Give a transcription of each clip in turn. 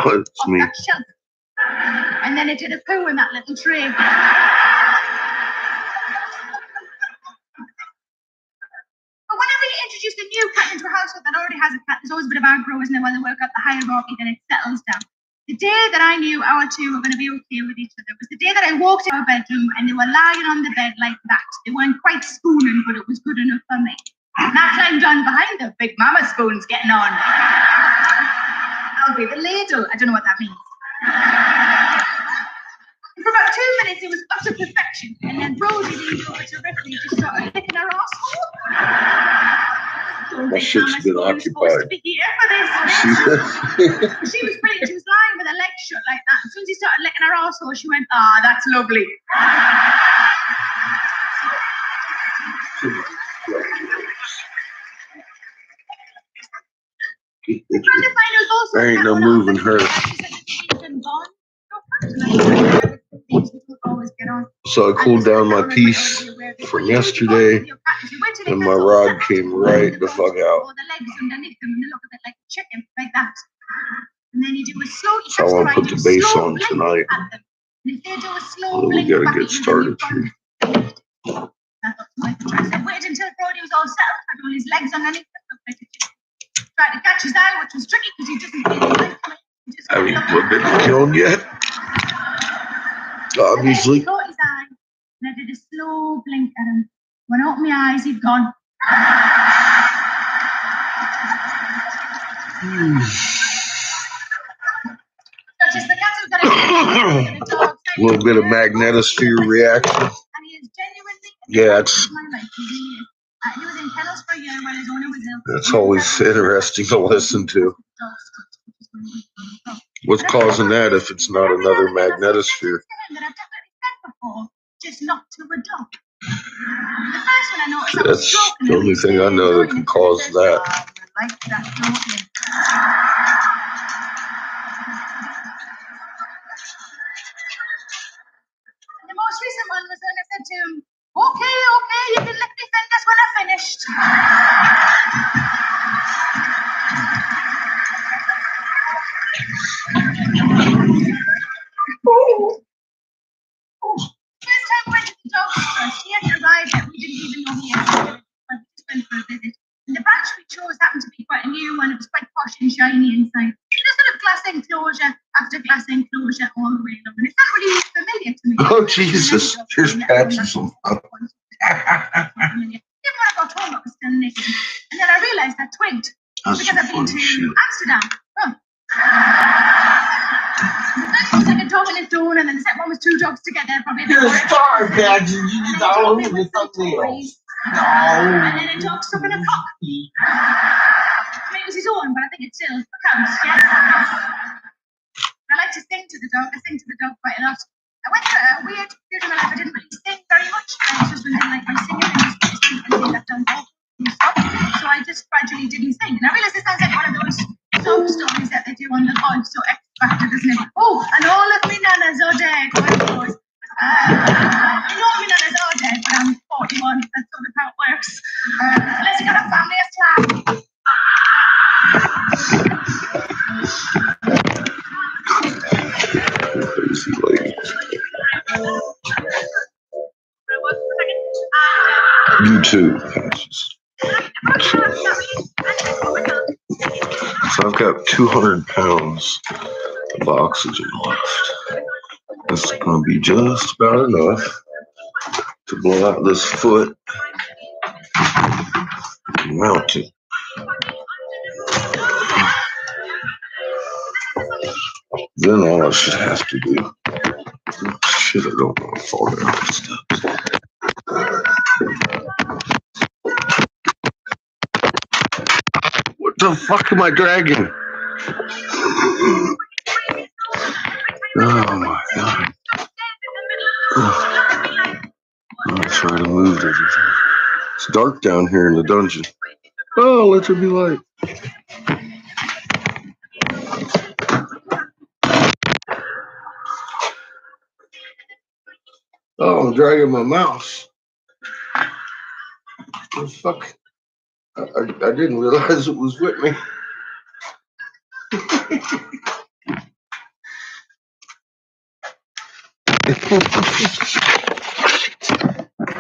It's me. That shelf. And then it did a poo in that little tray. But whenever you introduce a new cat into a household that already has a cat, there's always a bit of aggro, isn't there, when they work up the hierarchy, then it settles down. The day that I knew our two were going to be okay with each other was the day that I walked in our bedroom and they were lying on the bed like that. They weren't quite spooning, but it was good enough for me. And I climbed on behind the big mama spoons getting on. I'll be the ladle. I don't know what that means. For about 2 minutes, it was utter perfection. And then Rosie leaned over to Ripley and just started licking her asshole. My shit's been occupied. She was brilliant. She was lying with her legs shut like that. As soon as he started licking her asshole, she went, "Ah, that's lovely." There ain't no moving her. So I cooled down my piece from yesterday, and my rod came right the fuck out. So I want to put the base on tonight. So we gotta get started here. I waited until Brody was all settled, had all his legs underneath him, tried to catch his eye, which was tricky because he doesn't really like me. Have you been killed yet? Obviously. I caught his eye, and I did a slow blink at him. When I opened my eyes, he'd gone. Just the cat got a little bit of magnetosphere reaction. And he is genuinely. Yeah, it's. He was in kennels for a year while his owner was ill. That's always interesting to listen to. What's causing that if it's not another magnetosphere? Just not to a dog. The first one I noticed, that's the only thing I know that can cause that. Like that talking. The most recent one was when I said to him, "Okay, you can lick me fingers when I've finished." First time we went to the dog trust, he hadn't arrived yet. We didn't even know he had arrived. We just went for a visit. And the branch we chose happened to be quite a new one. It was quite posh and shiny inside. Just sort of glass enclosure after glass enclosure all the way along. And it felt really familiar to me. Oh, Jesus. Here's patches. Even when I got home, I was still naked. And then I realized I twigged. Because I've been to Amsterdam. Oh. The first one was like a dog and a dog, and then the second one was two dogs together. Probably you're a star, Dad. You just all over the thumbnails. No. And then a dog stuck in a cock. I mean, it was his own, but I think it still counts, yes? I like to sing to the dog. I sing to the dog quite a lot. I went through a weird period of my life. I didn't really sing very much. I was just really like my singing and just something I've done all stuff. So I just gradually didn't sing. And I realized this sounds like one of those soap stories that they do on the voice, so X Factor, doesn't it? Oh, and all of me nanas are dead. What it was. You know me nanas are dead, but I'm 41. That's sort of how it works. Unless you got a family of slap. YouTube patches. So I've got 200 pounds of oxygen left. This is going to be just about enough to blow out this foot and mount it. Then all I should have to do. Shit, I don't want to fall down the steps. What the fuck am I dragging? Oh my god. I'll try to move everything. It's dark down here in the dungeon. Oh, let there be light. Oh, I'm dragging my mouse. What the fuck? I didn't realize it was with me.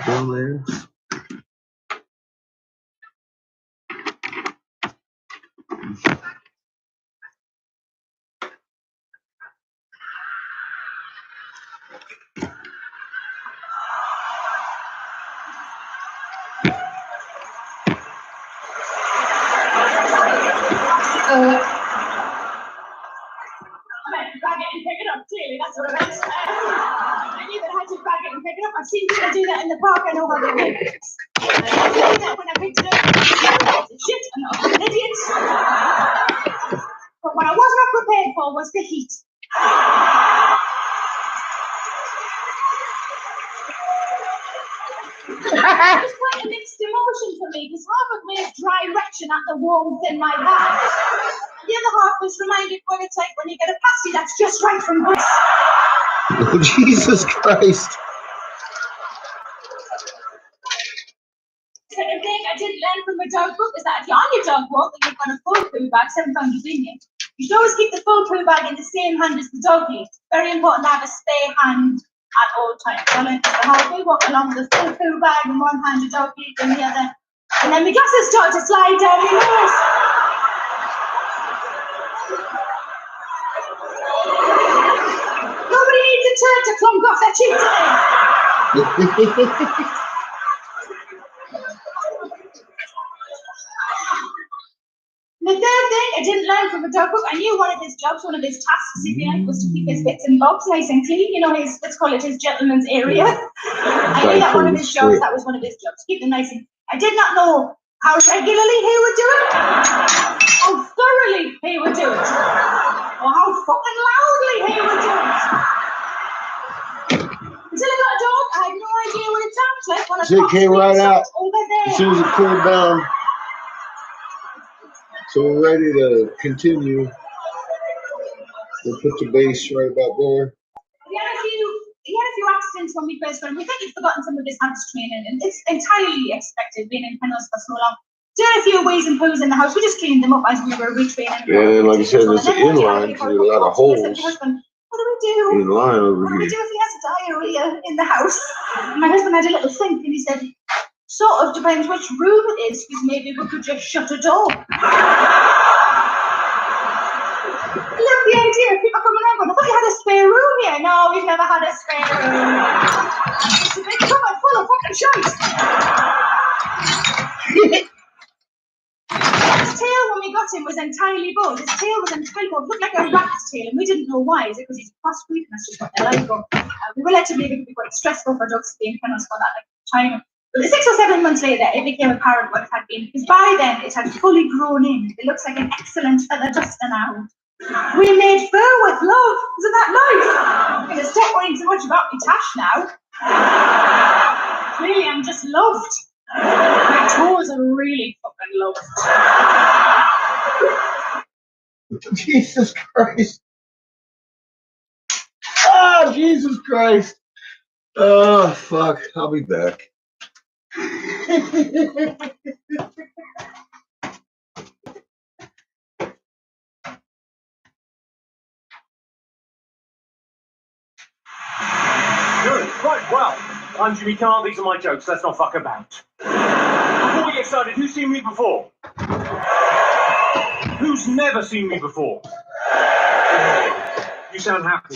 Dumbass. Bag it and pick it up, clearly, that's what I meant. I knew that I had to bag it and pick it up. I've seen people do that in the park, I know how they work. I did that when I picked it up. Shit, I'm not an idiot. But what I was not prepared for was the heat. It was quite a mixed emotion for me, because half of me is dry retching at the warmth in my bag. The other half was reminded what it's like when you get a pasty that's just right from Greece. Oh, Jesus Christ. Second thing I did learn from a dog book is that if you're on your dog walk and you've got a full poo bag, 7 pounds between you, you should always keep the full poo bag in the same hand as the dog lead. Very important to have a spare hand at all times. So I learned the hard way, walk along with a full poo bag in one hand, a dog lead in the other. And then my glasses started to slide down your nose. Nobody needs a turd to clunk off their cheek today. The third thing I didn't learn from a dog book, I knew one of his jobs, one of his tasks, if you like, was to keep his bits and bobs nice and clean. You know, let's call it his gentleman's area. I knew that one of his jobs, that was one of his jobs, keep them nice and I did not know how regularly he would do it, how thoroughly he would do it, or how fucking loudly he would do it. Until I got a dog, I had no idea what it sounds like when a So it came right out over there. as soon as it cooled down. So we're ready to continue. We'll put the base right about there. He had a few accidents when we first went. We think he'd forgotten some of his hands training, and it's entirely expected being in kennels for so long. Did a few wheeze and poos in the house. We just cleaned them up as we were retraining. Yeah, and like I said, it's an inline, so there's a lot of holes. What do we do? Inline over What do we here. do if he has diarrhea in the house? My husband had a little think, and he said, sort of depends which room it is, because maybe we could just shut a door. I love the idea of people coming around going, I thought you had a spare room here. No, we've never had a spare room. It's a big cupboard full of fucking shite. His tail, when we got him, was entirely bald. His tail was entirely bald. It looked like a rat's tail, and we didn't know why. Is it because he's a crossbreed, and that's just what they like? Or, we were led to believe it could be quite stressful for dogs to be in kennels for that time. But 6 or 7 months later, it became apparent what it had been, because by then it had fully grown in. It looks like an excellent feather duster now. We made fur with love. Isn't that nice? I'm going to stop worrying so much about my tash now. Clearly, I'm just loved. My toes are really fucking loved. Jesus Christ. Oh, Jesus Christ. Oh, fuck. I'll be back. Good. Right, well, I'm Jimmy Carr, these are my jokes, let's not fuck about. Before we get started, who's seen me before? Who's never seen me before? You sound happy.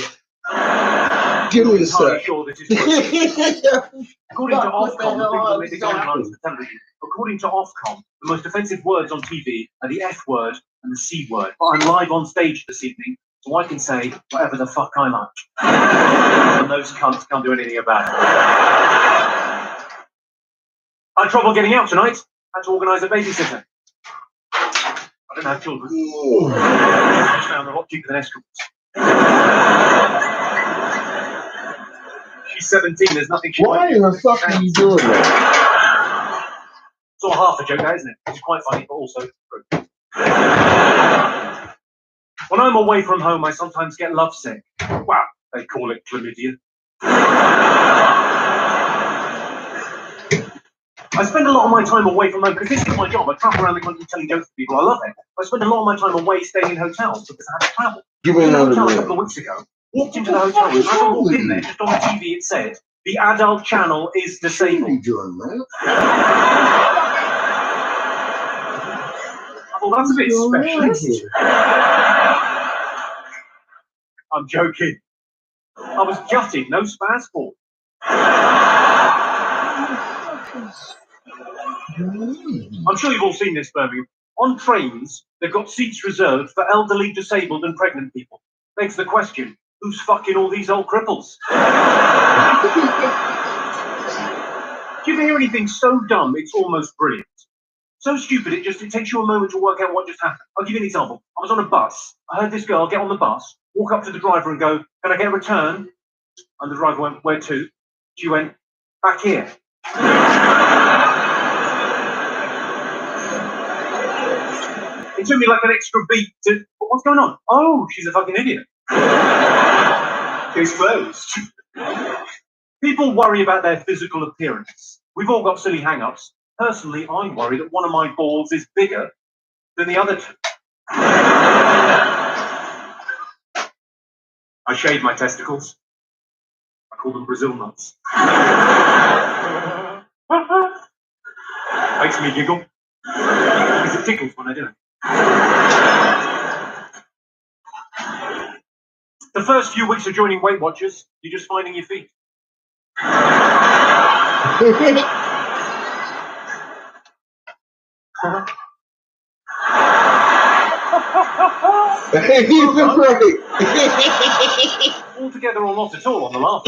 Give me a entirely sec. sure this is working. According to Ofcom, the people that make the guidelines for television, according to Ofcom, the most offensive words on TV are the F word and the C word. But I'm live on stage this evening, so I can say whatever the fuck I like. And those cunts can't do anything about it. I had trouble getting out tonight. Had to organise a babysitter. I don't have children. I just found a lot cheaper than escorts. She's 17, there's nothing she Why in the fuck are you doing that? Sort of half a joke, that, isn't it? It's quite funny, but also true. When I'm away from home, I sometimes get lovesick. Well, they call it chlamydia. I spend a lot of my time away from home because this is my job. I travel around the country telling jokes to people. I love it. I spend a lot of my time away staying in hotels because I have to travel. Give me I was in a another hotel a minute. couple of weeks ago Walked into the hotel room. As I walked in there, just on the TV it said, the adult channel is disabled. I thought, that's a bit specialist. I'm joking. I was gutted, no spaz for. I'm sure you've all seen this, Birmingham. On trains, they've got seats reserved for elderly, disabled and pregnant people. Begs the question, who's fucking all these old cripples? Do you ever hear anything so dumb it's almost brilliant? So stupid it takes you a moment to work out what just happened. I'll give you an example. I was on a bus. I heard this girl get on the bus, walk up to the driver and go, "Can I get a return?" And the driver went, "Where to?" She went, "Back here." It took me like an extra beat to, what's going on? Oh, she's a fucking idiot. Case closed. People worry about their physical appearance. We've all got silly hang-ups. Personally, I worry that one of my balls is bigger than the other two. I shave my testicles. I call them Brazil nuts. Makes me giggle. Because it tickles when I do it. The first few weeks of joining Weight Watchers, you're just finding your feet. All together or not at all on the laugh.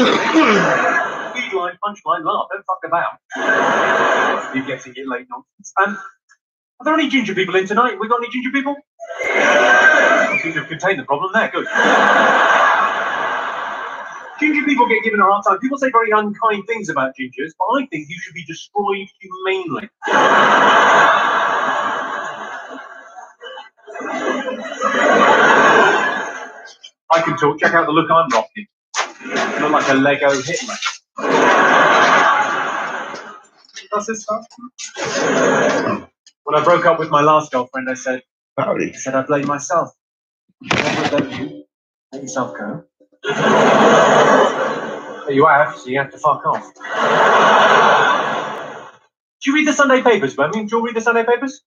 Feed line, punchline, laugh, don't fuck about. You're getting it late nonsense. Are there any ginger people in tonight? We got any ginger people? I seem to have contained the problem there, good. Ginger people get given a hard time. People say very unkind things about gingers, but I think you should be destroyed humanely. I can talk. Check out the look I'm rocking. I look like a Lego Hitler. That's this stuff. When I broke up with my last girlfriend, I said, "Howdy." I said, "I blame myself. Never let you let yourself go. But you have, so you have to fuck off." Do you read the Sunday papers, Birmingham? Do you all read the Sunday papers?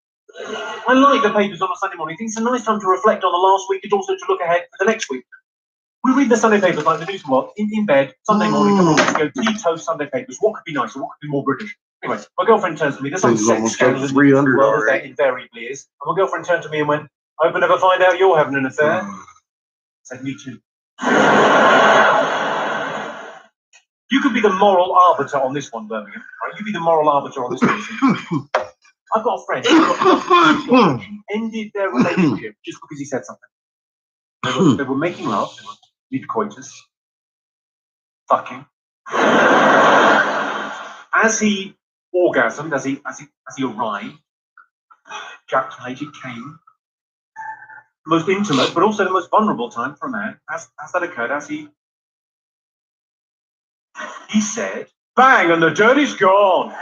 I like the papers on a Sunday morning. I think it's a nice time to reflect on the last week and also to look ahead for the next week. We read the Sunday papers like the news and what, in bed, Sunday morning, come on, let's go, tea, toast, Sunday papers. What could be nicer? What could be more British? Anyway, my girlfriend turns to me. There's some sex scandal in the world, as there invariably is. And my girlfriend turned to me and went, "I hope I never find out you're having an affair." I said, "Me too." You could be the moral arbiter on this one, Birmingham. Right? You be the moral arbiter on this one. I've got a friend who ended their relationship just because he said something. They were making love, they were mid-coitus, fucking. As he orgasmed, as he arrived, ejaculated, came. The most intimate, but also the most vulnerable time for a man. As that occurred, he said, "Bang, and the dirty's gone."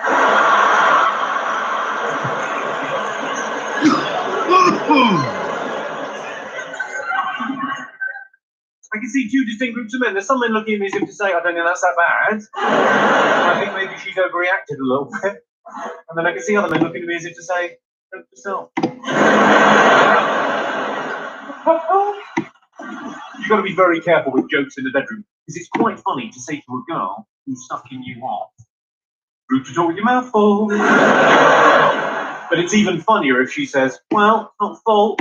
I can see two distinct groups of men. There's some men looking at me as if to say, "I don't think that's that bad." I think maybe she's overreacted a little bit. And then I can see other men looking at me as if to say, "Don't yourself." You've got to be very careful with jokes in the bedroom, because it's quite funny to say to a girl who's sucking you off, "Rude to talk with your mouth full." But it's even funnier if she says, "Well, not full."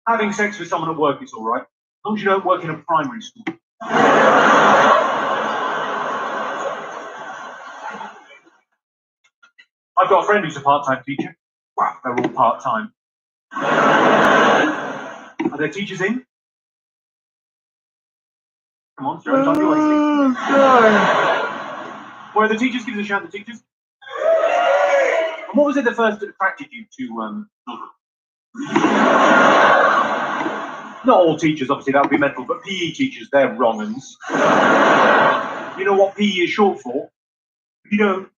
Having sex with someone at work is all right, as long as you don't work in a primary school. I've got a friend who's a part-time teacher. Well, they're all part-time. Are there teachers in? Come on, Joe, don't be wasting. Where are the teachers? Give us a shout, the teachers. And what was it that first attracted you to children? Not all teachers, obviously, that would be mental, but PE teachers, they're wrong uns. You know what PE is short for? You don't.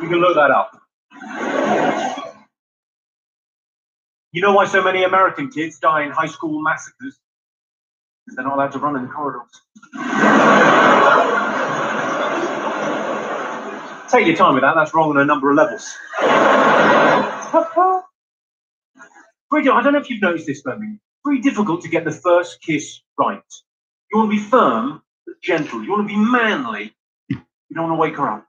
You can look that up. You know why so many American kids die in high school massacres? Because they're not allowed to run in the corridors. Take your time with that. That's wrong on a number of levels. I don't know if you've noticed this, Birmingham. Very difficult to get the first kiss right. You want to be firm, but gentle. You want to be manly. You don't want to wake her up.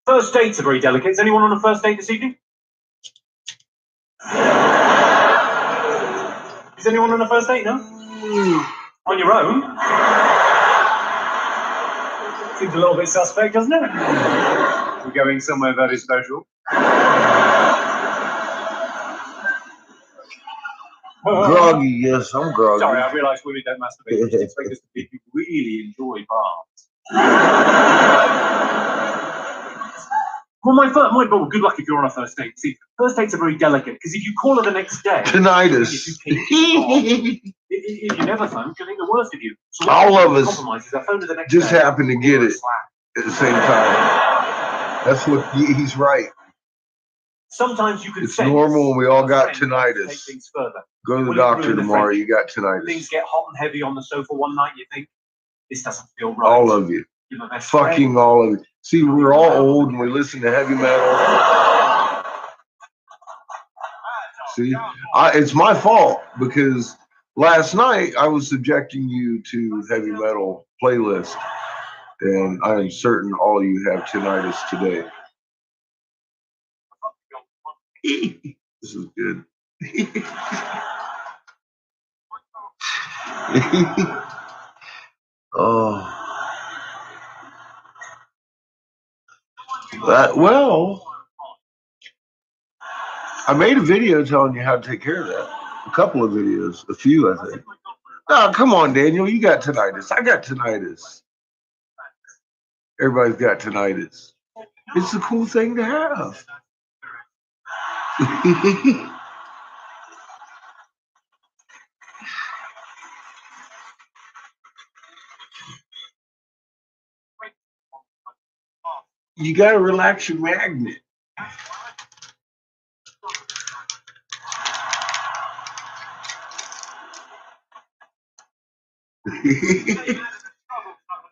First dates are very delicate. Is anyone on a first date this evening? Is anyone on a first date? No? On your own? Seems a little bit suspect, doesn't it? We're going somewhere very special. Groggy, yes, I'm groggy. Sorry, I realise women don't masturbate. You expect us to be people who really enjoy baths. Well, good luck if you're on a first date. See, first dates are very delicate because if you call her the next day, Tinnitus. if you never phone, she'll think the worst of you. So all of us just day, happen to get it at the same time. That's what he's right. Sometimes you can. It's normal when we all got tinnitus. Go to the doctor tomorrow. You got tinnitus. Things get hot and heavy on the sofa one night. You think this doesn't feel right. All of you. Fucking all of you. See, we're all old and we listen to heavy metal. See, it's my fault because last night I was subjecting you to heavy metal playlist, and I am certain all of you have tinnitus today. This is good. Oh. Well, I made a video telling you how to take care of that. A couple of videos, a few, I think. Oh, come on, Daniel, you got tinnitus. I got tinnitus. Everybody's got tinnitus. It's a cool thing to have. You got to relax your magnet.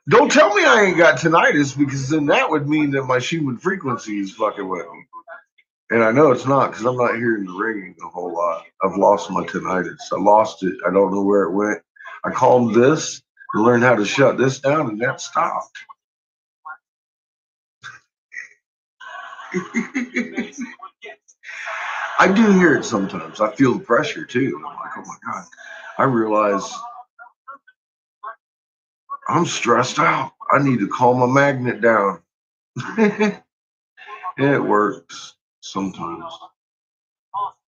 Don't tell me I ain't got tinnitus, because then that would mean that my Schumann frequency is fucking with me. And I know it's not, because I'm not hearing the ringing a whole lot. I've lost my tinnitus. I lost it. I don't know where it went. I calmed this and learned how to shut this down, and that stopped. I do hear it sometimes. I feel the pressure too. I'm like, oh my God. I realize I'm stressed out. I need to calm my magnet down. It works sometimes.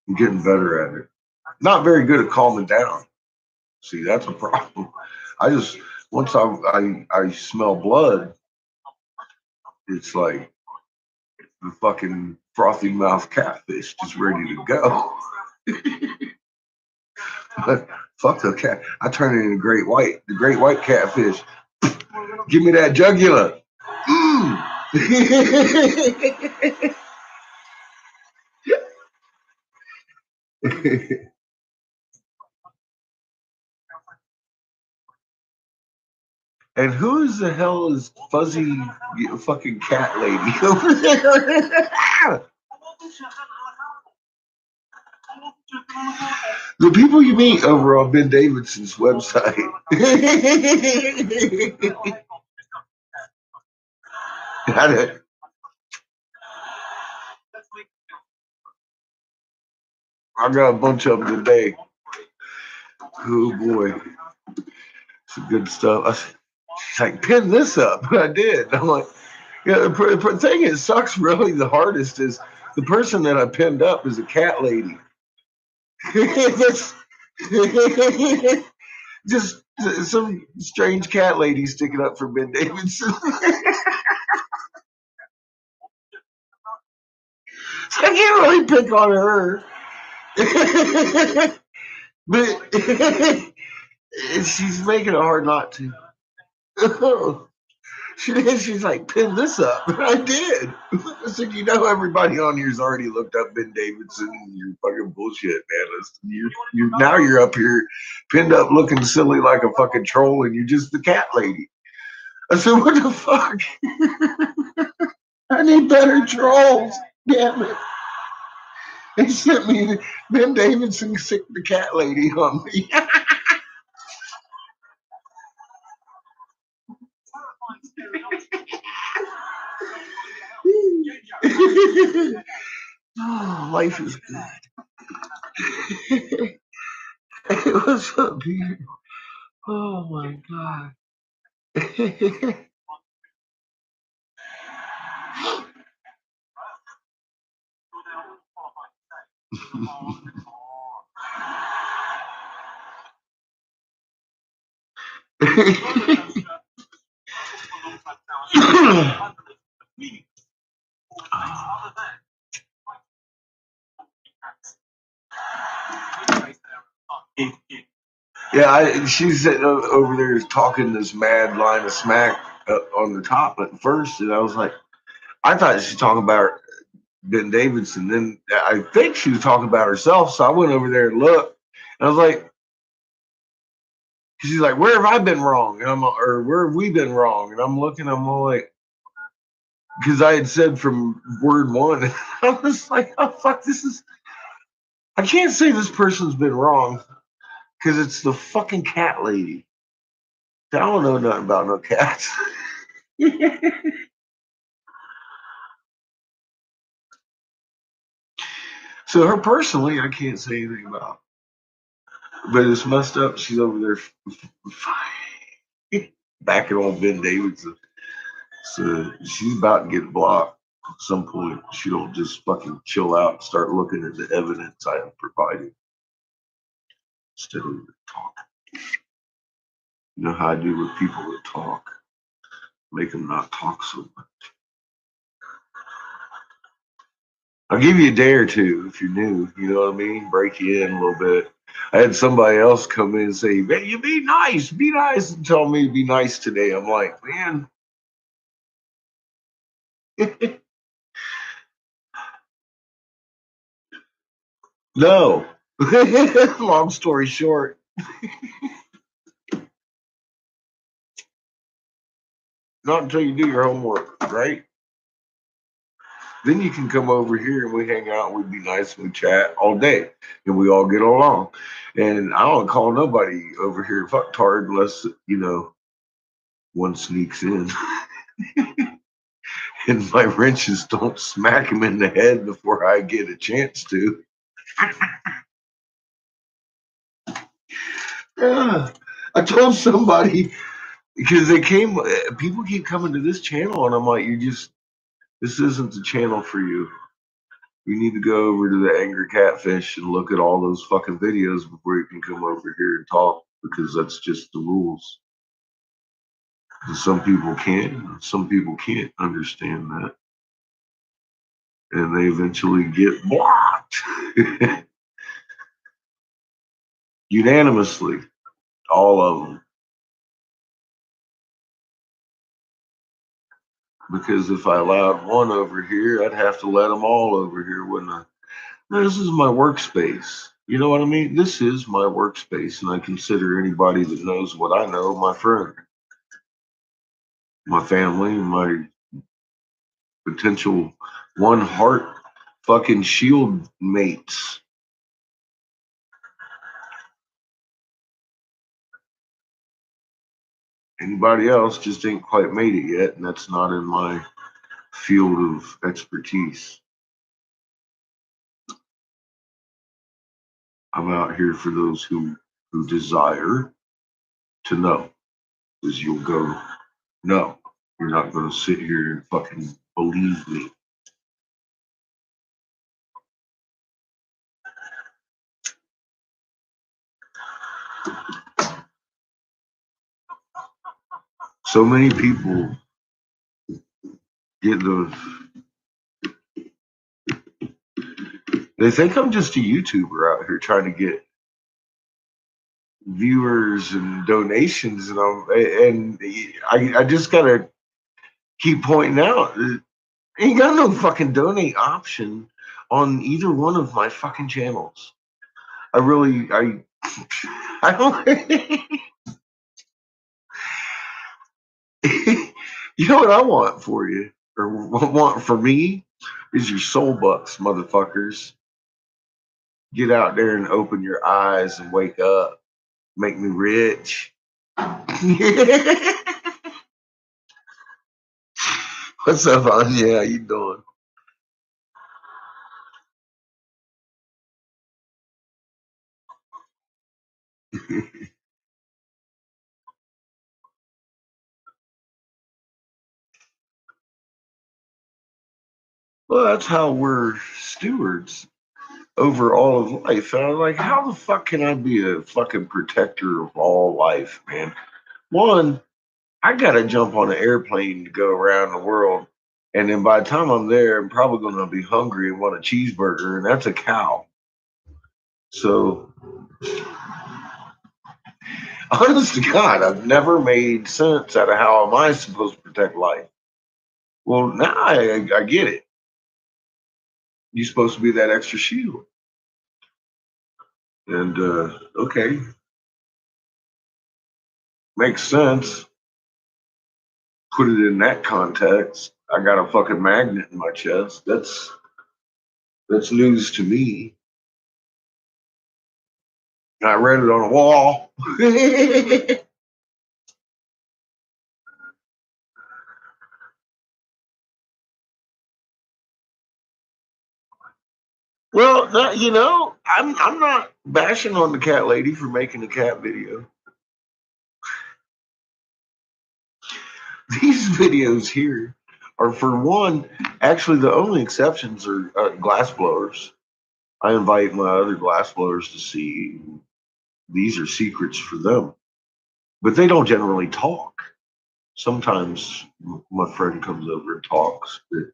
I'm getting better at it. Not very good at calming down. See, that's a problem. Once I smell blood, it's like the fucking frothy mouth catfish just ready to go. Fuck the cat. I turn it into great white. The great white catfish. Give me that jugular. And who the hell is fuzzy fucking cat lady over there? The people you meet over on Ben Davidson's website. I got a bunch of them today. Oh boy, some good stuff. She's like, pin this up. I did. I'm like, yeah. The thing that sucks really the hardest is the person that I pinned up is a cat lady. Just some strange cat lady sticking up for Ben Davidson. So I can't really pick on her. But she's making it hard not to. She's like, pin this up. And I did. I said, you know, everybody on here's already looked up Ben Davidson and you're fucking bullshit, man. Now you're up here pinned up looking silly like a fucking troll and you're just the cat lady. I said, what the fuck? I need better trolls. Damn it. They sent me Ben Davidson sick the cat lady on me. Oh, life is good. What's up, Peter? Oh my god. Yeah, she's sitting over there talking this mad line of smack on the top at first, and I was like, I thought she was talking about Ben Davidson. Then I think she was talking about herself, so I went over there and looked, and I was like, she's like, where have I been wrong? And or where have we been wrong? And I'm looking, I'm all like, because I had said from word one, I was like, oh fuck, I can't say this person's been wrong because it's the fucking cat lady. I don't know nothing about no cats. So her personally, I can't say anything about. But it's messed up. She's over there backing on Ben Davidson. So she's about to get blocked at some point. She don't just fucking chill out and start looking at the evidence I have provided instead of talk. You know how I do with people that talk. Make them not talk so much. I'll give you a day or two if you're new. You know what I mean? Break you in a little bit. I had somebody else come in and say, "Man, you be nice, and tell me to be nice today." I'm like, man. No. Long story short. Not until you do your homework, right? Then you can come over here and we hang out, we be nice, we chat all day, and we all get along. And I don't call nobody over here fucktard unless, you know, one sneaks in. And my wrenches don't smack him in the head before I get a chance to. Yeah. I told somebody because people keep coming to this channel, and I'm like, this isn't the channel for you. You need to go over to the Angry Catfish and look at all those fucking videos before you can come over here and talk, because that's just the rules. And some people can, some people can't understand that. And they eventually get blocked. Unanimously. All of them. Because if I allowed one over here, I'd have to let them all over here, wouldn't I? No, this is my workspace. You know what I mean? This is my workspace, and I consider anybody that knows what I know my friend, my family, my potential one heart fucking shield mates. Anybody else just ain't quite made it yet, and that's not in my field of expertise. I'm out here for those who desire to know, because you'll go, no, you're not going to sit here and fucking believe me. So many people get they think I'm just a YouTuber out here trying to get viewers and donations, and I just gotta keep pointing out, ain't got no fucking donate option on either one of my fucking channels. I don't. You know what I want for you, or want for me, is your soul bucks, motherfuckers. Get out there and open your eyes and wake up. Make me rich. What's up, Anya? How you doing? Well, that's how we're stewards over all of life. And I'm like, how the fuck can I be a fucking protector of all life, man? One, I gotta jump on an airplane to go around the world. And then by the time I'm there, I'm probably gonna be hungry and want a cheeseburger, and that's a cow. So honest to God, I've never made sense out of how am I supposed to protect life. Well, now I get it. You're supposed to be that extra shield. And okay, makes sense. Put it in that context. I got a fucking magnet in my chest. That's news to me. I read it on a wall. Well, I'm not bashing on the cat lady for making a cat video. These videos here are, for one, actually the only exceptions are glass blowers. I invite my other glass blowers to see. These are secrets for them, but they don't generally talk. Sometimes my friend comes over and talks, but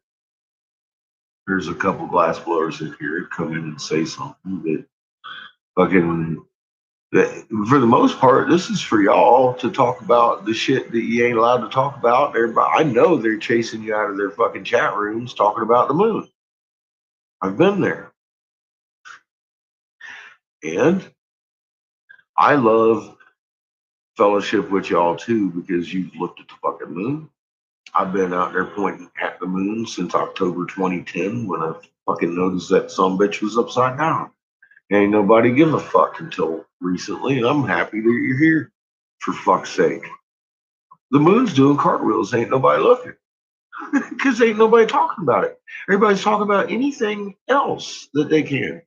there's a couple glass blowers in here that come in and say something that fucking. For the most part, this is for y'all to talk about the shit that you ain't allowed to talk about. Everybody, I know they're chasing you out of their fucking chat rooms talking about the moon. I've been there. And I love fellowship with y'all too because you've looked at the fucking moon. I've been out there pointing at the moon since October 2010 when I fucking noticed that some bitch was upside down. Ain't nobody give a fuck until recently, and I'm happy that you're here, for fuck's sake. The moon's doing cartwheels, ain't nobody looking. Because ain't nobody talking about it. Everybody's talking about anything else that they can.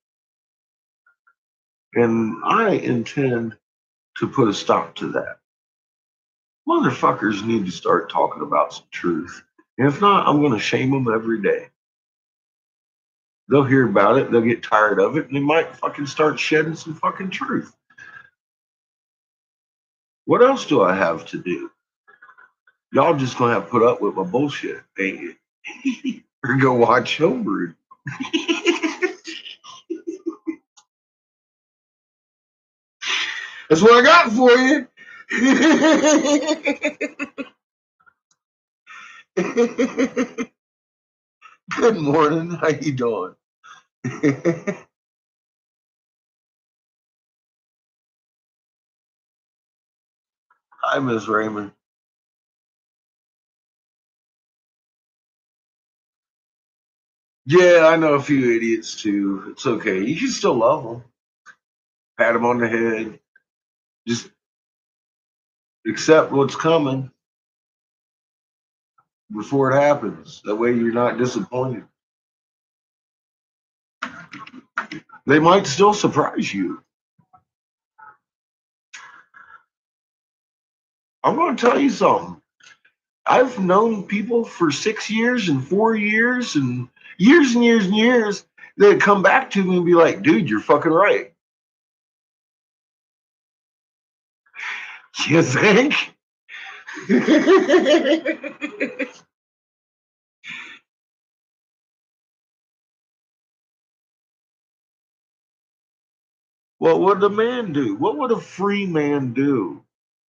And I intend to put a stop to that. Motherfuckers need to start talking about some truth. And if not, I'm going to shame them every day. They'll hear about it, they'll get tired of it, and they might fucking start shedding some fucking truth. What else do I have to do? Y'all just going to have to put up with my bullshit, ain't you? Or go watch Homebrew. That's what I got for you. Good morning. How you doing? Hi, Miss Raymond. Yeah, I know a few idiots too. It's okay. You can still love them. Pat them on the head. Just accept what's coming before it happens. That way you're not disappointed. They might still surprise you. I'm going to tell you something. I've known people for 6 years and 4 years and years and years and years that come back to me and be like, dude, you're fucking right. You think? What would a man do? What would a free man do?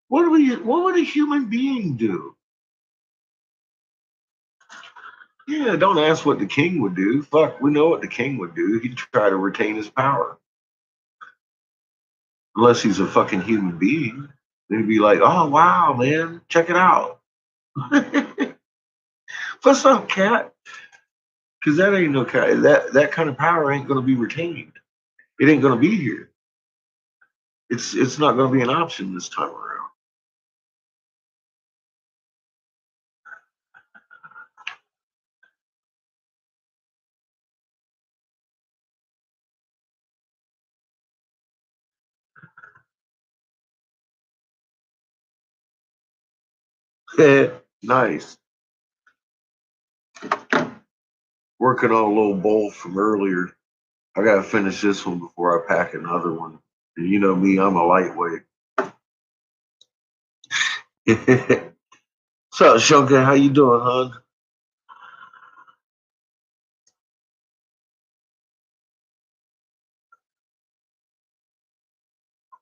What would a human being do? Yeah, don't ask what the king would do. Fuck, we know what the king would do. He'd try to retain his power. Unless he's a fucking human being. Then he'd be like, oh wow, man, check it out. What's up, cat? Because that ain't no cat. That kind of power ain't gonna be retained. It ain't gonna be here. It's not gonna be an option this time around. Nice. Working on a little bowl from earlier. I gotta finish this one before I pack another one. And you know me, I'm a lightweight. What's up, Shunka? How you doing, hon?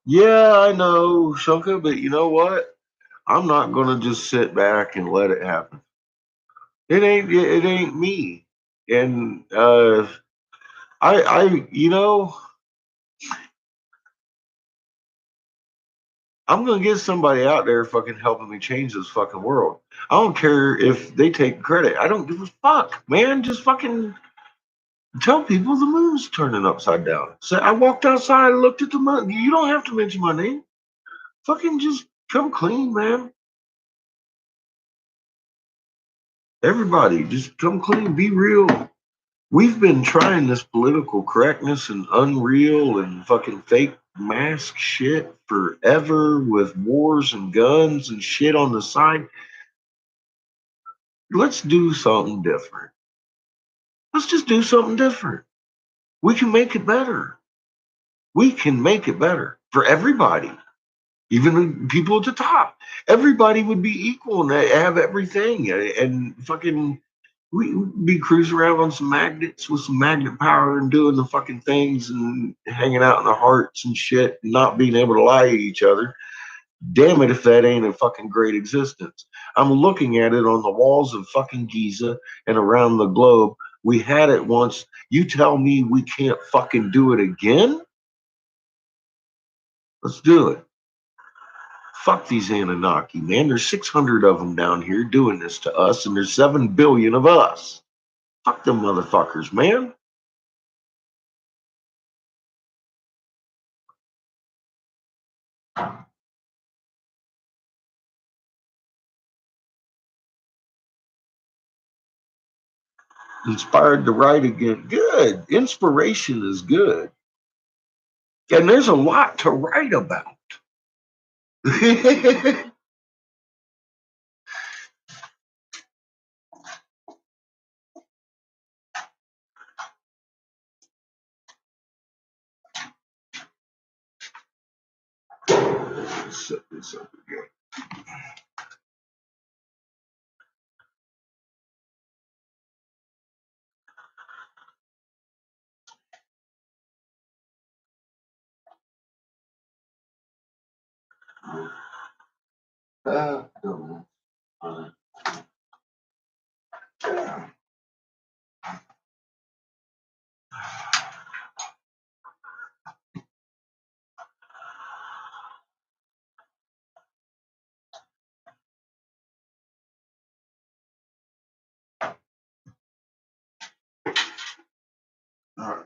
Yeah, I know, Shunka, but you know what? I'm not gonna just sit back and let it happen. It ain't me. And you know, I'm gonna get somebody out there fucking helping me change this fucking world. I don't care if they take credit. I don't give a fuck, man. Just fucking tell people the moon's turning upside down. Say I walked outside and looked at the moon. You don't have to mention my name. Fucking just come clean, man. Everybody, just come clean. Be real. We've been trying this political correctness and unreal and fucking fake mask shit forever with wars and guns and shit on the side. Let's do something different. Let's just do something different. We can make it better. We can make it better for everybody, even the people at the top. Everybody would be equal and have everything. And fucking, we'd be cruising around on some magnets with some magnet power and doing the fucking things and hanging out in the hearts and shit, and not being able to lie to each other. Damn it if that ain't a fucking great existence. I'm looking at it on the walls of fucking Giza and around the globe. We had it once. You tell me we can't fucking do it again? Let's do it. Fuck these Anunnaki, man. There's 600 of them down here doing this to us, and there's 7 billion of us. Fuck them motherfuckers, man. Inspired to write again. Good. Inspiration is good. And there's a lot to write about. Set this up again. No. All right.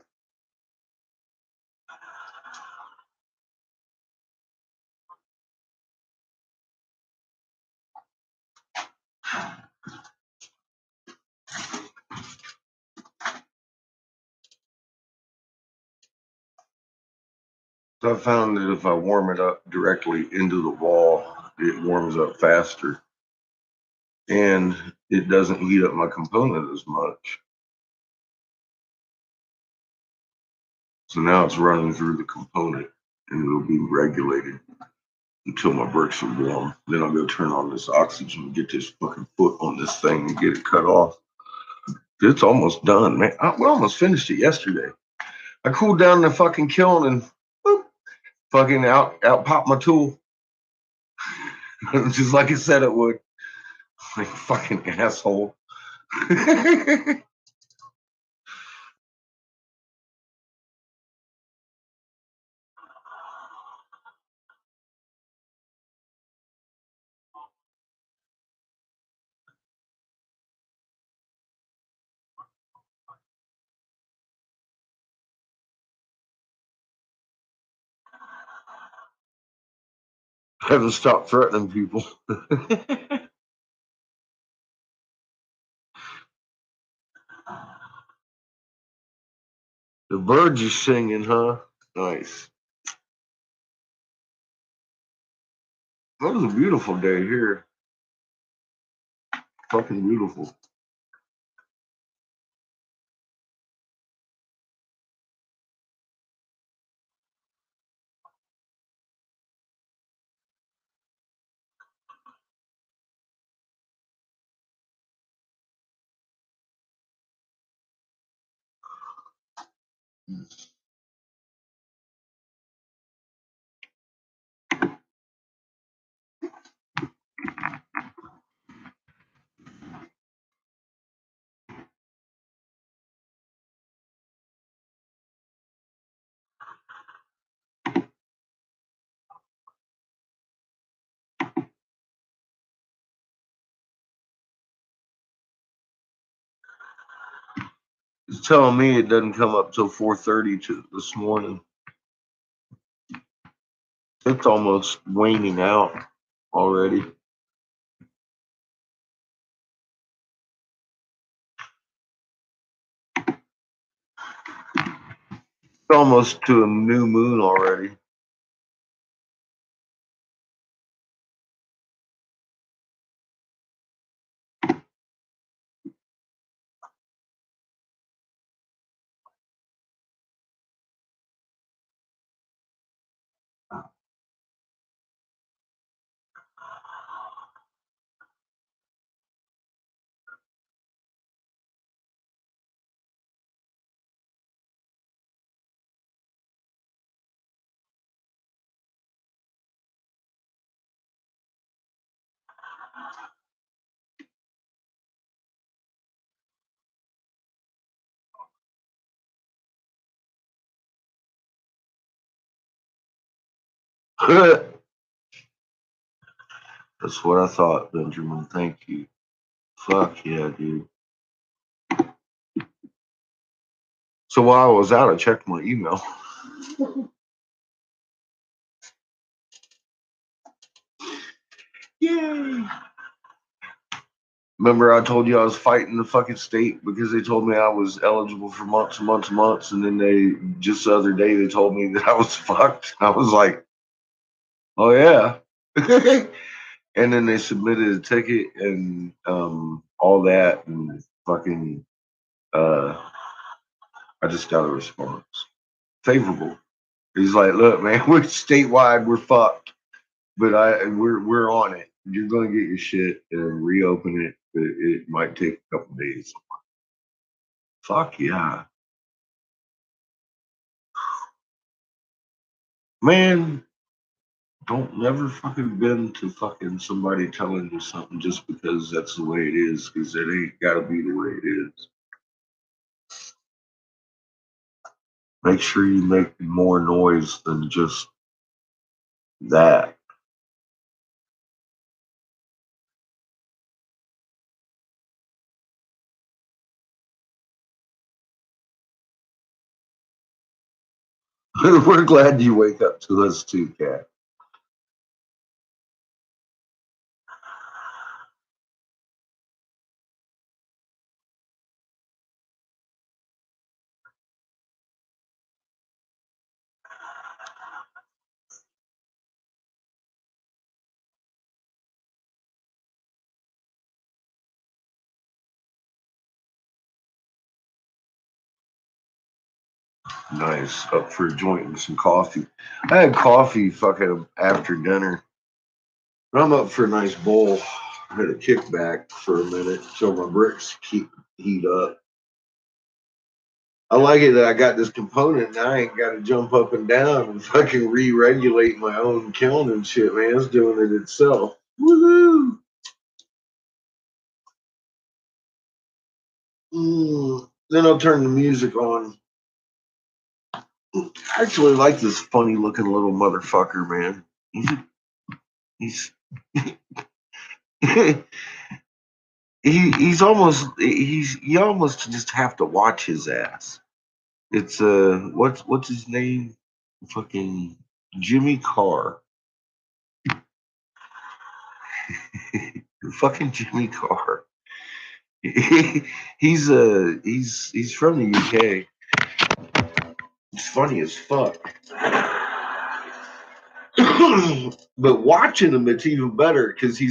So I found that if I warm it up directly into the wall, it warms up faster and it doesn't heat up my component as much. So now it's running through the component and it'll be regulated until my bricks are warm. Then I'll go turn on this oxygen and get this fucking foot on this thing and get it cut off. It's almost done, man. We almost finished it yesterday. I cooled down the fucking kiln and boop, Fucking out pop my tool. Just like it said it would. Like fucking asshole. I have to stop threatening people. The birds are singing, huh? Nice. That was a beautiful day here. Fucking beautiful. It's telling me it doesn't come up till 4:30 this morning. It's almost waning out already. It's almost to a new moon already. That's what I thought, Benjamin. Thank you. Fuck yeah, dude. So while I was out, I checked my email. Yay. Remember, I told you I was fighting the fucking state because they told me I was eligible for months and months and months, and then they just the other day they told me that I was fucked. I was like, oh yeah. And then they submitted a ticket and all that, and fucking I just got a response favorable. He's like, look, man, we're statewide, we're fucked, but we're on it. You're gonna get your shit and reopen it, but it might take a couple days. Fuck yeah. Man, don't never fucking bend to fucking somebody telling you something just because that's the way it is, because it ain't gotta be the way it is. Make sure you make more noise than just that. We're glad you wake up to us too, Cat. Nice. Up for a joint and some coffee. I had coffee fucking after dinner. But I'm up for a nice bowl. I had a kickback for a minute so my bricks keep heat up. I like it that I got this component and I ain't got to jump up and down and fucking re-regulate my own kiln and shit, man. It's doing it itself. Woohoo! Then I'll turn the music on. I actually like this funny looking little motherfucker, man. He's he's almost you almost just have to watch his ass. It's what's his name? Fucking Jimmy Carr. Fucking Jimmy Carr. He's from the UK. It's funny as fuck. But watching him, it's even better because he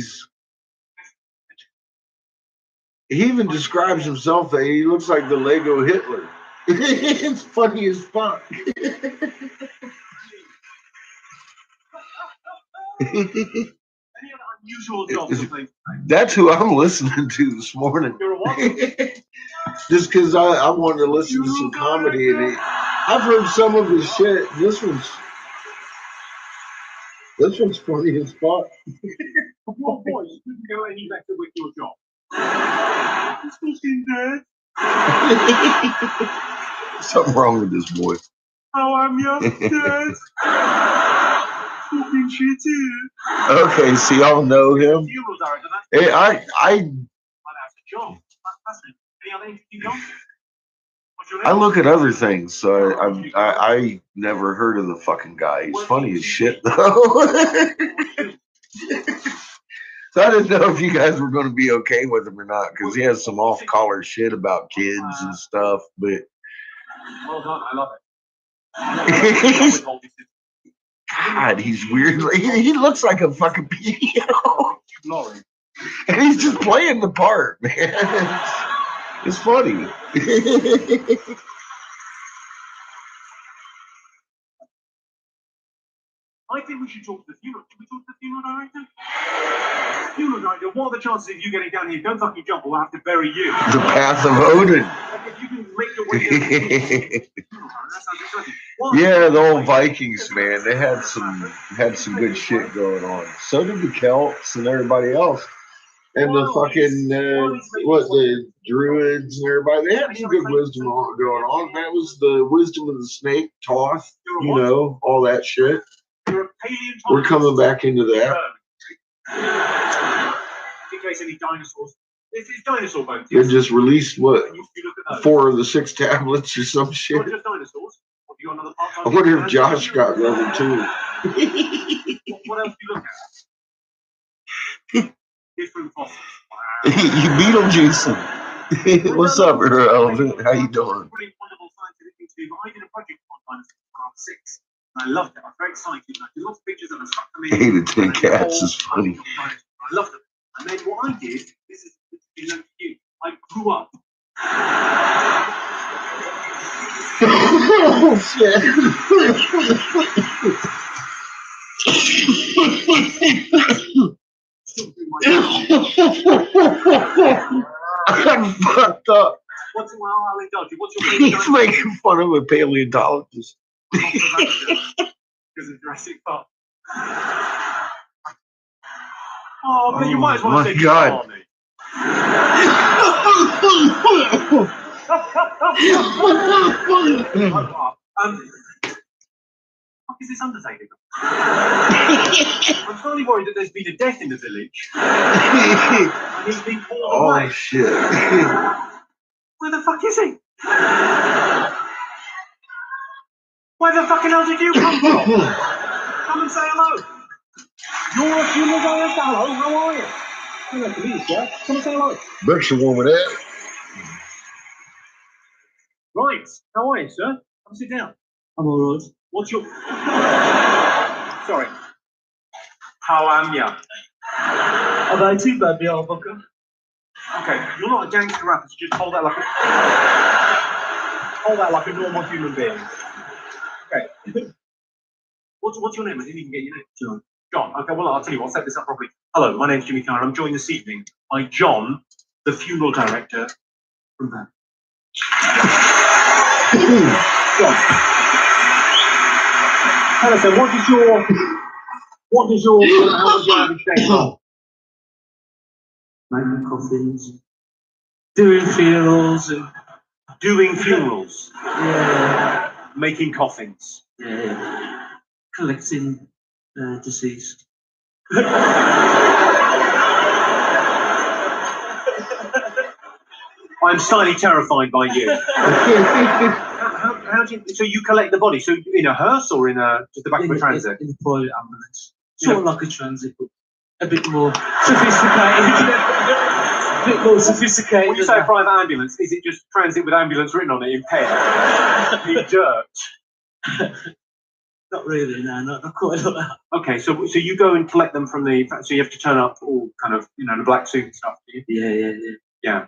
even describes himself that he looks like the Lego Hitler. It's funny as fuck. That's who I'm listening to this morning. Just because I wanted to listen to some comedy in it. I've heard some of his shit. This one's funny as fuck. What boy? You couldn't go any better with your job. It's fucking dead. Something wrong with this boy. Oh, I'm young, dead. Fucking shit here. Okay, so y'all know him. Hey, I look at other things, so I never heard of the fucking guy. He's funny as shit though. So I didn't know if you guys were going to be okay with him or not, because he has some off-collar shit about kids and stuff. But well done, I love it. God, he's weird. He looks like a fucking pedo. And he's just playing the part, man. It's funny. I think we should talk to the funeral. Can we talk to the funeral director? Funeral director, what are the chances of you getting down here? Don't fucking jump or we'll have to bury you. The path of Odin. Like if you can make your way down that sounds exciting. Yeah, the old Vikings, man. They had some good shit going on. So did the Celts and everybody else. And the fucking the Druids and everybody. They had some good wisdom going on. That was the wisdom of the snake, Toth, all that shit. We're coming back into that. In case any dinosaurs. It's dinosaur bones. They just released what? 4 of the 6 tablets or some shit. Not just dinosaurs. I wonder if Josh got level 2. What else do you look at? Different fossils. You Beetlejuicing. What's up, Irrelevant? How you doing? I did a project on dinosaurs when I was 6. I loved it. I was very excited. I did lots of pictures and I stuck them in. Hey, the 10 cats is funny. I loved them. And then what I did, this is you. I grew up. Oh, shit. I'm fucked up. What's your He's making fun of a paleontologist. Because of Jurassic Park. Oh, but you might as well say God. What is this undertaking? I'm slightly worried that there's been a death in the village. And he's been called away. Oh, shit. Where the fuck is he? Where the fucking hell did you come from? Come and say hello. You're a funeral director. Hello, how are you? Nice to meet you, sir. Come and say hello. Berkshire woman there. Right, how are you, sir? Come sit down. I'm all right. What's your... Sorry. How am ya? Are they too bad, the old booker? Okay, you're not a gangster rapper, so just hold that like a normal human being. Okay. What's your name? I didn't even get your name. John. John. Okay, well, I'll tell you what, I'll set this up properly. Hello, my name's Jimmy Carr. I'm joined this evening by John, the funeral director from there. John, tell us then, what does your how does your average day go? Making coffins, doing funerals, and Doing funerals, yeah, making coffins. yeah, collecting deceased. I'm slightly terrified by you. How do you? So you collect the body? So in a hearse or in just the back of a transit? In a private ambulance, sort of like a transit, but a bit more sophisticated. A bit more sophisticated. When you say a private ambulance, is it just transit with ambulance written on it in pen? In dirt? Not really, no, not quite like that. Okay, so you go and collect them from the. So you have to turn up all kind of the black suit and stuff. Do you? Yeah. Yeah.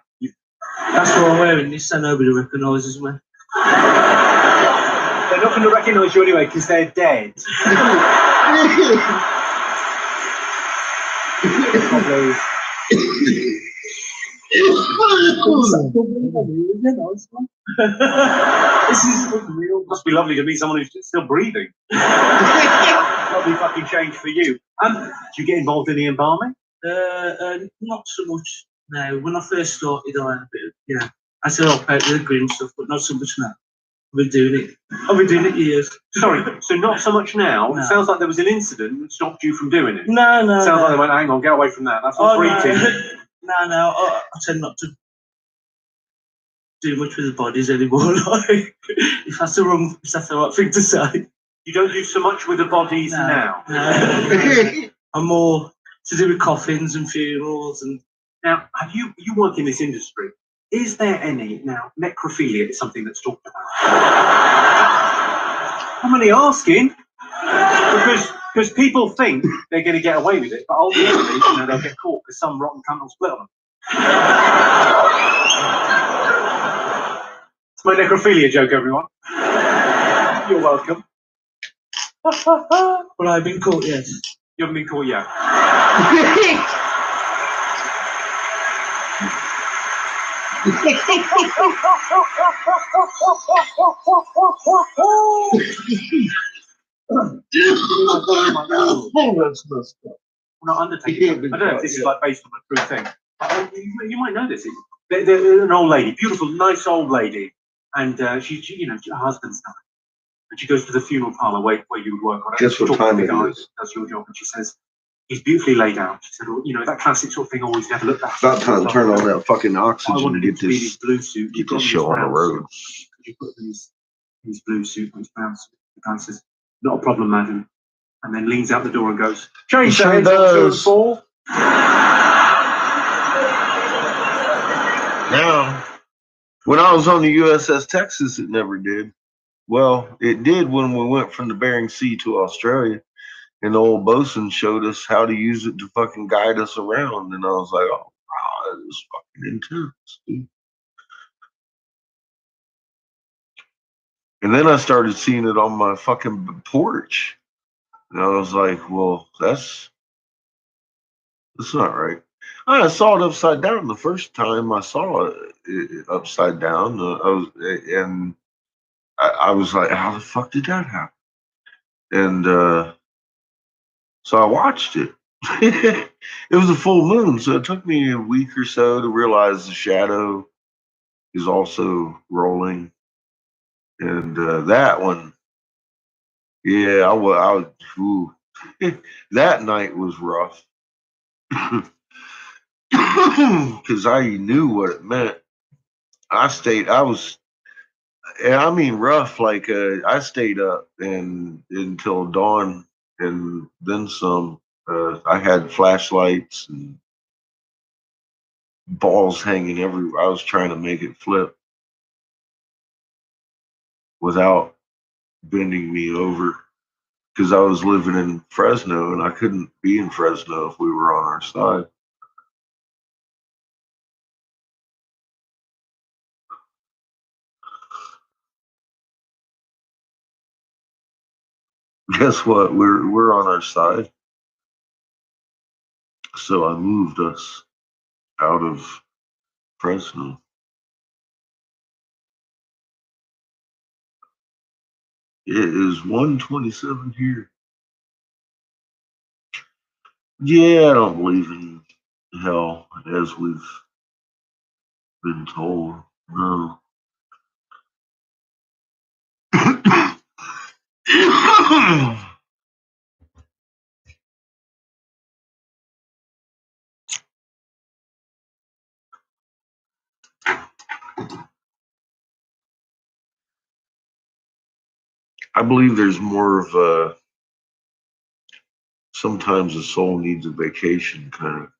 That's why I'm wearing this, so nobody recognises me. They're not going to recognise you anyway because they're dead. Probably. This is unreal. Must be lovely to meet someone who's still breathing. Lovely fucking change for you. Do you get involved in the embalming? Not so much now. When I first started, I had a bit of, I said help out with the grim stuff, but not so much now. I've been doing it years. Sorry, so not so much now. No. It sounds like there was an incident that stopped you from doing it. No. Sounds like they went, hang on, get away from that. That's not breathing. No. I tend not to do much with the bodies anymore. Like, if that's the right thing to say. You don't do so much with the bodies now. No. I'm more to do with coffins and funerals and. Now, you work in this industry? Is there any now? Necrophilia is something that's talked about. I'm only asking because people think they're going to get away with it, but ultimately, they'll get caught because some rotten cunt will split on them. It's my necrophilia joke, everyone. You're welcome. But I've been caught, yes. You haven't been caught yet. Not undertaking. I don't know if this is like based on a true thing. You might know this. They're an old lady, beautiful, nice old lady, and she her husband's died, and she goes to the funeral parlour where you would work on it. Guess what time it is? Does your job, and she says he's beautifully laid out. She said, well, that classic sort of thing. Always never look back. It's about time to turn on that fucking I oxygen wanted to him get to be this his blue suit. get this show on the road. Could you put his blue suit on his brown suit? The guy says, not a problem, madam. And then leans out the door and goes, change Sure that does. 2 and 4. Now, when I was on the USS Texas, it never did. Well, it did when we went from the Bering Sea to Australia, and the old bosun showed us how to use it to fucking guide us around. And I was like, oh, wow, that is fucking intense, dude. And then I started seeing it on my fucking porch. And I was like, well, that's not right. I saw it upside down the first time I saw it upside down. I was like, how the fuck did that happen? And so I watched it. It was a full moon, so it took me a week or so to realize the shadow is also rolling. And that one, yeah, ooh. That night was rough. Because I knew what it meant. I mean rough, like I stayed up until dawn and then some. I had flashlights and balls hanging everywhere. I was trying to make it flip without bending me over because I was living in Fresno and I couldn't be in Fresno if we were on our side. Guess what? We're on our side. So I moved us out of Fresno. It is 1:27 here. Yeah, I don't believe in hell as we've been told. No. I believe there's more of a sometimes the soul needs a vacation kind of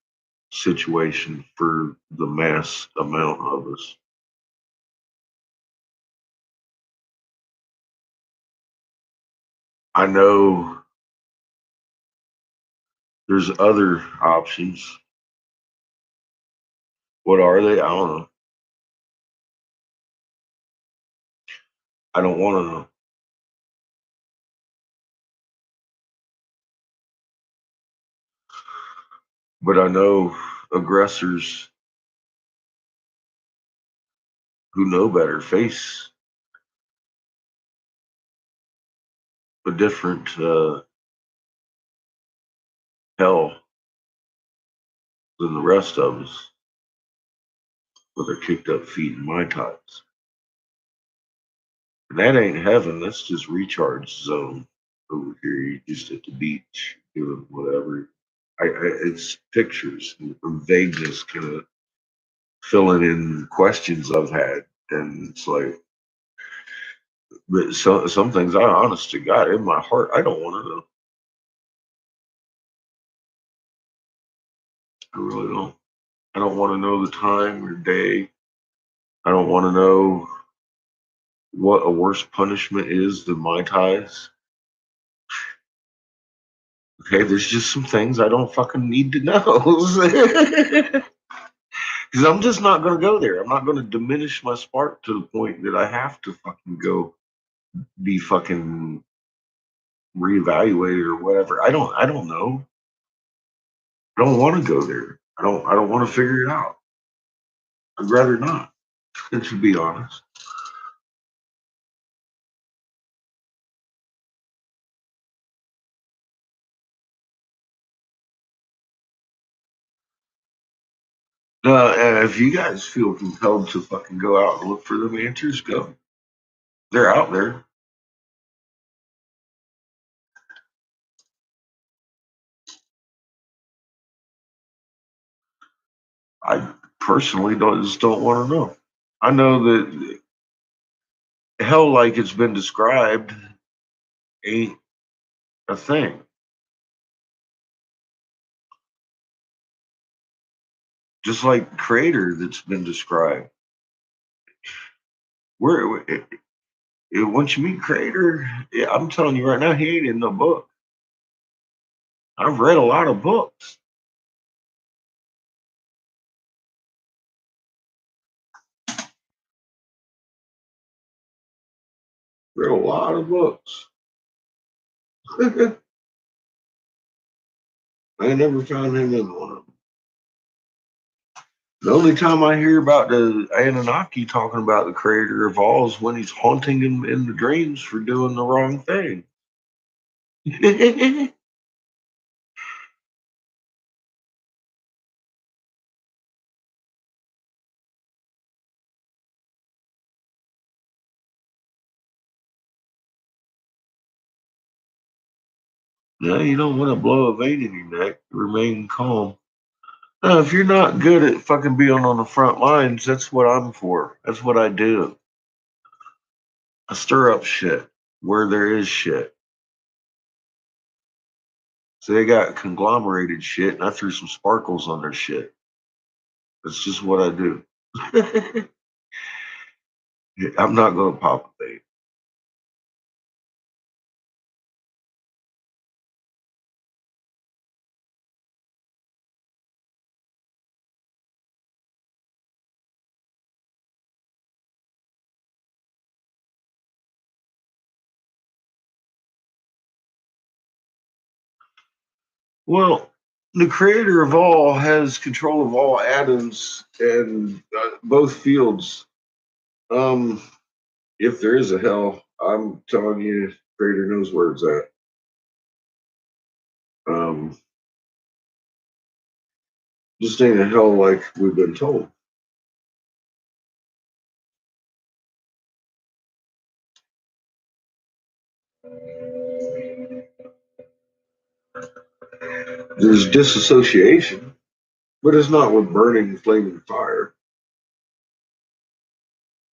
situation for the mass amount of us. I know there's other options. What are they? I don't know. I don't want to know. But I know aggressors who know better face a different hell than the rest of us with their kicked up feet and mai tais. And that ain't heaven. That's just recharge zone over here. You just at the beach doing whatever. It's pictures and vagueness, kind of filling in questions I've had, and it's like, but some things, I honest to God, in my heart, I don't want to know. I really don't. I don't want to know the time or day. I don't want to know what a worse punishment is than mai tais. Okay, there's just some things I don't fucking need to know. Because I'm just not going to go there. I'm not going to diminish my spark to the point that I have to fucking go be fucking reevaluated or whatever. I don't know. I don't want to go there. I don't want to figure it out. I'd rather not, to be honest. And if you guys feel compelled to fucking go out and look for them answers, go. They're out there. I personally don't want to know. I know that hell, like it's been described, ain't a thing. Just like creator that's been described. Where once you meet creator, yeah, I'm telling you right now, he ain't in no book. I've read a lot of books. Read a lot of books. I never found him in one of them. The only time I hear about the Anunnaki talking about the creator of all is when he's haunting him in the dreams for doing the wrong thing. No, you don't want to blow a vein in your neck. Remain calm. No, if you're not good at fucking being on the front lines, that's what I'm for. That's what I do. I stir up shit where there is shit. So they got conglomerated shit, and I threw some sparkles on their shit. That's just what I do. I'm not going to pop a bait. Well, the creator of all has control of all atoms and both fields. Um, if there is a hell, I'm telling you, Creator knows where it's at. Just ain't a hell like we've been told. There's disassociation, but it's not with burning flaming fire.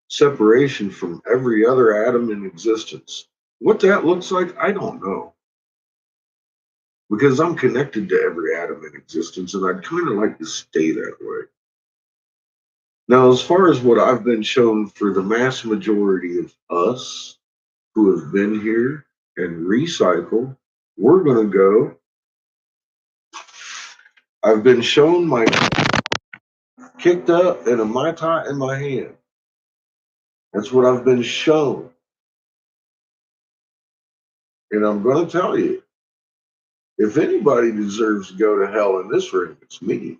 Separation from every other atom in existence. What that looks like, I don't know. Because I'm connected to every atom in existence, and I'd kind of like to stay that way. Now, as far as what I've been shown for the mass majority of us who have been here and recycle, we're going to go. I've been shown my kicked up and a Mai Tai in my hand. That's what I've been shown. And I'm going to tell you, if anybody deserves to go to hell in this ring, it's me.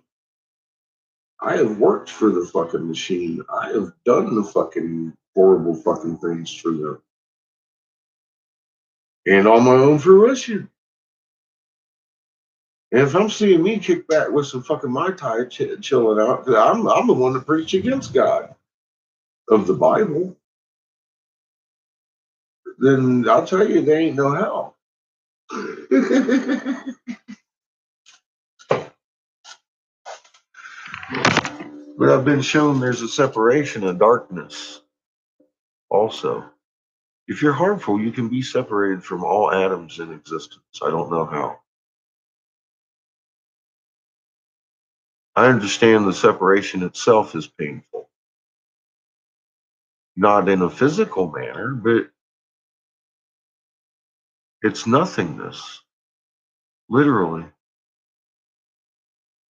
I have worked for the fucking machine. I have done the fucking horrible fucking things for them. And on my own fruition. And if I'm seeing me kick back with some fucking Mai Tai chilling out, 'cause I'm the one that preached against God of the Bible, then I'll tell you, there ain't no hell. But I've been shown there's a separation of darkness also. If you're harmful, you can be separated from all atoms in existence. I don't know how. I understand the separation itself is painful. Not in a physical manner, but it's nothingness. Literally.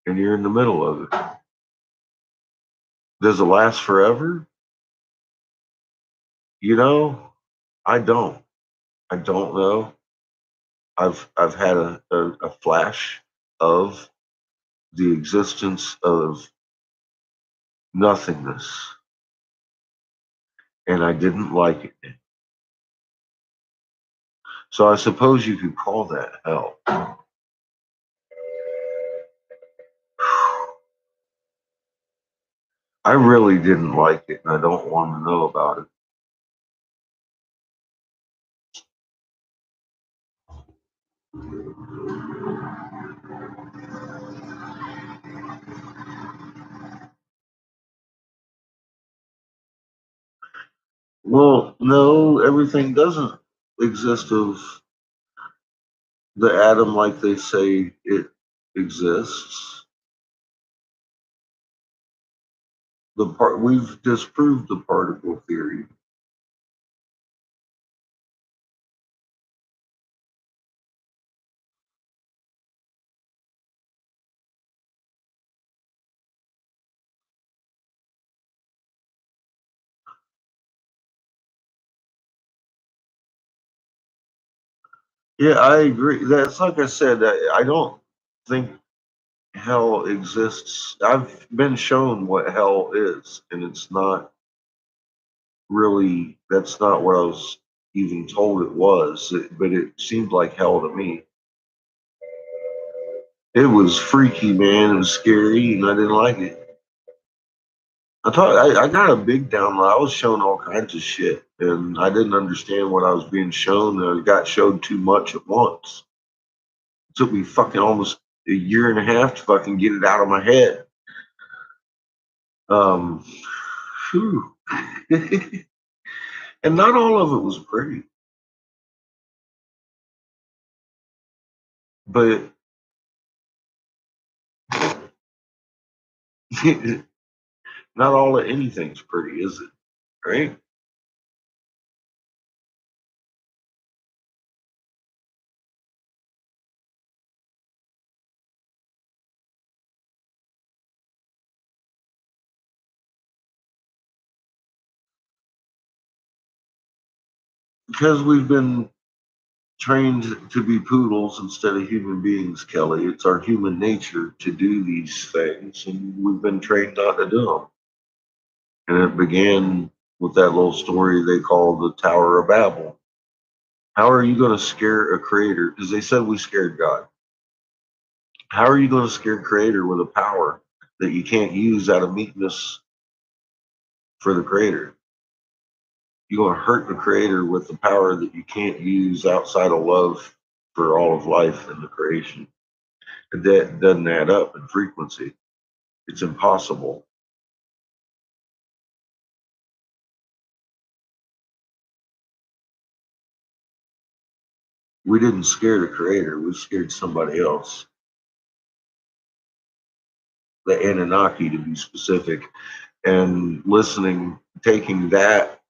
And you're in the middle of it. Does it last forever? You know, I don't. I don't know. I've had a flash of the existence of nothingness, and I didn't like it. So I suppose you could call that hell. I really didn't like it, and I don't want to know about it. Well, no, everything doesn't exist of the atom like they say it exists. We've disproved the particle theory. Yeah, I agree. That's like I said, I don't think hell exists. I've been shown what hell is, and it's not really, that's not what I was even told it was, but it seemed like hell to me. It was freaky, man. It was scary, and I didn't like it. I got a big download. I was shown all kinds of shit, and I didn't understand what I was being shown. I got showed too much at once. It took me fucking almost a year and a half to fucking get it out of my head. Whew. And not all of it was pretty, but not all of anything's pretty, is it? Right? Because we've been trained to be poodles instead of human beings, Kelly. It's our human nature to do these things, and we've been trained not to do them. And it began with that little story they call the Tower of Babel. How are you going to scare a creator? Because they said we scared God. How are you going to scare creator with a power that you can't use out of meekness for the creator? You're going to hurt the creator with the power that you can't use outside of love for all of life and the creation. That doesn't add up in frequency. It's impossible. We didn't scare the creator, we scared somebody else. The Anunnaki, to be specific. And taking that,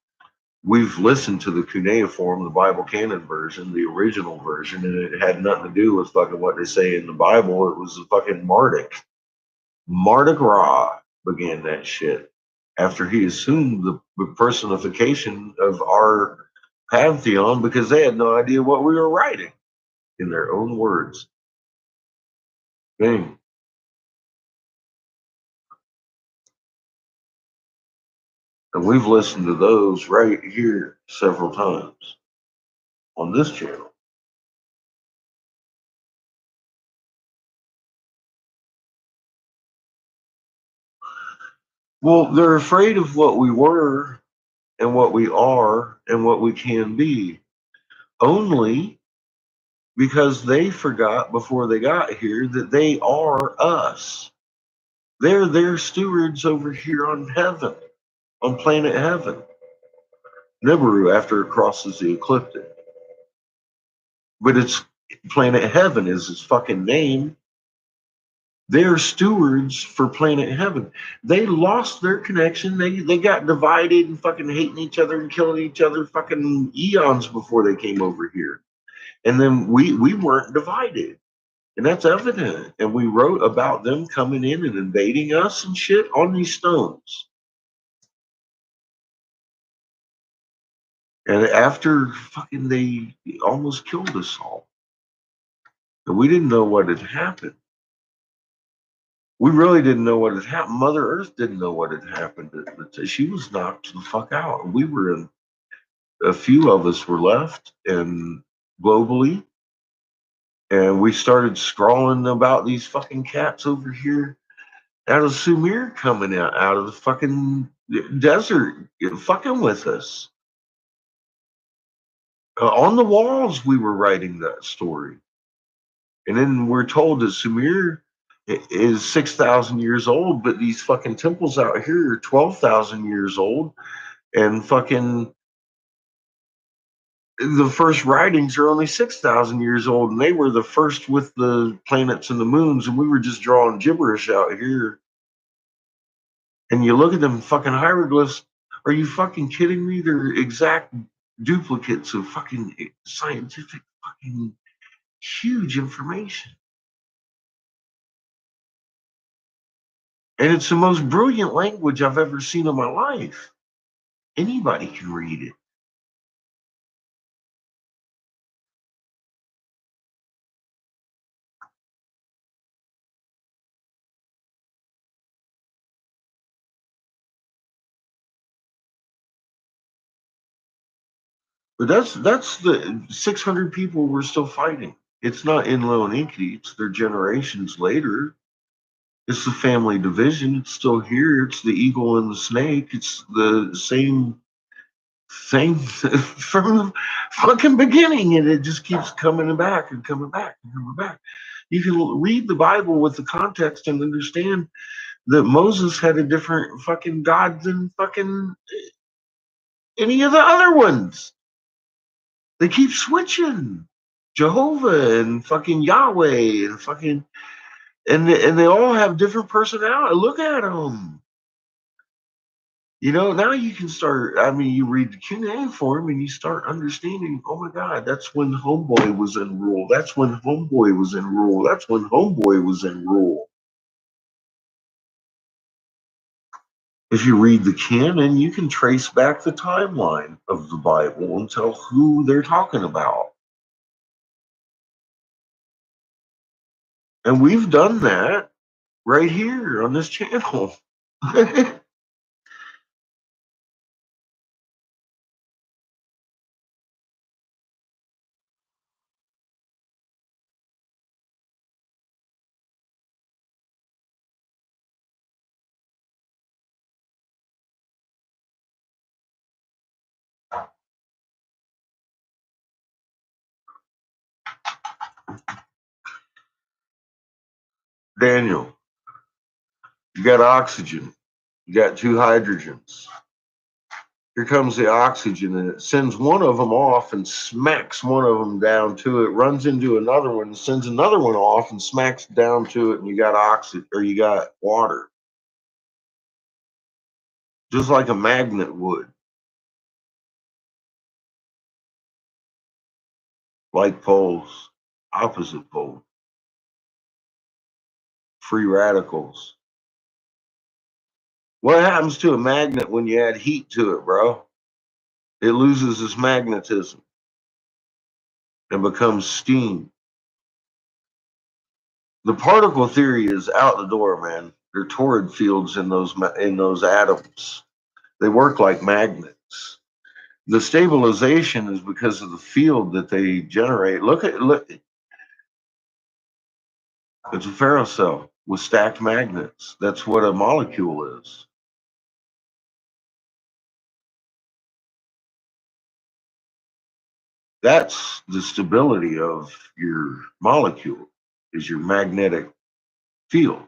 we've listened to the cuneiform, the Bible canon version, the original version, and it had nothing to do with fucking what they say in the Bible. It was the fucking Marduk. Marduk Ra began that shit after he assumed the personification of our pantheon because they had no idea what we were writing in their own words. Bing. And we've listened to those right here several times on this channel. Well, they're afraid of what we were and what we are and what we can be, only because they forgot before they got here that they are us. They're their stewards over here on heaven, on planet heaven. Nibiru after it crosses the ecliptic. But it's planet heaven is its fucking name. They're stewards for planet heaven. They lost their connection. They got divided and fucking hating each other and killing each other fucking eons before they came over here. And then we weren't divided. And that's evident. And we wrote about them coming in and invading us and shit on these stones. And after fucking they almost killed us all. And we didn't know what had happened. We really didn't know what had happened. Mother Earth didn't know what had happened. She was knocked the fuck out. We were in, a few of us were left, and globally, and we started scrawling about these fucking cats over here out of Sumir coming out of the fucking desert, fucking with us. On the walls, we were writing that story. And then we're told that Sumir is 6,000 years old, but these fucking temples out here are 12,000 years old. And fucking the first writings are only 6,000 years old. And they were the first with the planets and the moons. And we were just drawing gibberish out here. And you look at them fucking hieroglyphs. Are you fucking kidding me? They're exact duplicates of fucking scientific fucking huge information. And it's the most brilliant language I've ever seen in my life. Anybody can read it. But that's the 600 people we're still fighting. It's not Enlil and Enki. It's their generations later. It's the family division. It's still here. It's the eagle and the snake. It's the same from the fucking beginning, and it just keeps coming back and coming back and coming back. You can read the Bible with the context and understand that Moses had a different fucking God than fucking any of the other ones. They keep switching. Jehovah and fucking Yahweh and fucking and they all have different personality. Look at them. You know, now you can start. I mean, you read the cuneiform and you start understanding. Oh my God, that's when Homeboy was in rule. That's when Homeboy was in rule. That's when Homeboy was in rule. If you read the canon, you can trace back the timeline of the Bible and tell who they're talking about. And we've done that right here on this channel. Daniel, you got oxygen. You got two hydrogens. Here comes the oxygen, and it sends one of them off and smacks one of them down to it, runs into another one, sends another one off and smacks down to it, and you got oxygen, or you got water. Just like a magnet would. Like poles, opposite poles, free radicals. What happens to a magnet when you add heat to it, bro? It loses its magnetism and becomes steam. The particle theory is out the door, man. They're torrid fields in those atoms. They work like magnets. The stabilization is because of the field that they generate. Look, it's a ferrocell with stacked magnets. That's what a molecule is. That's the stability of your molecule, is your magnetic field.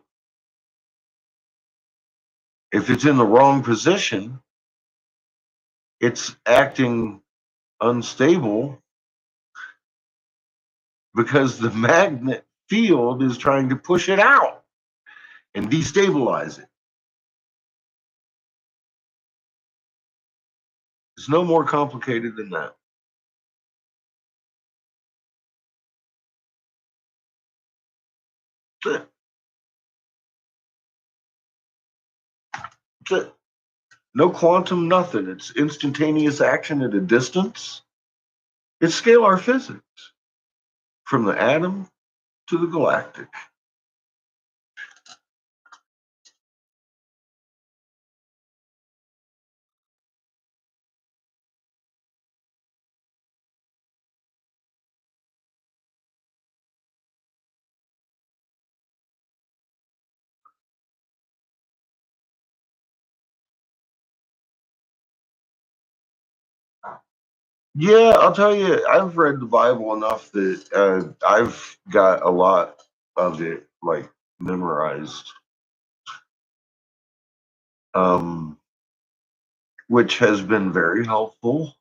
If it's in the wrong position, it's acting unstable because the magnet field is trying to push it out and destabilize it. It's no more complicated than that. That's it. That's it. No quantum, nothing. It's instantaneous action at a distance. It's scalar physics from the atom to the galactic. Yeah, I'll tell you, I've read the Bible enough that I've got a lot of it like memorized, which has been very helpful.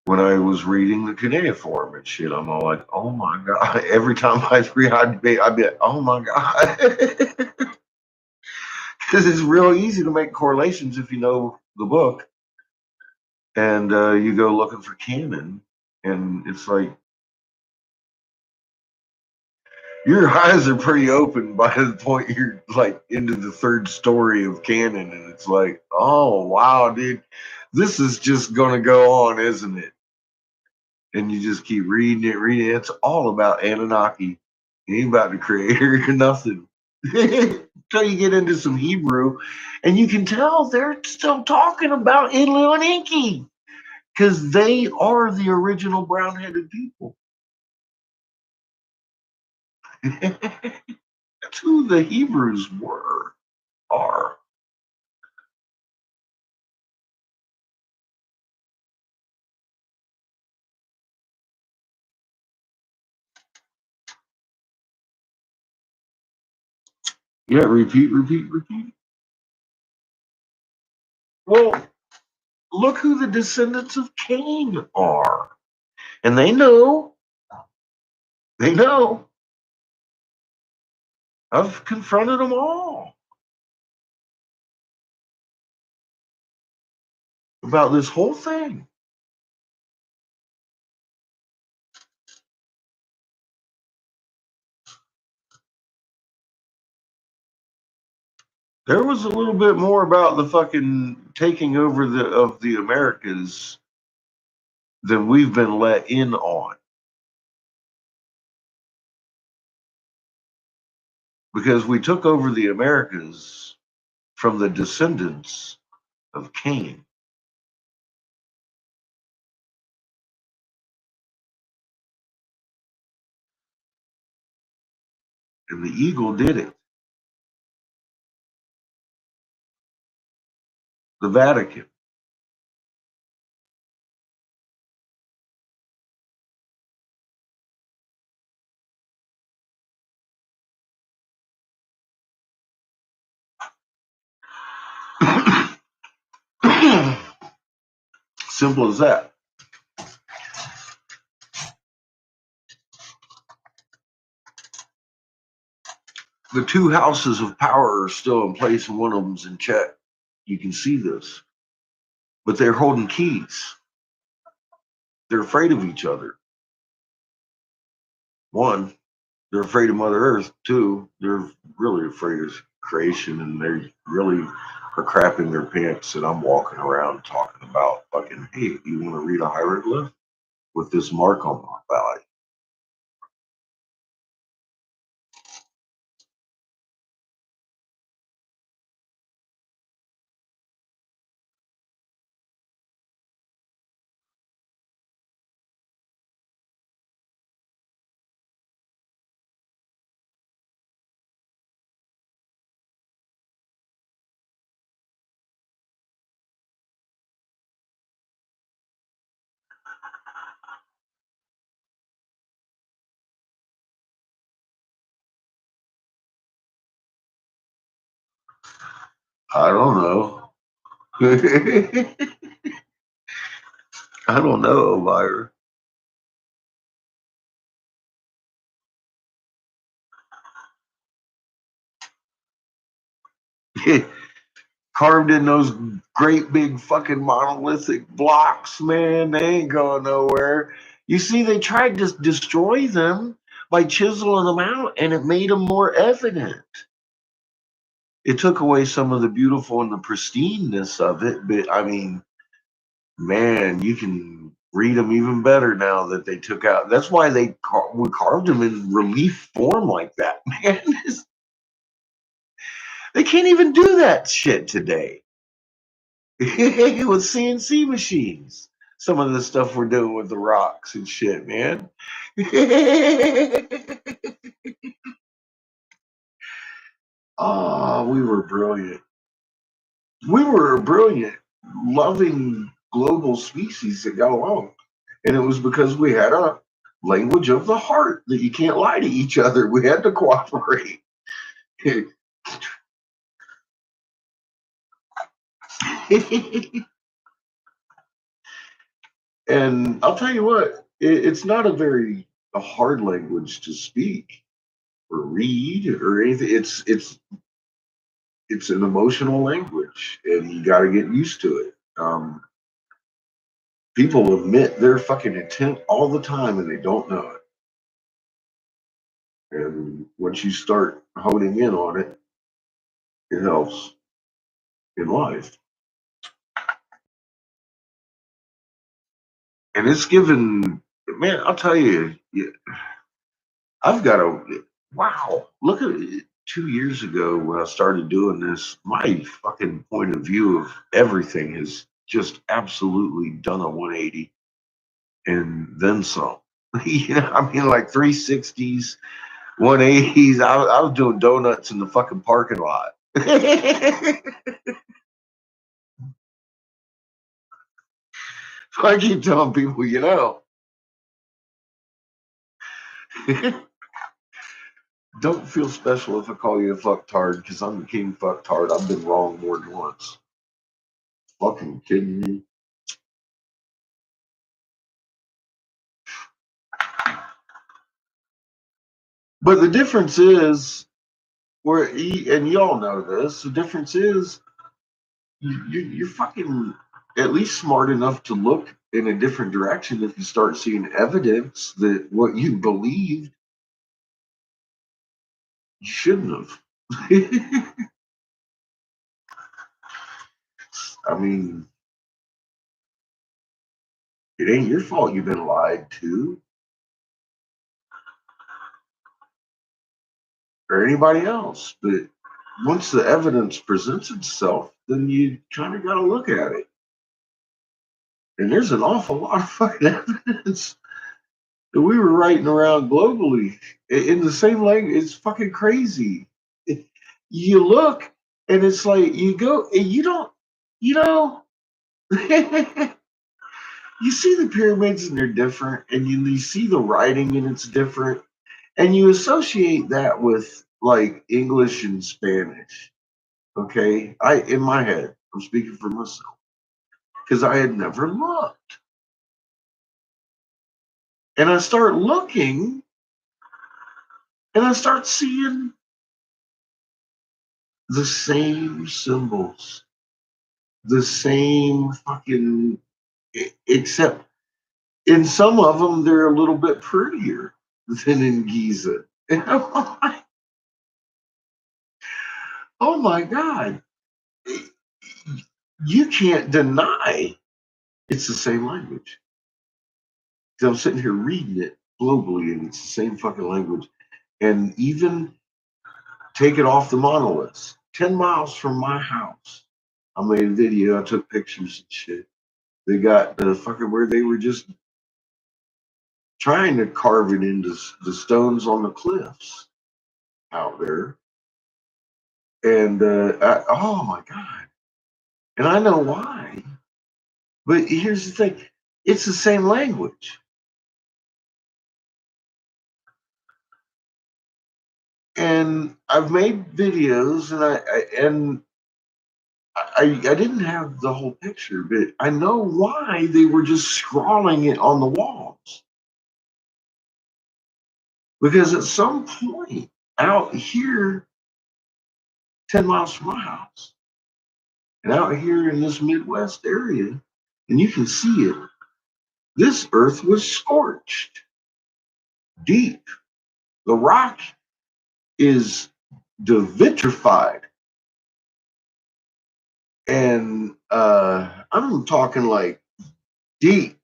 When I was reading the cuneiform and shit, I'm all like, oh my God. Every time I read, I'd be like, oh my God. Because it's real easy to make correlations if you know the book. And you go looking for canon, and it's like, your eyes are pretty open by the point you're like into the third story of canon. And it's like, oh, wow, dude, this is just going to go on, isn't it? And you just keep reading it, reading it. It's all about Anunnaki. It ain't about the creator or nothing. Until you get into some Hebrew, and you can tell they're still talking about Enlil and Enki because they are the original brown-headed people. That's who the Hebrews are. Yeah, repeat, repeat, repeat. Well, look who the descendants of Cain are. And they know. They know. I've confronted them all about this whole thing. There was a little bit more about the fucking taking over of the Americas than we've been let in on. Because we took over the Americas from the descendants of Cain. And the eagle did it. The Vatican. Simple as that. The two houses of power are still in place, and one of them's in check. You can see this. But they're holding keys. They're afraid of each other. One, they're afraid of Mother Earth. Two, they're really afraid of creation, and they really are crapping their pants. And I'm walking around talking about fucking, hey, you want to read a hieroglyph with this mark on my belly? I don't know. I don't know, Elvira. Carved in those great big fucking monolithic blocks, man. They ain't going nowhere. You see, they tried to destroy them by chiseling them out, and it made them more evident. It took away some of the beautiful and the pristineness of it, but I mean, man, you can read them even better now that they took out. That's why we carved them in relief form like that, man. They can't even do that shit today. With CNC machines. Some of the stuff we're doing with the rocks and shit, man. Oh, we were brilliant. We were a brilliant, loving global species that got along. And it was because we had a language of the heart that you can't lie to each other. We had to cooperate. And I'll tell you what, it's not a hard language to speak or read or anything. It's an emotional language, and you got to get used to it. People admit their fucking intent all the time, and they don't know it. And once you start honing in on it, it helps in life. And it's given, man. I'll tell you, I've got a wow. Look at it. 2 years ago when I started doing this, my fucking point of view of everything has just absolutely done a 180 and then some. I mean, like 360s, 180s. I was doing donuts in the fucking parking lot. So I keep telling people, don't feel special if I call you a fucktard because I'm the king fucktard. I've been wrong more than once. Fucking kidding me? But the difference is, and y'all know this, the difference is you're fucking at least smart enough to look in a different direction if you start seeing evidence that what you believed you shouldn't have. I mean, it ain't your fault you've been lied to or anybody else. But once the evidence presents itself, then you kind of got to look at it. And there's an awful lot of fucking evidence that we were writing around globally in the same language. It's fucking crazy. You look and it's like you go and you don't, you know, you see the pyramids and they're different, and you see the writing and it's different, and you associate that with like English and Spanish. Okay, in my head, I'm speaking for myself. because I had never looked. And I start looking, and I start seeing the same symbols, the same fucking, except in some of them, they're a little bit prettier than in Giza. And I'm like, oh my God, you can't deny it's the same language. I'm sitting here reading it globally, and it's the same fucking language. And even take it off the monoliths, 10 miles from my house, I made a video, I took pictures and shit. They got the fucking where they were just trying to carve it into the stones on the cliffs out there. And oh my God. And I know why. But here's the thing, it's the same language. And I've made videos, and I didn't have the whole picture, but I know why they were just scrawling it on the walls. Because at some point out here, 10 miles from my house, and out here in this Midwest area, and you can see it, this earth was scorched deep. The rock is devitrified. And I'm talking like deep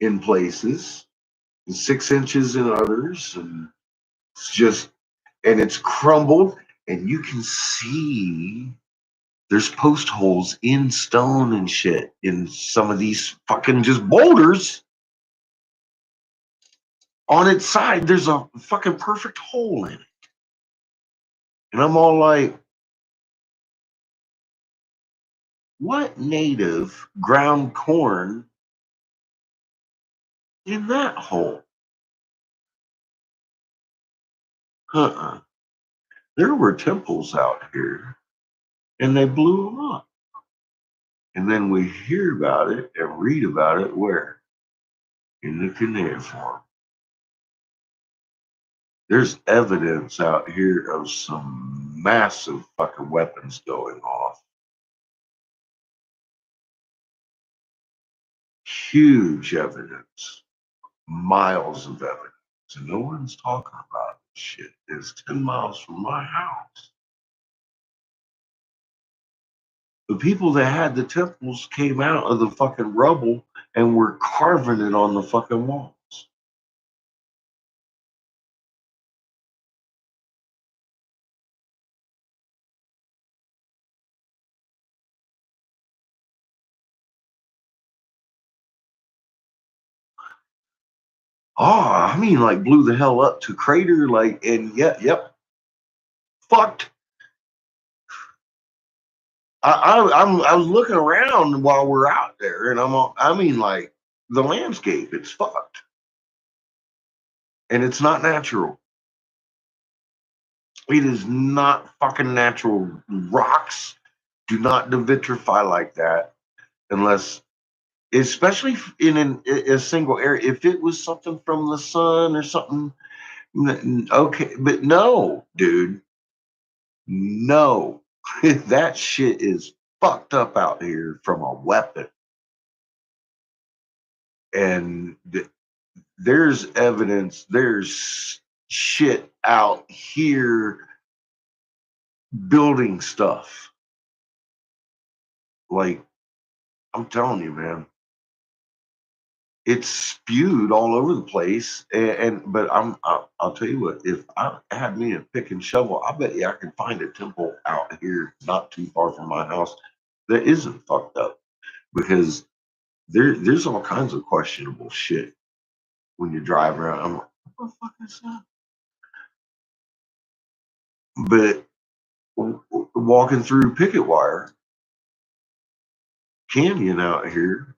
in places, and 6 inches in others, and it's just, and it's crumbled, and you can see there's post holes in stone and shit in some of these fucking just boulders. On its side, there's a fucking perfect hole in it. And I'm all like, what native ground corn in that hole? There were temples out here, and they blew them up. And then we hear about it and read about it where? In the cuneiform. There's evidence out here of some massive fucking weapons going off. Huge evidence. Miles of evidence. And no one's talking about this shit. It's 10 miles from my house. The people that had the temples came out of the fucking rubble and were carving it on the fucking walls. Oh, I mean, like blew the hell up to crater, like, and yep, fucked. I was looking around while we're out there, and I mean, like the landscape, it's fucked, and it's not natural. It is not fucking natural. Rocks do not devitrify like that unless, especially in a single area. If it was something from the sun or something, okay, but no, dude, no. That shit is fucked up out here from a weapon. And there's evidence, there's shit out here building stuff. Like, I'm telling you, man, it's spewed all over the place. But I'll tell you what, if I had me a pick and shovel, I bet you I could find a temple out here not too far from my house that isn't fucked up, because there's all kinds of questionable shit when you drive around. I'm like, what the fuck is that? But walking through Picket Wire Canyon out here,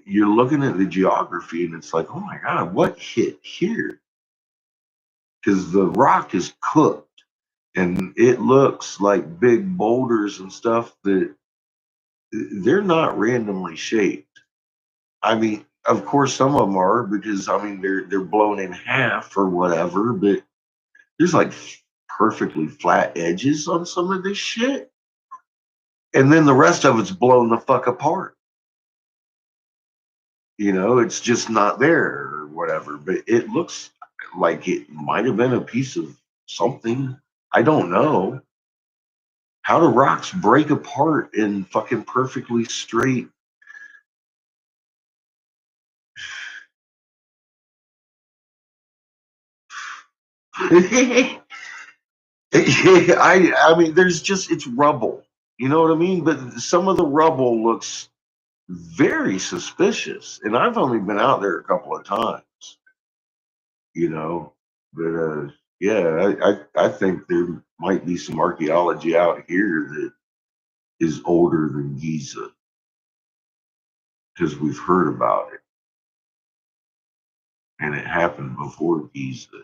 you're looking at the geography, and it's like, oh my God, what hit here? Because the rock is cooked, and it looks like big boulders and stuff that they're not randomly shaped. I mean, of course, some of them are because I mean they're blown in half or whatever, but there's like perfectly flat edges on some of this shit, and then the rest of it's blown the fuck apart. You know, it's just not there or whatever, but it looks like it might have been a piece of something. I don't know. How do rocks break apart in fucking perfectly straight? I mean, there's just it's rubble. You know what I mean? But some of the rubble looks very suspicious, and I've only been out there a couple of times. You know, but yeah, I think there might be some archaeology out here that is older than Giza because we've heard about it, and it happened before Giza.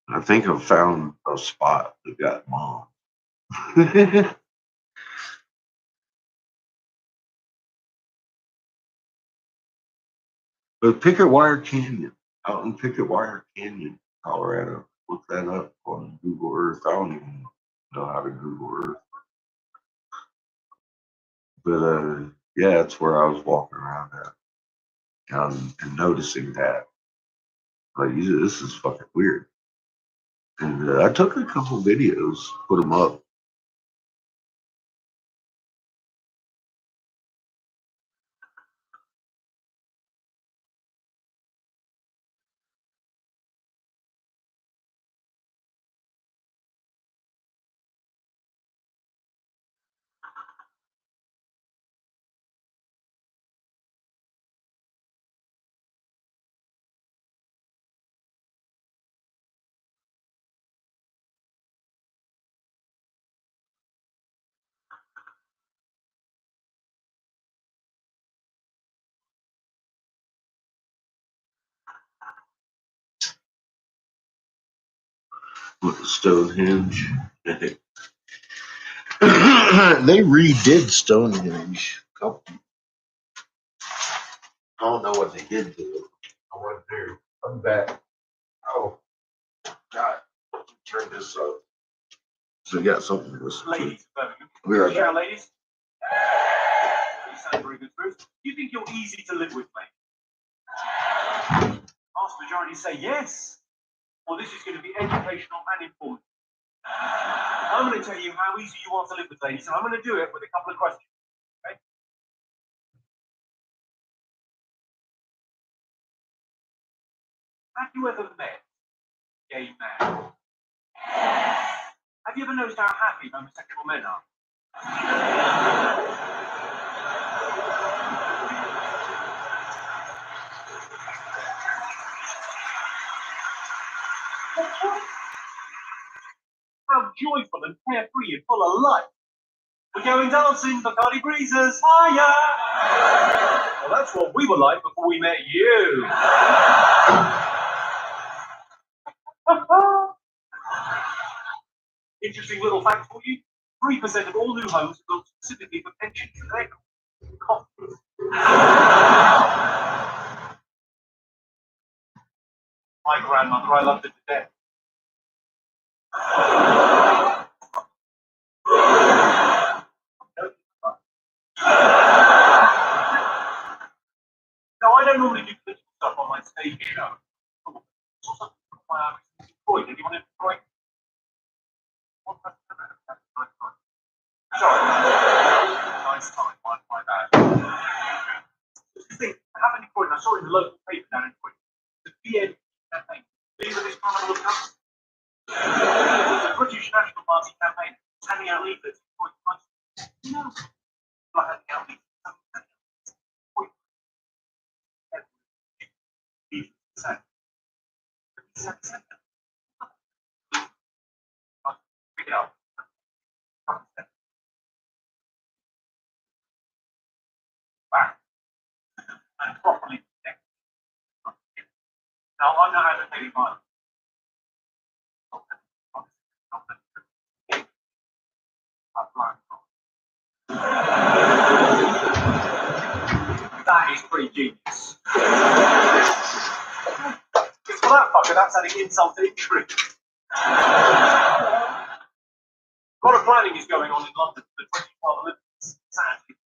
I think I've found a spot that got bombed. But Picket Wire Canyon, out in Picket Wire Canyon, Colorado. Look that up on Google Earth. I don't even know how to Google Earth. But yeah, that's where I was walking around at. And noticing that. Like, this is fucking weird. And I took a couple videos, put them up. Look at Stonehenge. They redid Stonehenge. I don't know what they did to it. I wasn't there. I'm back. Oh, God. Turn this up. So we got something to listen to. Ladies, We're right back. ladies. You sound very good, Bruce. Do you think you're easy to live with, mate? Vast majority say yes. Well, this is going to be educational and informative. I'm going to tell you how easy you are to live with, ladies, and I'm going to do it with a couple of questions. Okay? Have you ever met a gay man? Have you ever noticed how happy homosexual men are? How joyful and carefree and full of life. We're going dancing, Bacardi Breezers, hiya! Well, that's what we were like before we met you. Interesting little fact for you. 3% of all new homes are built specifically for pensions and their coffers. My grandmother, I loved her to death. Now, I don't normally do political stuff on my stage show. Detroit. Anyone in Detroit? Sorry. Nice time. My bad. Just to think, I have in Detroit, and I saw it in the local paper down in Detroit. The BN campaign. These are this Carnival of Colours. The British National Party campaign was handing out leaflets in Detroit. No. Not handing out leaflets. Pick it up. Back. And properly protect. Now, I'm not advocating violence. pretty genius. Because for that fucker, that's adding insult to injury. A lot of planning is going on in London for the 2012 Olympics. Sadly.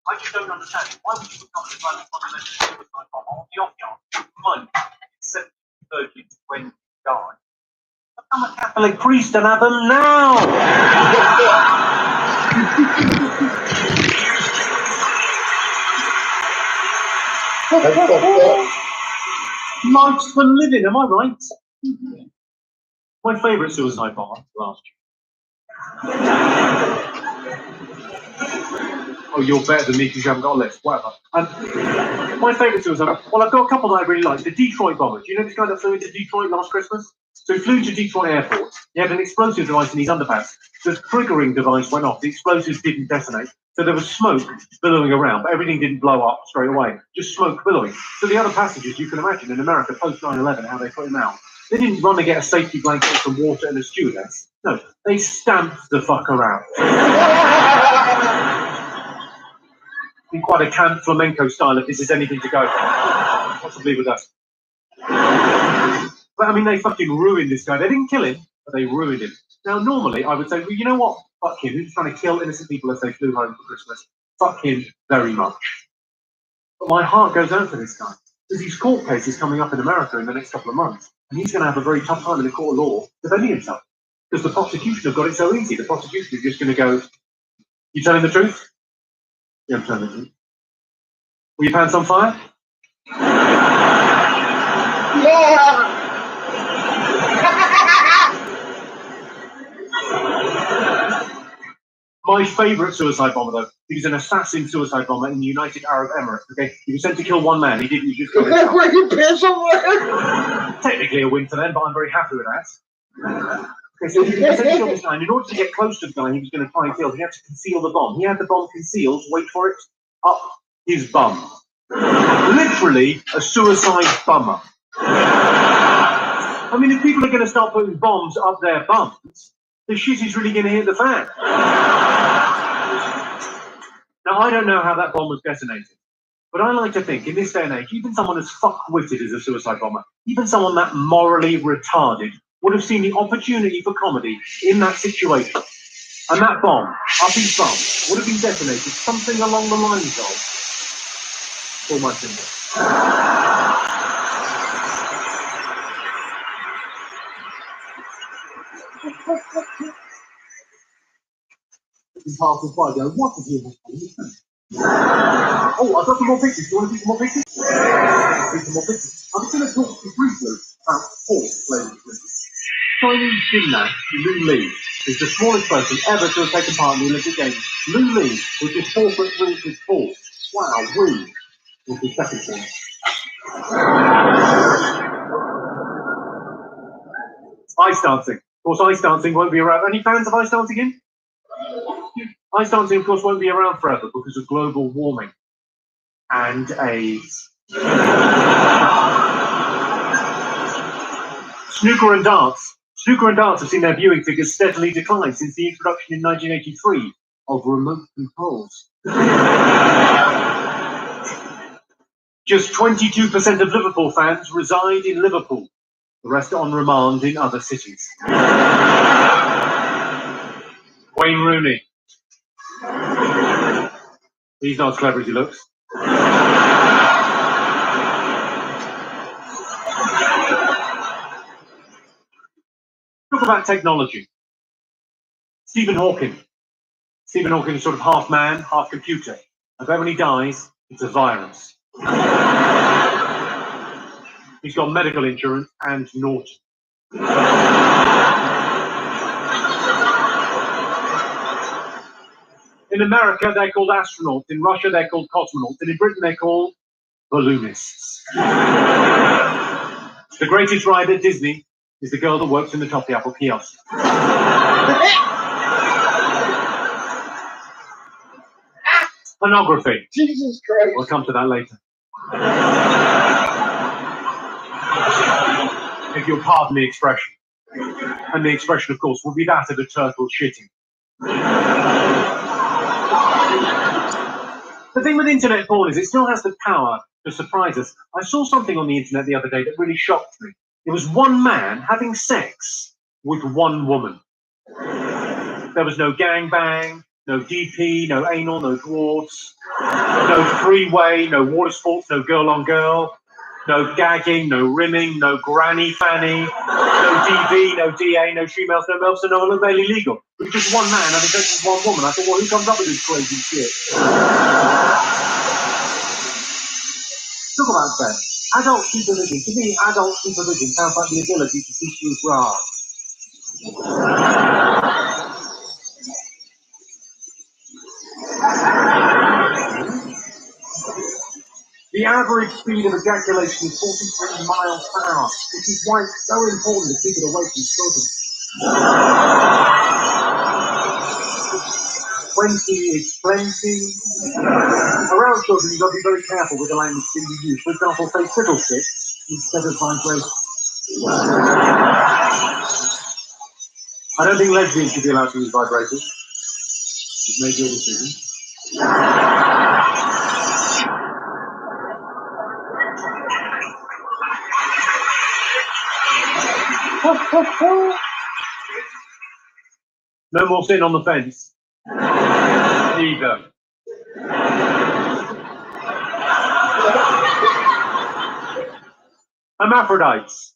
I just don't understand it. Why would you become an Islamic fundamentalist suicide bomber on the off chance? Mind you, it's 7:30 when you die. Become a Catholic priest and have them now! Life's for living, am I right? My favourite suicide bomber last year. Oh, you're better than me because you haven't got a list. Whatever. My favourite suicide bomber. Well, I've got a couple that I really like. The Detroit bomber. Do you know this guy that flew into Detroit last Christmas? So he flew to Detroit Airport. He had an explosive device in his underpants. The triggering device went off. The explosives didn't detonate. So there was smoke billowing around, but everything didn't blow up straight away. Just smoke billowing. So the other passengers, you can imagine in America post 9/11 how they put him out. They didn't run to get a safety blanket, some water, and a stewardess. No, they stamped the fucker out. In quite a camp flamenco style, if this is anything to go for. Possibly with us. But I mean, they fucking ruined this guy. They didn't kill him, but they ruined him. Now, normally, I would say, well, you know what? Fuck him. Who's trying to kill innocent people as they flew home for Christmas? Fuck him very much. But my heart goes out to this guy. Because his court case is coming up in America in the next couple of months. And he's going to have a very tough time in the court of law defending himself. Because the prosecution have got it so easy. The prosecution is just going to go, you telling the truth? Yeah, I'm telling the truth. Were your pants on fire? Yeah. My favourite suicide bomber, though, he was an assassin suicide bomber in the United Arab Emirates. Okay, he was sent to kill one man. He didn't. He just got himself. Technically a win for them, but I'm very happy with that. Okay, so he was sent to kill this guy. And in order to get close to the guy he was going to try and kill, he had to conceal the bomb. He had the bomb concealed. Wait for it. Up his bum. Literally a suicide bomber. I mean, if people are going to start putting bombs up their bums, the shit is really going to hit the fan. Now, I don't know how that bomb was detonated, but I like to think, in this day and age, even someone as fuck-witted as a suicide bomber, even someone that morally retarded, would have seen the opportunity for comedy in that situation. And that bomb, up his bum, would have been detonated something along the lines of, pull my finger. Half the fire go, what did you have? Oh, I've got some more pictures. Do you want to see some more pictures? See some more pictures. I'm just going to talk to you briefly about horse players. Chinese gymnast Lu Li is the smallest person ever to have taken part in the Olympic Games. Lu Li was just 4'3" inches tall. Wow, Woo was the second one. Ice dancing. Of course, ice dancing won't be around. Any fans of ice dancing in? Ice dancing, of course, won't be around forever because of global warming and AIDS. Snooker and darts. Snooker and darts have seen their viewing figures steadily decline since the introduction in 1983 of remote controls. Just 22% of Liverpool fans reside in Liverpool. The rest are on remand in other cities. Wayne Rooney. He's not as clever as he looks. Talk about technology. Stephen Hawking. Stephen Hawking is sort of half man, half computer. I bet when he dies, it's a virus. He's got medical insurance and Norton. In America, they're called astronauts. In Russia, they're called cosmonauts. And in Britain, they're called balloonists. The greatest ride at Disney is the girl that works in the Toffee Apple kiosk. Pornography. Jesus Christ. We'll come to that later. If you'll pardon the expression. And the expression, of course, will be that of a turtle shitting. The thing with internet porn is it still has the power to surprise us. I saw something on the internet the other day that really shocked me. It was one man having sex with one woman. There was no gangbang, no DP, no anal, no dwarves, no three-way, no water sports, no girl on girl, no gagging, no rimming, no granny fanny, no DV, no DA, no females, no melts, and no barely legal. It was just one man having sex with one woman. I thought, well, who comes up with this crazy shit? Talk about that. Adult supervision. To me, adult supervision sounds like the ability to see through grass. The average speed of ejaculation is 43 miles per hour, which is why it's so important to keep it away from children. 20 is plenty. Around children, you've got to be very careful with the language that you use. For example, say fiddlestick instead of vibration. I don't think lesbians should be allowed to use vibrators. You've made your decision. No more sitting on the fence. Neither. Hermaphrodites.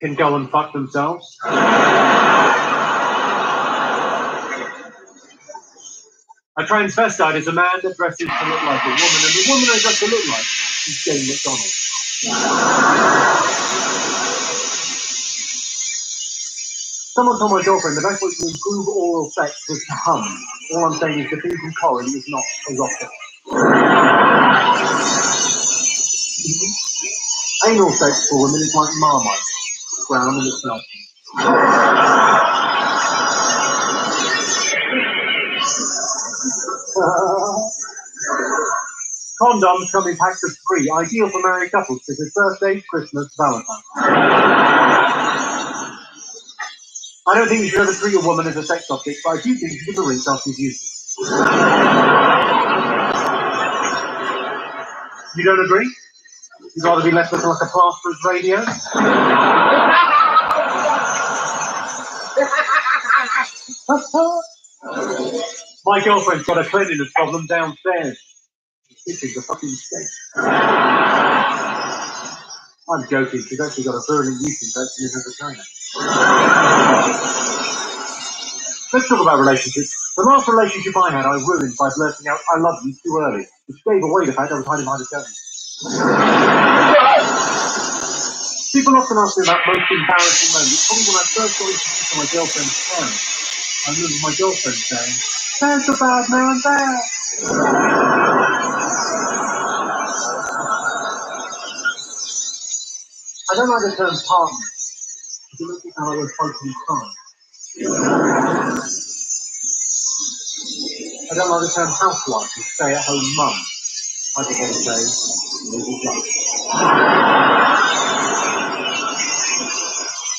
Can go and fuck themselves. A transvestite is a man that dresses to look like a woman, and the woman they dress to look like is Jane McDonald. Someone told my girlfriend the best way to improve oral sex was to hum. All I'm saying is the food from Corrie is not erotic. Anal sex for women is like Marmite, brown in itself. Condoms come in packs of 3, ideal for married couples because birthday, Christmas, Valentine's. I don't think you should ever treat a woman as a sex object, but I do think you should give a rinse after you've used it. You don't agree? You'd rather be left looking like a plasterer's radio? My girlfriend's got a cleanliness problem downstairs. This is a fucking mistake. I'm joking, she's actually got a virulent yeast infection in her vagina. Let's talk about relationships. The last relationship I had, I ruined by blurting out, I love you too early, which gave away the fact I was hiding behind a curtain. People often ask me about most embarrassing moments. Probably when I first got introduced to my girlfriend's parents, I remember my girlfriend saying, "There's a bad man there." I don't like the term partner, because it looks like how I was fighting crime. I don't like the term housewife, or stay-at-home mum. I just want to say, ladies love.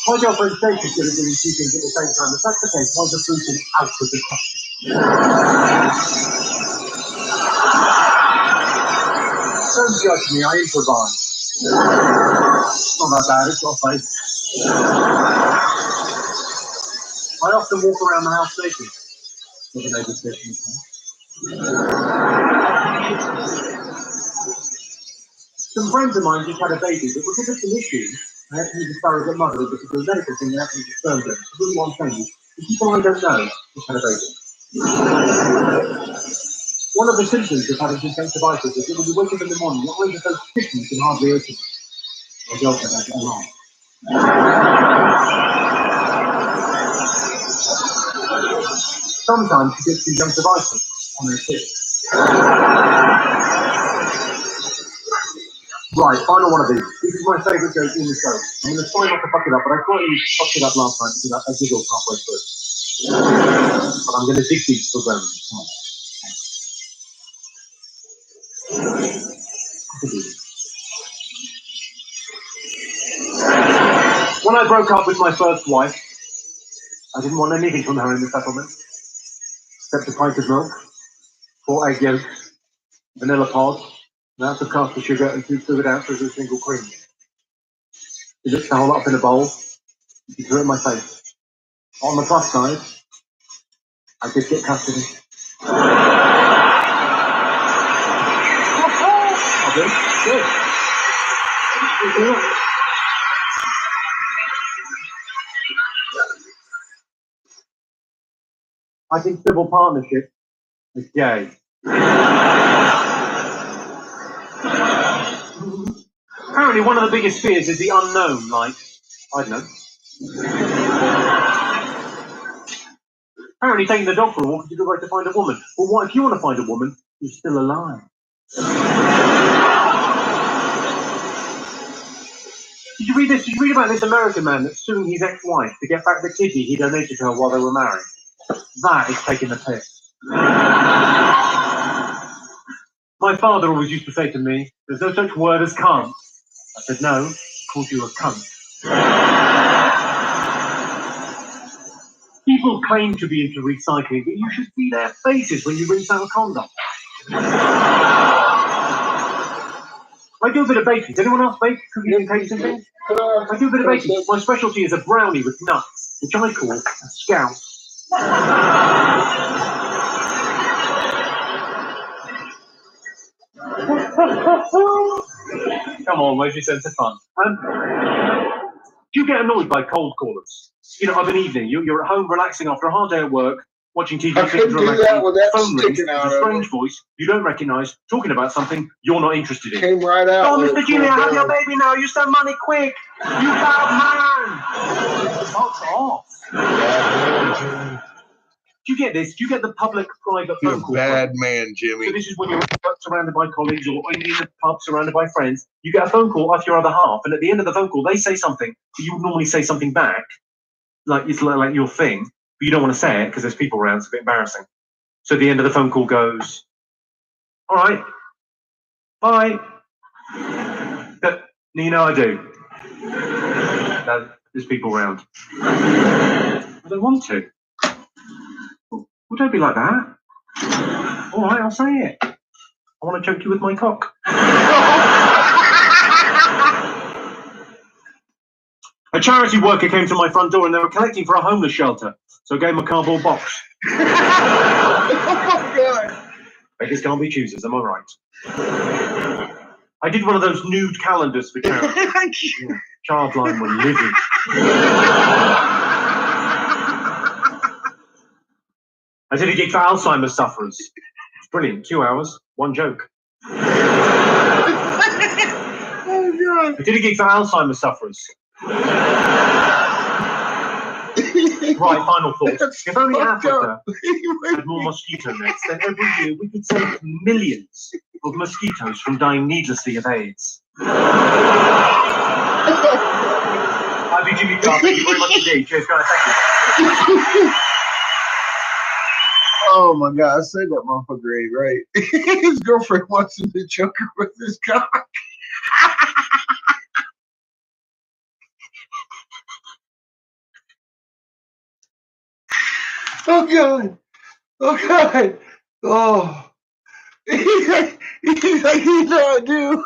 My girlfriend says she's good at doing 2 things at the same time. If that's the case, why is the food out of the question? Don't judge me, I improvise. Not that bad, it's got a face. I often walk around the house naked. With the neighbours sitting. Some friends of mine just had a baby, but because it's an issue, I had to use a surrogate mother because of the medical thing they have to use a sperm donor. So really what I'm saying is, the people I don't know just had a baby. One of the symptoms of having consensive itis is that when you wake up in the morning, your eyes are so sticky you can hardly open them. My girlfriend had it along. Sometimes she gets conjunctivitis on her tits. Right, final one of these. This is my favourite joke in the show. I'm going to try not to fuck it up, but I slightly fucked it up last night because I giggled halfway through. But I'm going to dig deep for them. When I broke up with my first wife, I didn't want anything from her in the settlement, except a pint of milk, 4 egg yolks, vanilla pod, an ounce of caster sugar, and 2 fluid ounces of single cream. She mixed the whole lot up in a bowl, and she threw it in my face. On the plus side, I did get custody. Okay, good. I think civil partnership is gay. Apparently, one of the biggest fears is the unknown, like, I don't know. Apparently, taking the dog for a walk is a good way to find a woman. Well, what if you want to find a woman who's still alive? Did you read this? Did you read about this American man that's suing his ex-wife to get back the kidney he donated to her while they were married? That is taking the piss. My father always used to say to me, "There's no such word as cunt." I said, "No, I called you a cunt." People claim to be into recycling, but you should see their faces when you rinse out a condom. I do a bit of baking. Does anyone else bake cookies and cakes and things? I do a bit of baking. My specialty is a brownie with nuts, which I call a scout. Come on, where's your sense of fun? Do you get annoyed by cold callers? You know, of an evening, you're at home relaxing after a hard day at work, watching TV, couldn't do that with that phone rings, sticking out there's a of strange it. voice you don't recognise, talking about something you're not interested in. Came right out. Oh, with Mr. it Jimmy, I full have your down. baby now. You send money quick. You bad man. Fuck off. Do you get this? Do you get the public-private You're phone a call? bad man, So Jimmy. this is when you're surrounded by colleagues or in the pub surrounded by friends. You get a phone call off your other half, and at the end of the phone call, they say something, but you would normally say something back, like it's like your thing, but you don't want to say it because there's people around. It's a bit embarrassing. So at the end of the phone call goes, "All right, bye." But you know I do. No, there's people around. I don't want to. Well, don't be like that. All right, I'll say it. I want to choke you with my cock. A charity worker came to my front door and they were collecting for a homeless shelter. So I gave them a cardboard box. Oh my God. Beggars can't be choosers, am I right? I did one of those nude calendars for charity. Yeah, Childline were livid. I did a gig for Alzheimer's sufferers. It's brilliant. 2 hours, one joke. Oh God. I did a gig for Alzheimer's sufferers. Right, final thought. If only Africa had more mosquito nets, then every year we could save millions of mosquitoes from dying needlessly of AIDS. I've been Jimmy Carr. Thank you very much indeed. Cheers, guys. Thank you. Oh my God, I said that motherfucker ain't right. His girlfriend wants him to choke her with his cock. Oh God. Oh God. Oh. He's like, you know I do.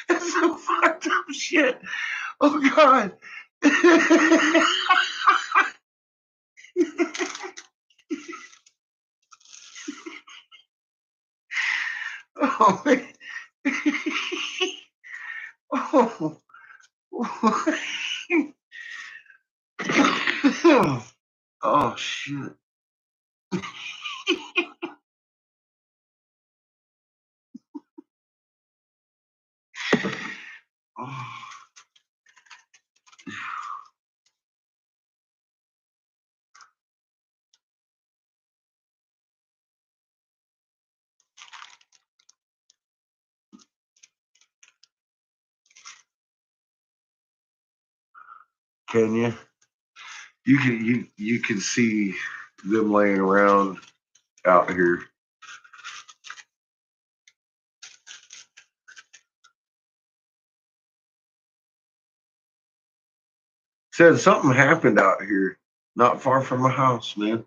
That's some fucked up shit. Oh God. Oh man. Oh. Oh shit. Oh. Can you? You can see them laying around out here. Said something happened out here, not far from my house, man.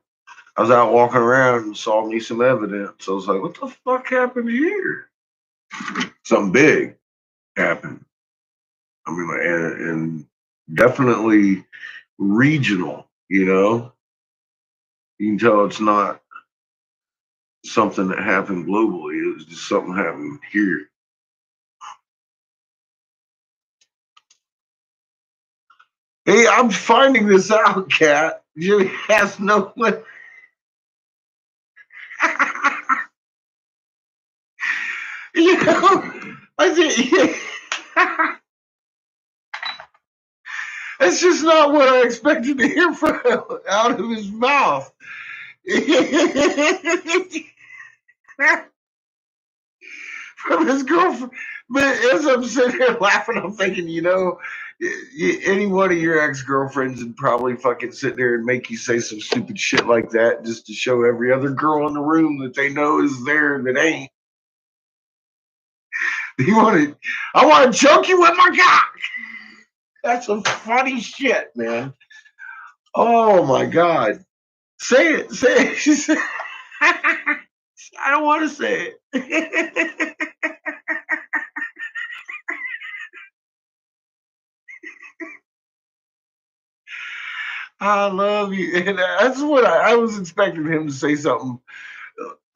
I was out walking around and saw me some evidence. I was like, what the fuck happened here? Something big happened. I mean, and definitely regional, you know? You can tell it's not something that happened globally. It was just something happened here. Hey, I'm finding this out, Cat. Jimmy has no. You know, I think that's just not what I expected to hear from out of his mouth. From his girlfriend. But as I'm sitting here laughing, I'm thinking, you know, any one of your ex-girlfriends would probably fucking sit there and make you say some stupid shit like that just to show every other girl in the room that they know is there that ain't. I want to choke you with my cock. That's some funny shit, man. Oh my God. Say it. Say it. I don't want to say it. I love you. And that's what I was expecting him to say something,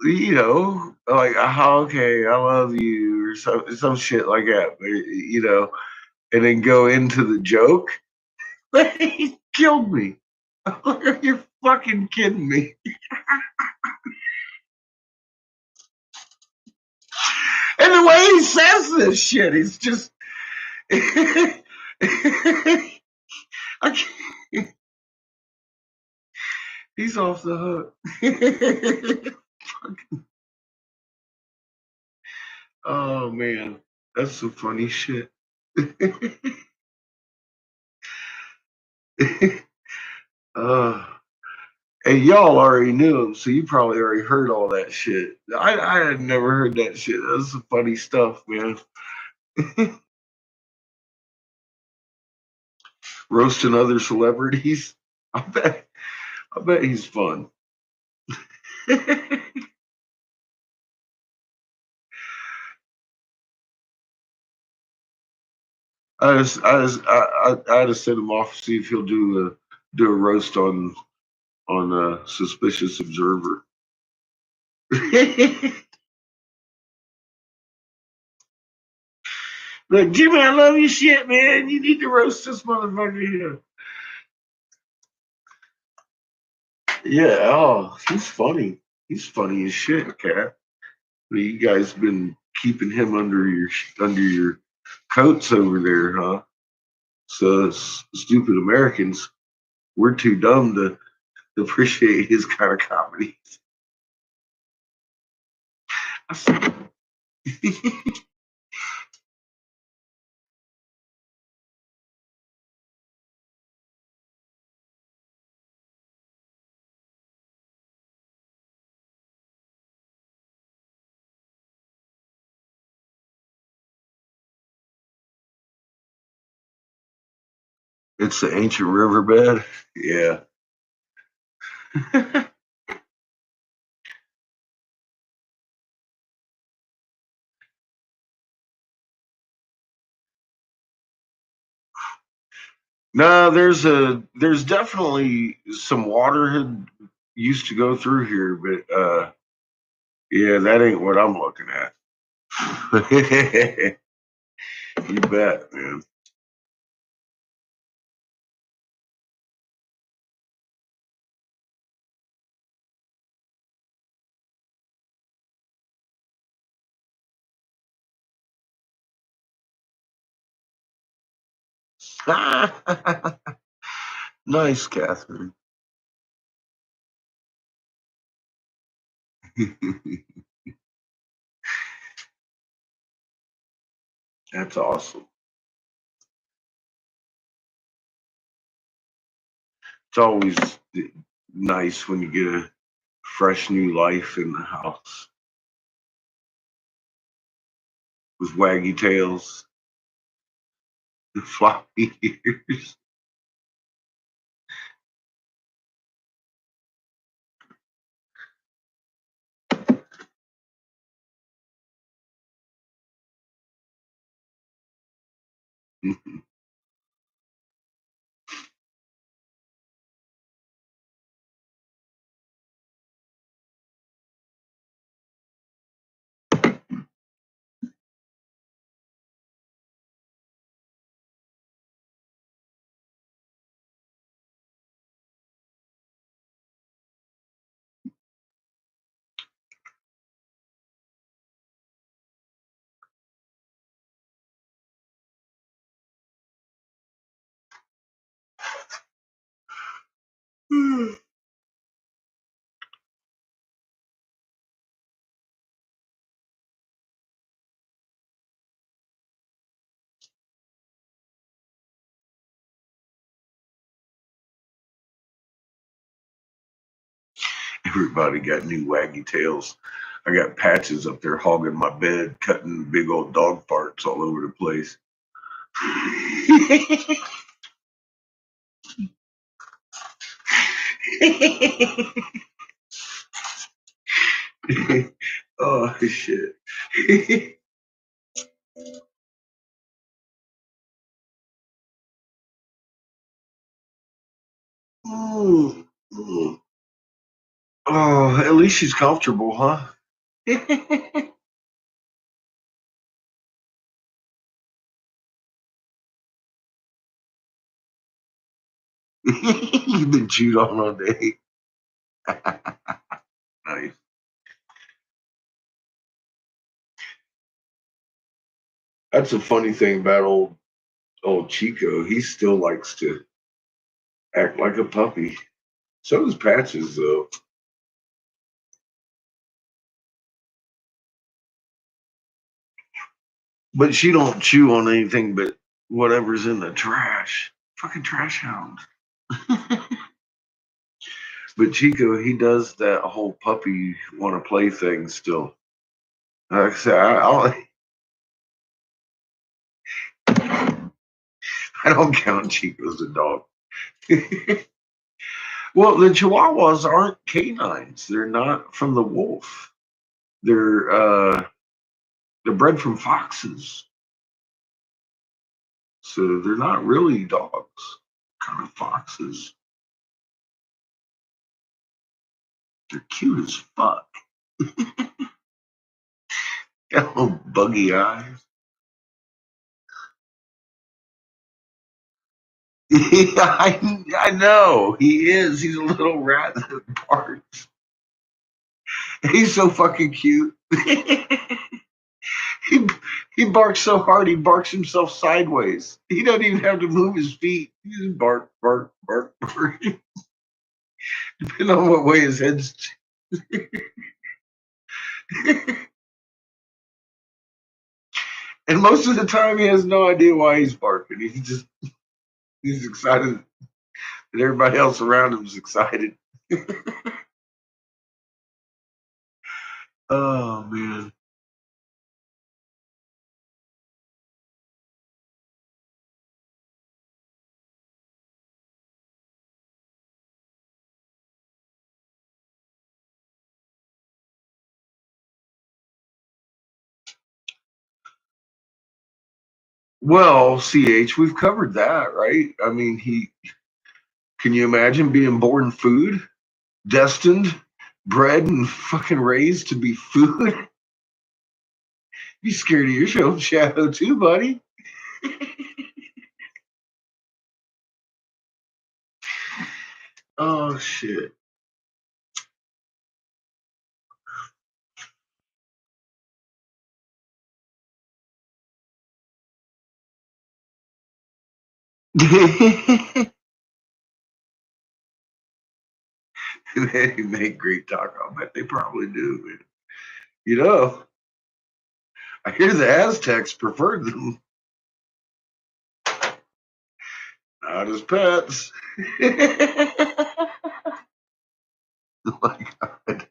you know, like, oh, okay, I love you, or some shit like that, but, you know, and then go into the joke. He killed me. You're fucking kidding me. And the way he says this shit, he's just. He's off the hook. Oh man, that's some funny shit. uh, and y'all already knew him, so you probably already heard all that shit. I had never heard that shit. That's some funny stuff, man. Roasting other celebrities. I bet he's fun. I just send him off to see if he'll do a roast on a suspicious observer. Like, Jimmy, I love you shit, man. You need to roast this motherfucker here. Yeah, oh, he's funny. He's funny as shit, Cat. You guys been keeping him under your coats over there, huh? So stupid Americans, we're too dumb to appreciate his kind of comedy. It's the ancient riverbed. Yeah. No, there's definitely some water had used to go through here, but yeah, that ain't what I'm looking at. You bet, man. Nice, Catherine. That's awesome. It's always nice when you get a fresh new life in the house with waggy tails and floppy ears. Everybody got new waggy tails. I got Patches up there hogging my bed, cutting big old dog farts all over the place. Oh shit. Mm, mm. Oh, at least she's comfortable, huh? You've been chewed on all day. Nice. That's a funny thing about old Chico. He still likes to act like a puppy. So does Patches, though. But she don't chew on anything but whatever's in the trash. Fucking trash hound. But Chico, he does that whole puppy want to play thing still. Like I said, I don't count Chico as a dog. Well, the Chihuahuas aren't canines. They're not from the wolf. They're bred from foxes. So they're not really dogs. Kind of foxes. They're cute as fuck. Got little buggy eyes. Yeah, I know. He is. He's a little rat that barks. He's so fucking cute. he, he barks so hard he barks himself sideways. He doesn't even have to move his feet. He just bark, bark, bark, bark. Depending on what way his head's. And most of the time he has no idea why he's barking. He's excited that everybody else around him is excited. Oh man. Well, CH, we've covered that, right? I mean, can you imagine being born food, destined, bred, and fucking raised to be food? Be scared of your own shadow too, buddy. Oh shit. They make great taco. I bet they probably do. Man. You know, I hear the Aztecs preferred them, not as pets. Oh my God.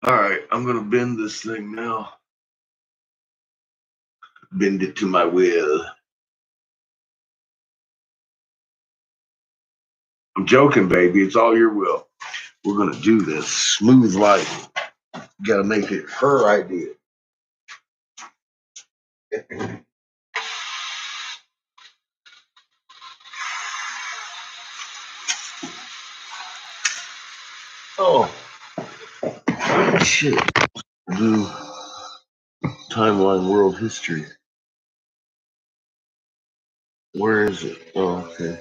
All right, I'm gonna bend this thing now. Bend it to my will. I'm joking, baby. It's all your will. We're gonna do this smooth light. Gotta make it her idea. Oh, shit. Do timeline world history. Where is it? Oh, okay.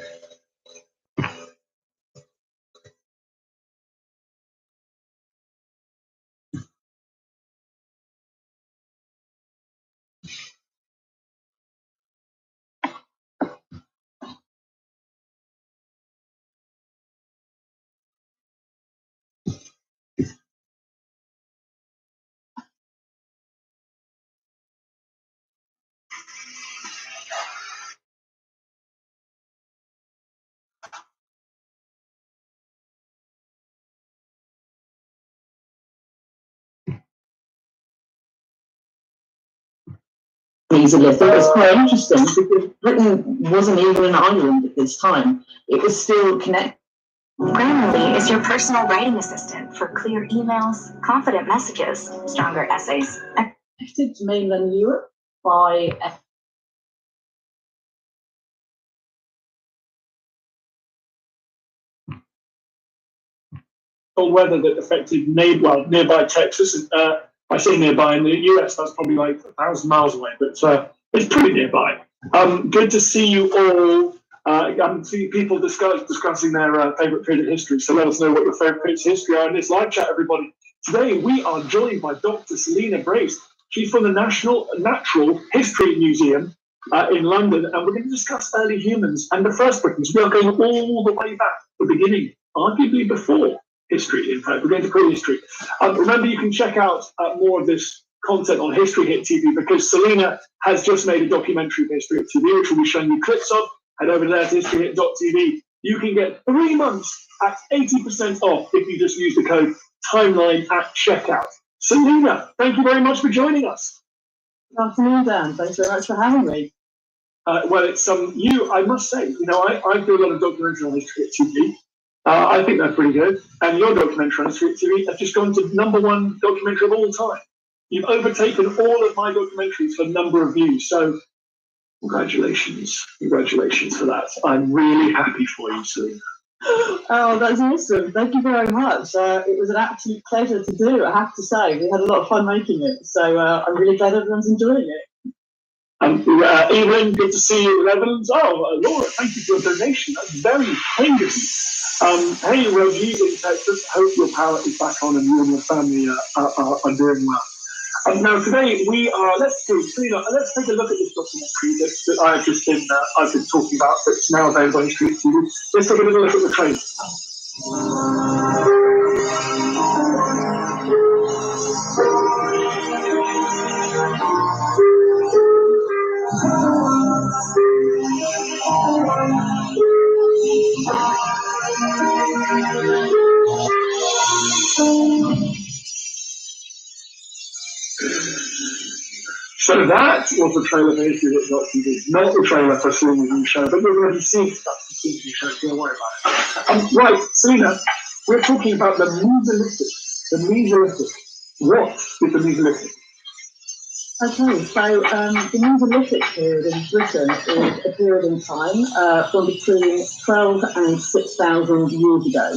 Mesolithic is quite interesting because Britain wasn't even an island at this time. It was still connected. Grammarly is your personal writing assistant for clear emails, confident messages, stronger essays, and Connected to mainland Europe by weather that affected nearby Texas. I say nearby in the US, that's probably like 1,000 miles away, but it's pretty nearby. Good to see you all. I'm seeing people discussing their favorite period of history. So let us know what your favorite periods of history are in this live chat, everybody. Today we are joined by Dr. Selina Brace. She's from the National Natural History Museum in London, and we're going to discuss early humans and the first Britons. We are going all the way back to the beginning, arguably before history. In fact, we're going to prehistory. Remember, you can check out more of this content on History Hit TV because Selina has just made a documentary of History Hit TV, which we'll be showing you clips of. Head over there to historyhit.tv. You can get 3 months at 80% off if you just use the code timeline at checkout. Selina, thank you very much for joining us. Good afternoon, Dan. Thanks very much for having me. Well, it's you. I must say, I do a lot of documentaries on History Hit TV. I think they're pretty good. And your documentary on History Hit TV has just gone to #1 documentary of all time. You've overtaken all of my documentaries for number of views. So congratulations for that. I'm really happy for you, Selina. Oh, that's awesome. Thank you very much. It was an absolute pleasure to do, I have to say. We had a lot of fun making it. So I'm really glad everyone's enjoying it. Evelyn, good to see you with Evans. Oh, Laura, thank you for your donation. That's very kind of you. Hey, Rogie in Texas. Hope your power is back on and you and your family are doing well. Now today we are. Let's take a look at this documentary that I've been talking about. That's now available on History TV. Let's take a little look at the trailer. So that was the trailer for History Hit.tv, not the trailer for Selina's new show, but you're going to be seeing stuff for Selina's new show, don't worry about it. Right, Selina, we're talking about the Mesolithic. The Mesolithic. What is the Mesolithic? Okay, so the Mesolithic period in Britain is a period in time from between 12 and 6,000 years ago.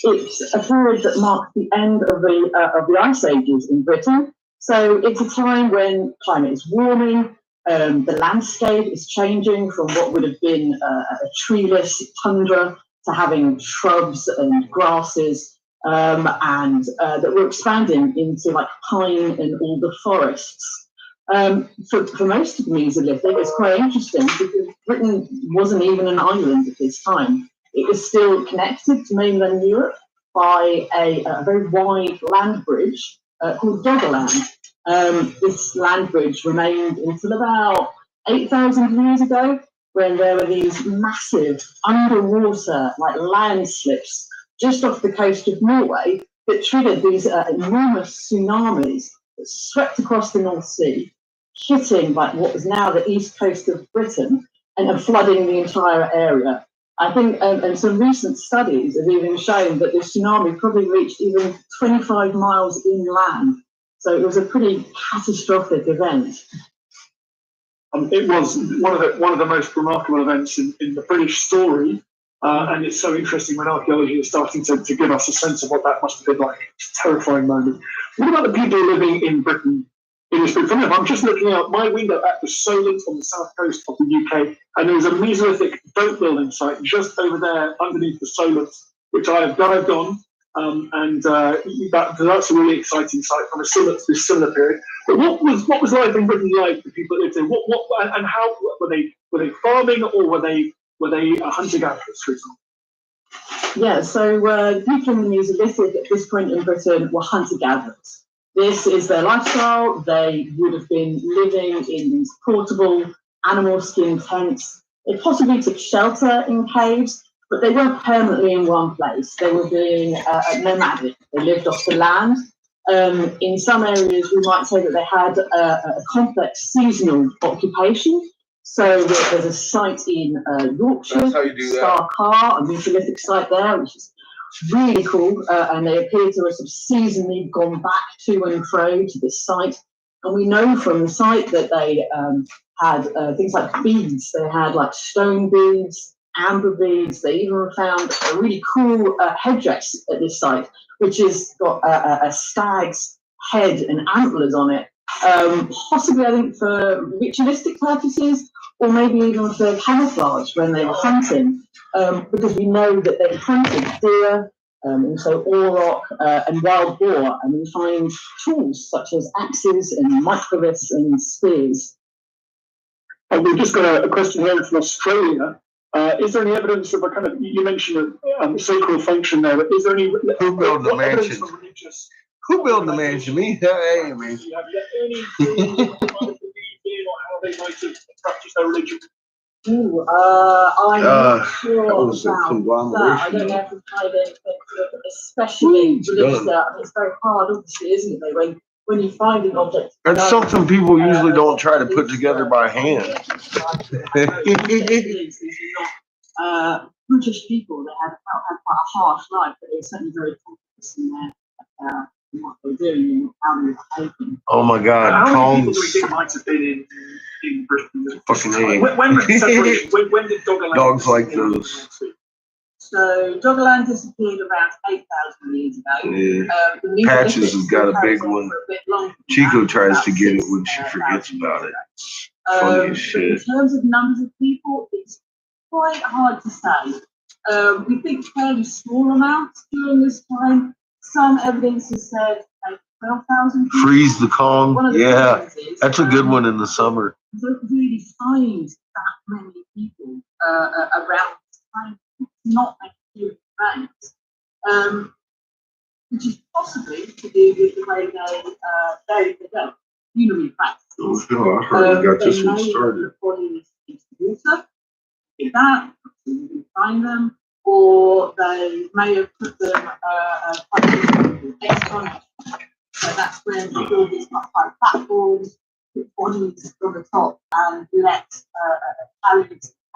It's a period that marks the end of the ice ages in Britain. So it's a time when climate is warming, the landscape is changing from what would have been a treeless tundra to having shrubs and grasses, and that were expanding into like pine and alder forests. For most of the Mesolithic, it's quite interesting because Britain wasn't even an island at this time. It was still connected to mainland Europe by a very wide land bridge called Doggerland. This land bridge remained until about 8,000 years ago, when there were these massive underwater landslips just off the coast of Norway that triggered these enormous tsunamis that swept across the North Sea, hitting what was now the east coast of Britain and flooding the entire area. I think, and some recent studies have even shown that the tsunami probably reached even 25 miles inland. So it was a pretty catastrophic event. It was one of the most remarkable events in the British story, and it's so interesting when archaeology is starting to give us a sense of what that must have been like. It's a terrifying moment. What about the people living in Britain in this period? I'm just looking out my window at the Solent on the south coast of the UK, and there's a Mesolithic boat building site just over there underneath the Solent, which I have dived on. That's a really exciting site from this similar period. But what was life in Britain like for people that lived there? And how were they farming, or were they hunter gatherers, for example? Yeah, so people in the Mesolithic at this point in Britain were hunter gatherers. This is their lifestyle. They would have been living in these portable animal skin tents. They possibly took shelter in caves, but they weren't permanently in one place. They were being nomadic. They lived off the land. In some areas, we might say that they had a complex seasonal occupation. So there's a site in Yorkshire, Starcar, a Mesolithic site there, which is really cool. And they appear to have sort of seasonally gone back to and fro to this site. And we know from the site that they had things like beads. They had like stone beads, amber beads. They even found a really cool headdress at this site, which has got a stag's head and antlers on it. Possibly, I think, for ritualistic purposes, or maybe even for camouflage when they were hunting, because we know that they hunted deer, also auroch and wild boar, and we find tools such as axes and microliths and spears. We've just got a question here from Australia. Is there any evidence of a kind of, you mentioned a sacral function there, but is there any Who built the mansion? Who built the mansion? Me? Hey, man. Do you have any or how they might have practiced their religion? I'm not sure that was a about conglomeration. that. I don't know if we've tried anything especially religious that. I mean, it's very hard, obviously, isn't it? When you find an object. That's something people usually don't try to put together by hand. British people, they had quite a harsh life, but they were certainly very complex in what they were doing and how they were behaving. Oh my God, how many people do we Combs. think might have been in Britain? Fucking A. When was the separation? When did Doggerland Dogs like disappear? those. So Doggerland disappeared around 8,000 years ago. Yeah. Patches has got a big one. Chico tries to get it when she forgets about it. Funny as shit. In terms of numbers of people, it's quite hard to say. We think fairly small amounts during this time. Some evidence has said like 12,000 people. Freeze the Kong. Yeah, that's a good one in the summer. You don't really find that many people around this time. Not many human remains, which is possibly to do with the way they buried the dead. Funerary practices. I heard we got this one started. Bodies into water. If that, you can find them, or they may have put them external. So that's when the buildings got like platforms, put bodies on the top, and let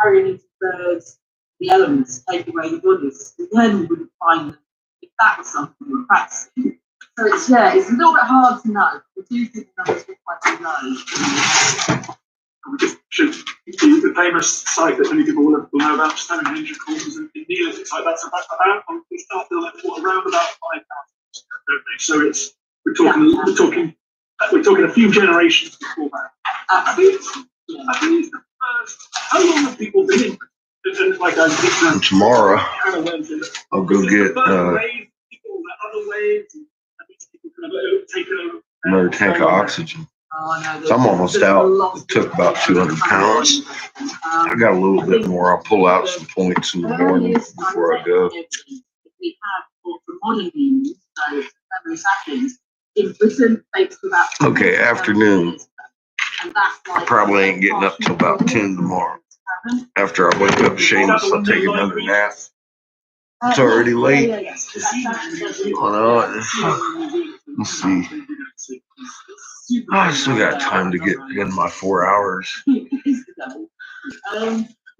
carrying into birds. The elements take away the bodies, and then we wouldn't find them if that was something we were practicing. So it's a little bit hard to know. We do think the numbers are quite low. We just should the famous site that many people will know about, Stonehenge, of course, is a Neolithic site. That's about we start building around about 5,000, don't they? So we're talking a few generations before that. I think the first. How long have people been in? Tomorrow, I'll go get another tank of oxygen. So I'm almost out. It took about 200 pounds. I got a little bit more. I'll pull out some points in the morning before I go. We have for modern means, so memory sackings, in Britain takes about. Okay, afternoon. Probably ain't getting up till about 10 tomorrow. After I wake up Seamus, I'll take another nap. It's already late. Let's see. I still got time to get in my 4 hours.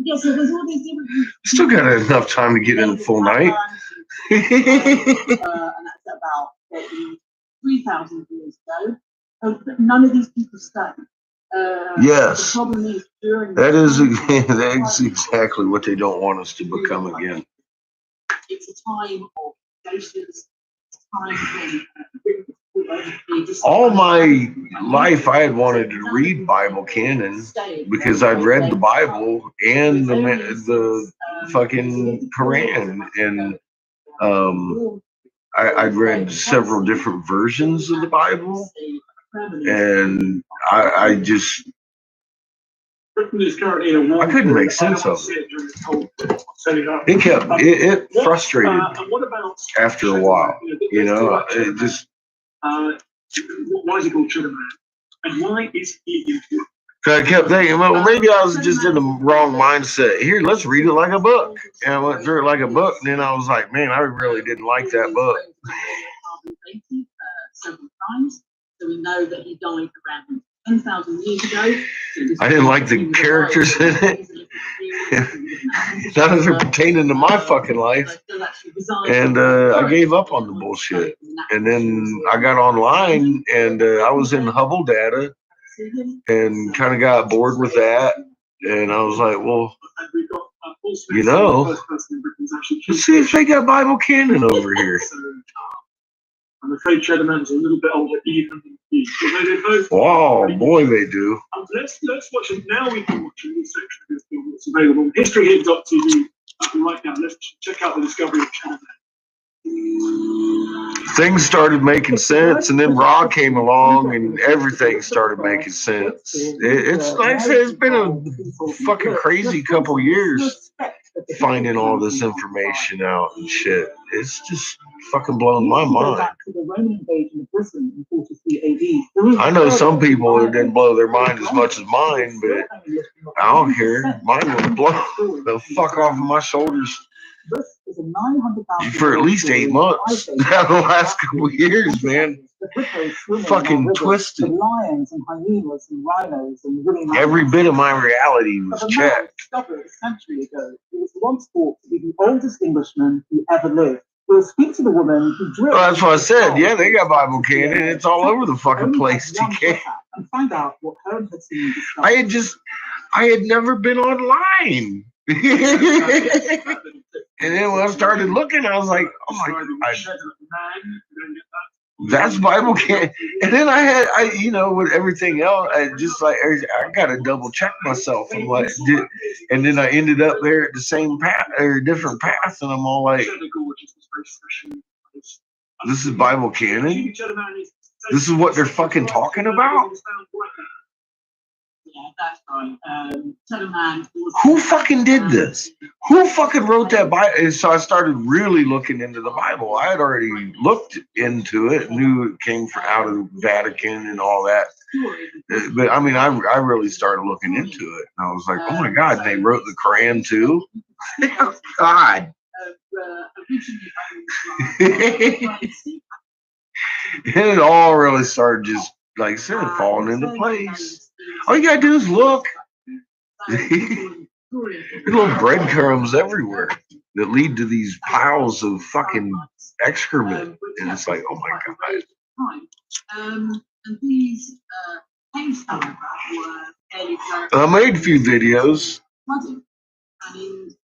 Yeah, so there's all these different. Still got enough time to get in a full night. And that's about 3,000 years ago. But none of these people stay. Yes. The problem is during That's exactly what they don't want us to become again. It's a time of glaciers, time when all my life I had wanted to read Bible canon because I'd read the Bible and the fucking Quran, and I'd read several different versions of the Bible, and I just I couldn't make sense of it. It frustrated me after a while, you know. It just why is he called Cheddar Man? And why is he important? I kept thinking, well, maybe I was just in the wrong mindset. Here, let's read it like a book. And I went through it like a book, and then I was like, man, I really didn't like that book. Several times, so we know that he died around 10,000 years ago. I didn't like the characters in it. None of them pertaining to my fucking life. And I gave up on the bullshit. And then I got online, and I was in Hubble data and kind of got bored with that. And I was like, well, you know, let's see if they got Bible canon over here. I'm afraid Cheddar Man's a little bit older even than you. Oh boy, they do. Let's watch it. Now we can watch a new section of this film that's available on historyhit.tv. Right now, let's check out the discovery of Cheddar Man. Things started making sense, and then Rod came along, and everything started making sense. It's like I said, it's been a fucking crazy couple years finding all this information out and shit. It's just fucking blowing my mind. I know some people it didn't blow their mind as much as mine, but I don't care. Mine will blow the fuck off of my shoulders for at least 8 months. The last couple of years, man. Fucking twisted. Every bit of my reality was checked. A century ago, it was once thought to be the oldest Englishman who ever lived. We'll speak to the woman who drilled. Well, that's what I said. Yeah, they got Bible canon. It's all over the fucking place, TK. And find out what her had seen. I had never been online. And then when I started looking, I was like, oh my God, that's Bible canon. And then I you know, with everything else, I got to double check myself. I'm like, and then I ended up there at the same path or different path, and I'm all like, this is Bible canon? This is what they're fucking talking about? Yeah, that's right. Who fucking did this? Who fucking wrote that Bible? So I started really looking into the Bible. I had already looked into it, knew it came from out of the Vatican and all that. But I mean, I really started looking into it. And I was like, oh my God, they wrote the Quran too? God. And it all really started just, like I said, falling into place. All you gotta do is look. There's little breadcrumbs everywhere that lead to these piles of fucking excrement. And it's like, oh my God. And these caves, however, were I made a few videos,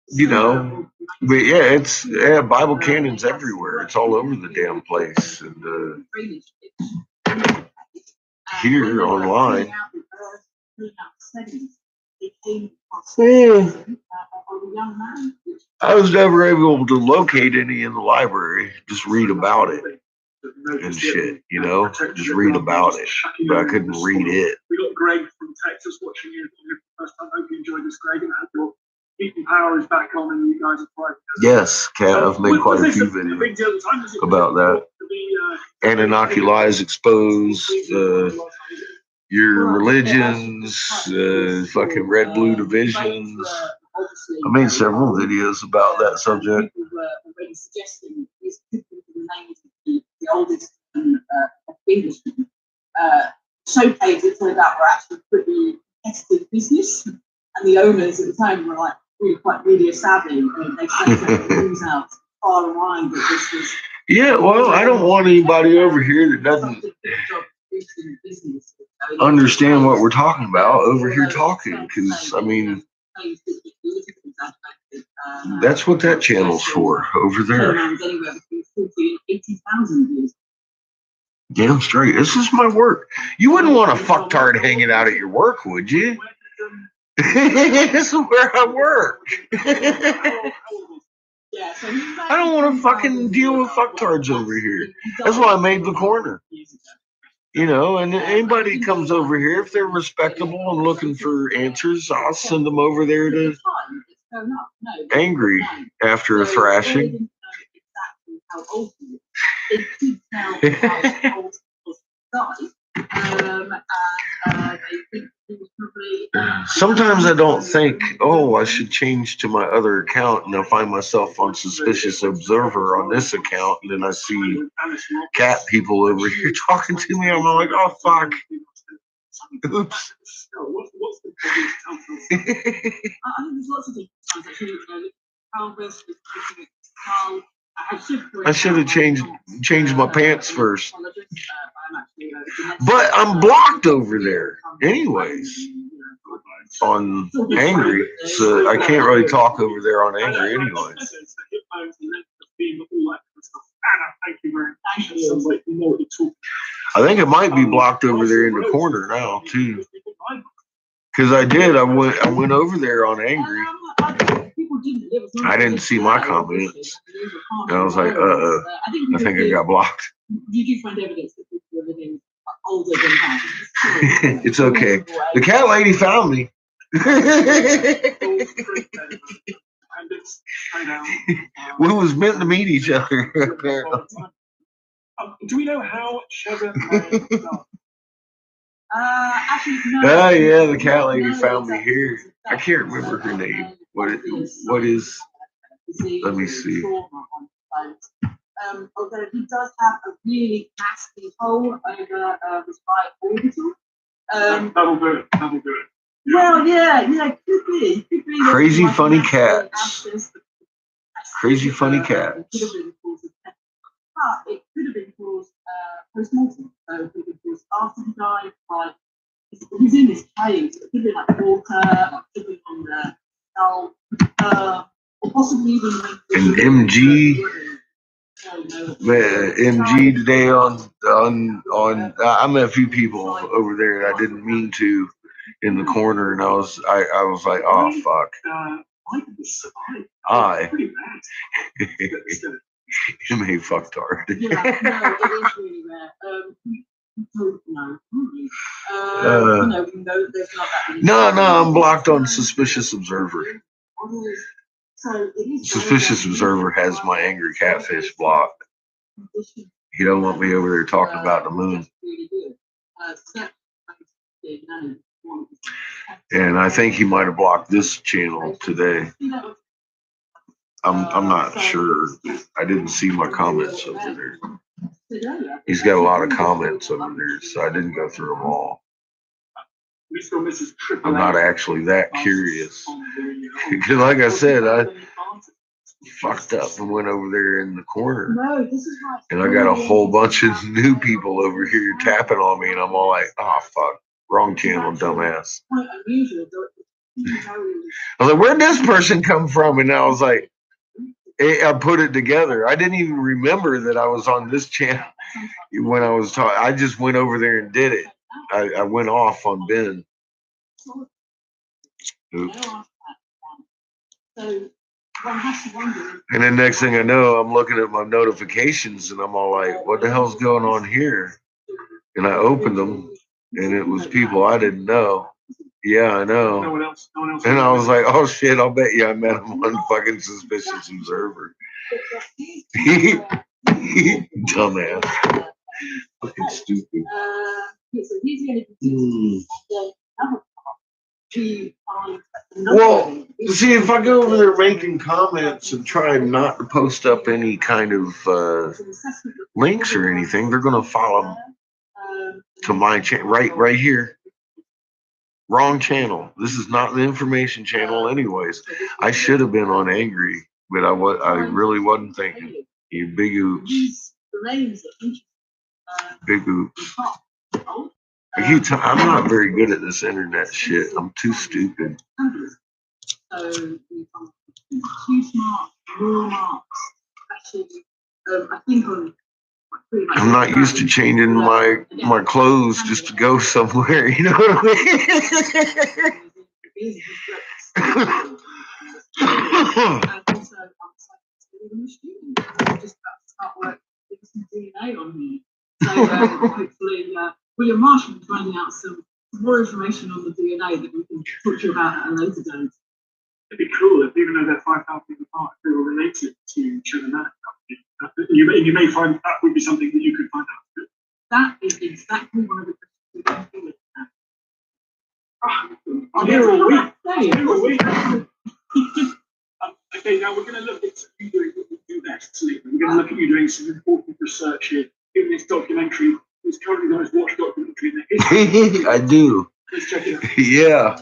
you know, but yeah, Bible canon's everywhere. It's all over the damn place. And here online. I was never able to locate any in the library. Just read about it and shit, you know. Just read about it, but I couldn't read it. We got Greg from Texas watching you for the first time. Hope you enjoyed this, Greg, and I hope your heating power is back on and you guys are thriving. Yes, Kat, I've made quite a few videos about that. Anunnaki lies exposed. Your religions, fucking red blue divisions. I made several videos about that subject. People were already suggesting this could be the name of the oldest Englishmen. Showcases it turned out were actually pretty competitive business. and the owners at the time were like really quite media savvy, and they sent the news out far and wide that this was. Yeah, well, I don't want anybody over here that doesn't understand what we're talking about over here talking, because I mean, that's what that channel's for over there. Damn straight. This is my work. You wouldn't want a fucktard hanging out at your work, would you? This is where I work. I don't want to fucking deal with fucktards over here. That's why I made the corner. You know, and anybody comes over here, if they're respectable and looking for answers, I'll send them over there to Angry after a thrashing. Sometimes I don't think, oh, I should change to my other account, and I find myself on Suspicious Observer on this account, and then I see cat people over here talking to me. I'm like, oh, fuck. Oops. I should have changed my pants first. But I'm blocked over there anyways on Angry, so I can't really talk over there on Angry anyways. I think it might be blocked over there in the corner now too, because I went over there on Angry. I didn't see my comments, and I was like, I think I got blocked. You do find evidence that people are living older than that. It's okay. The cat lady found me. We was meant to meet each other. Do we know how Cheddar? Oh yeah, the cat lady found me here. I can't remember her name. What is? Let me see. Although he does have a really nasty hole over his right orbital. That'll do it. Well, yeah, could be. Crazy funny cats. Crazy funny cats. But it could have been caused post-mortem. So it could have been caused after he died. Like he's in this cave. So it could be like water, like dripping on the skull, or possibly even MG. MG today on I met a few people over there that I didn't mean to in the corner, and I was like, oh fuck. You may fucktard. Yeah, no, it is really rare. No, I'm blocked on Suspicious Observer. Suspicious Observer has my Angry Catfish blocked. He don't want me over there talking about the moon. And I think he might have blocked this channel today. I'm not sure. I didn't see my comments over there. He's got a lot of comments over there, so I didn't go through them all. I'm not actually that curious. Because like I said, I fucked up and went over there in the corner. And I got a whole bunch of new people over here tapping on me, and I'm all like, oh fuck, wrong channel, dumbass. I was like, where'd this person come from? And I was like, I put it together. I didn't even remember that I was on this channel when I was talking. I just went over there and did it. I went off on Ben. Oops. And then next thing I know, I'm looking at my notifications and I'm all like, what the hell's going on here? And I opened them and it was people I didn't know. Yeah, I know. No one else. And I was like, oh shit, I'll bet you I met him on fucking Suspicious Observer. Dumbass. Fucking stupid. Well, see, if I go over there making comments and try not to post up any kind of links or anything, they're going to follow to my channel right here. Wrong channel. This is not the information channel, anyways. I should have been on angry, but I really wasn't thinking. You big oops. Big oops. I'm not very good at this internet shit. I'm too stupid. So we found huge marks, raw marks. Actually, I think on pretty much. I'm not used to changing my clothes just to go somewhere. You know what I mean? Just about to start work with some DNA on here. So hopefully William Marshall is finding out some more information on the DNA that we can talk to you about at a later date. It'd be cool if, even though they're 5,000 people apart, they were related to each other. You may find that would be something that you could find out. That is exactly one of the questions we're going to be looking at. I'm here all week. Okay, now we're going to look at you doing what you do next, Sleep. We're going to look at you doing some important research here. Given this documentary, it's currently the most watched documentary in the history. I do. Let's check it out. Yeah.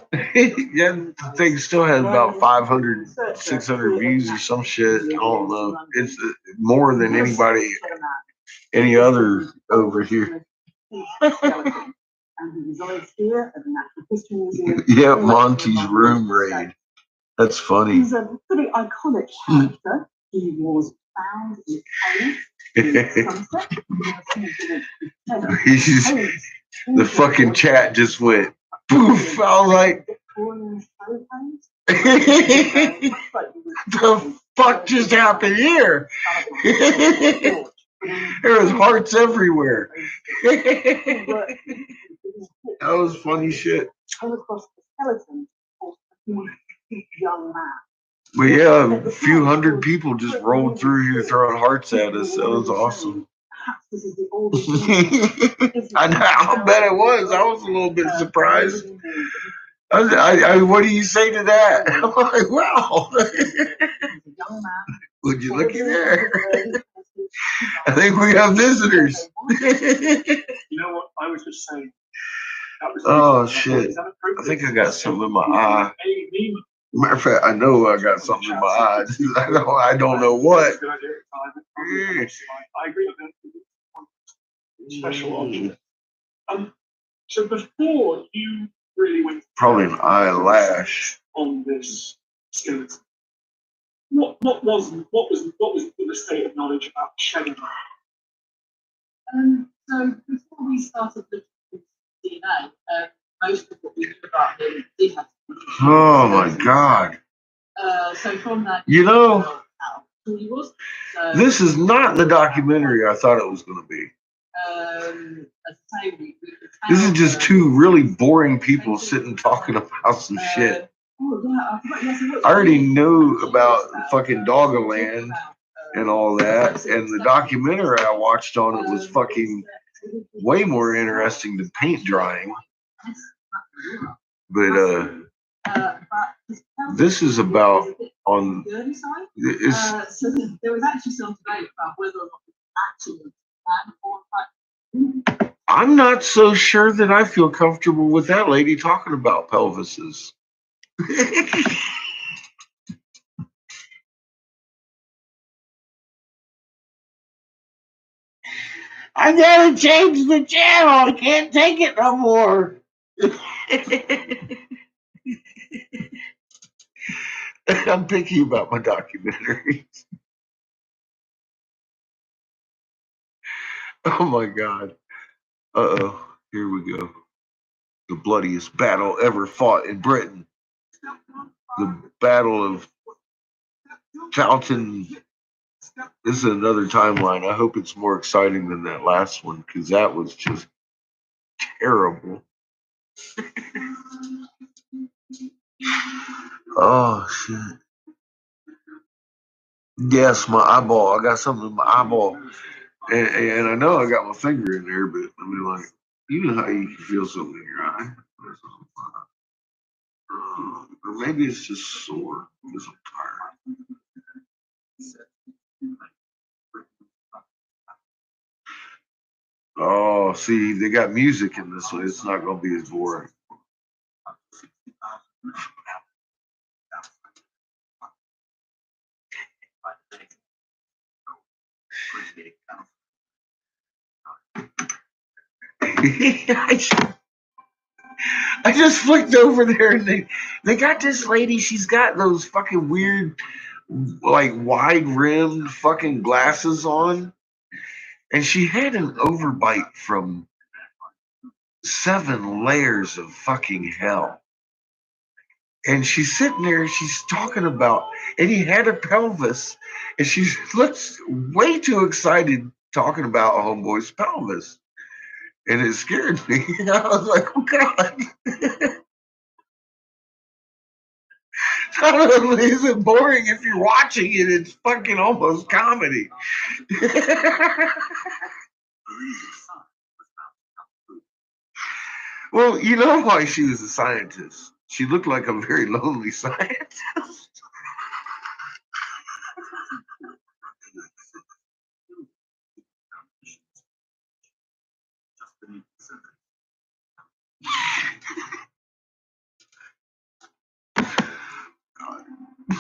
Yeah, the thing still has about 500, 600 views or some shit. I don't know. It's more than any other over here. Yeah, Monty's room raid. That's funny. He's a pretty iconic character. He was found in Sunset. The fucking chat just went poof. I was like, the fuck just happened here? There was hearts everywhere. That was funny shit. But yeah, a few hundred people just rolled through here throwing hearts at us. That was awesome. I'll bet it was. I was a little bit surprised. What do you say to that? I'm like, wow. Would you look at there? I think we have visitors. You know what? I was just saying. Oh shit. I think I got something in my eye. Matter of fact, I know I got something in my eye. I don't know what. I agree with that. Special object. So before you really went probably an eyelash on this skeleton, what was the state of knowledge about shedding? So before we started looking at DNA, most of what we knew about him did have. Oh my god! So from that, you know, how tall he was. This is not the documentary I thought it was going to be. As I say, this is just two really boring people sitting talking about some shit. I already knew about fucking Doggerland and all that, and the documentary I watched on it was fucking way more interesting than paint drying. But this is about on. So there was actually some debate about whether or not it actually planned for that. I'm not so sure that I feel comfortable with that lady talking about pelvises. I gotta change the channel. I can't take it no more. I'm picky about my documentaries. Oh my god. Uh-oh. Here we go. The bloodiest battle ever fought in Britain. The Battle of Fountain. This is another timeline. I hope it's more exciting than that last one, because that was just terrible. Oh shit. Yes, my eyeball. I got something in my eyeball. And I know I got my finger in there, but I mean, like, you know how you can feel something in your eye. Or maybe it's just sore because I'm tired. Oh, see, they got music in this one. It's not going to be as boring. I just flicked over there and they got this lady. She's got those fucking weird, like wide rimmed fucking glasses on, and she had an overbite from 7 layers of fucking hell. And she's sitting there, she's talking about, and he had a pelvis, and she looks way too excited talking about homeboy's pelvis. And it scared me. I was like, oh God. Not only is it boring if you're watching it, it's fucking almost comedy. Well, you know why she was a scientist. She looked like a very lonely scientist.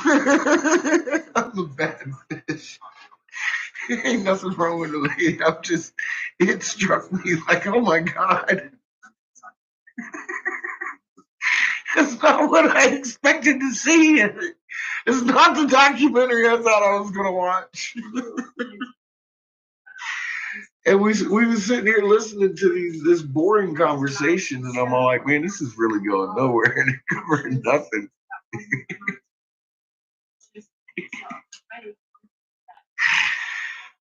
I'm a bad fish. Ain't nothing wrong with the lady. It struck me like, oh my God. That's not what I expected to see. It's not the documentary I thought I was going to watch. And we were sitting here listening to this boring conversation, and I'm all like, man, this is really going nowhere, and it covered nothing.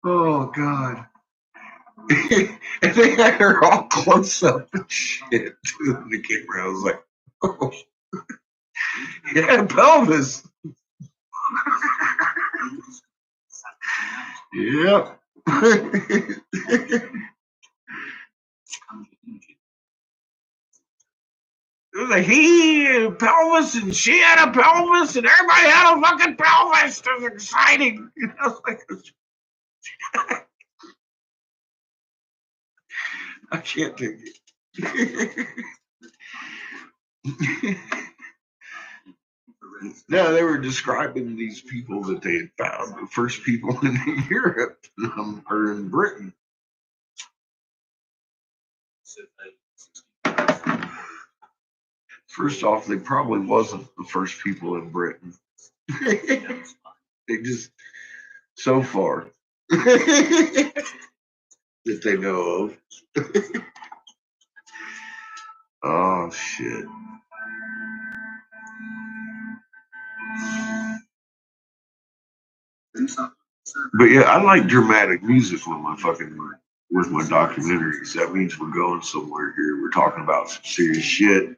Oh God. And they had her all close up and shit too in the camera. I was like, oh, yeah, pelvis. Yep. It was like he had a pelvis and she had a pelvis and everybody had a fucking pelvis. It was exciting. I was like, I can't take it. No, they were describing these people that they had found, the first people in Europe or in Britain. First off, they probably wasn't the first people in Britain. They just, so far, that they know of. Oh, shit. But yeah, I like dramatic music with my documentaries. That means we're going somewhere here. We're talking about some serious shit.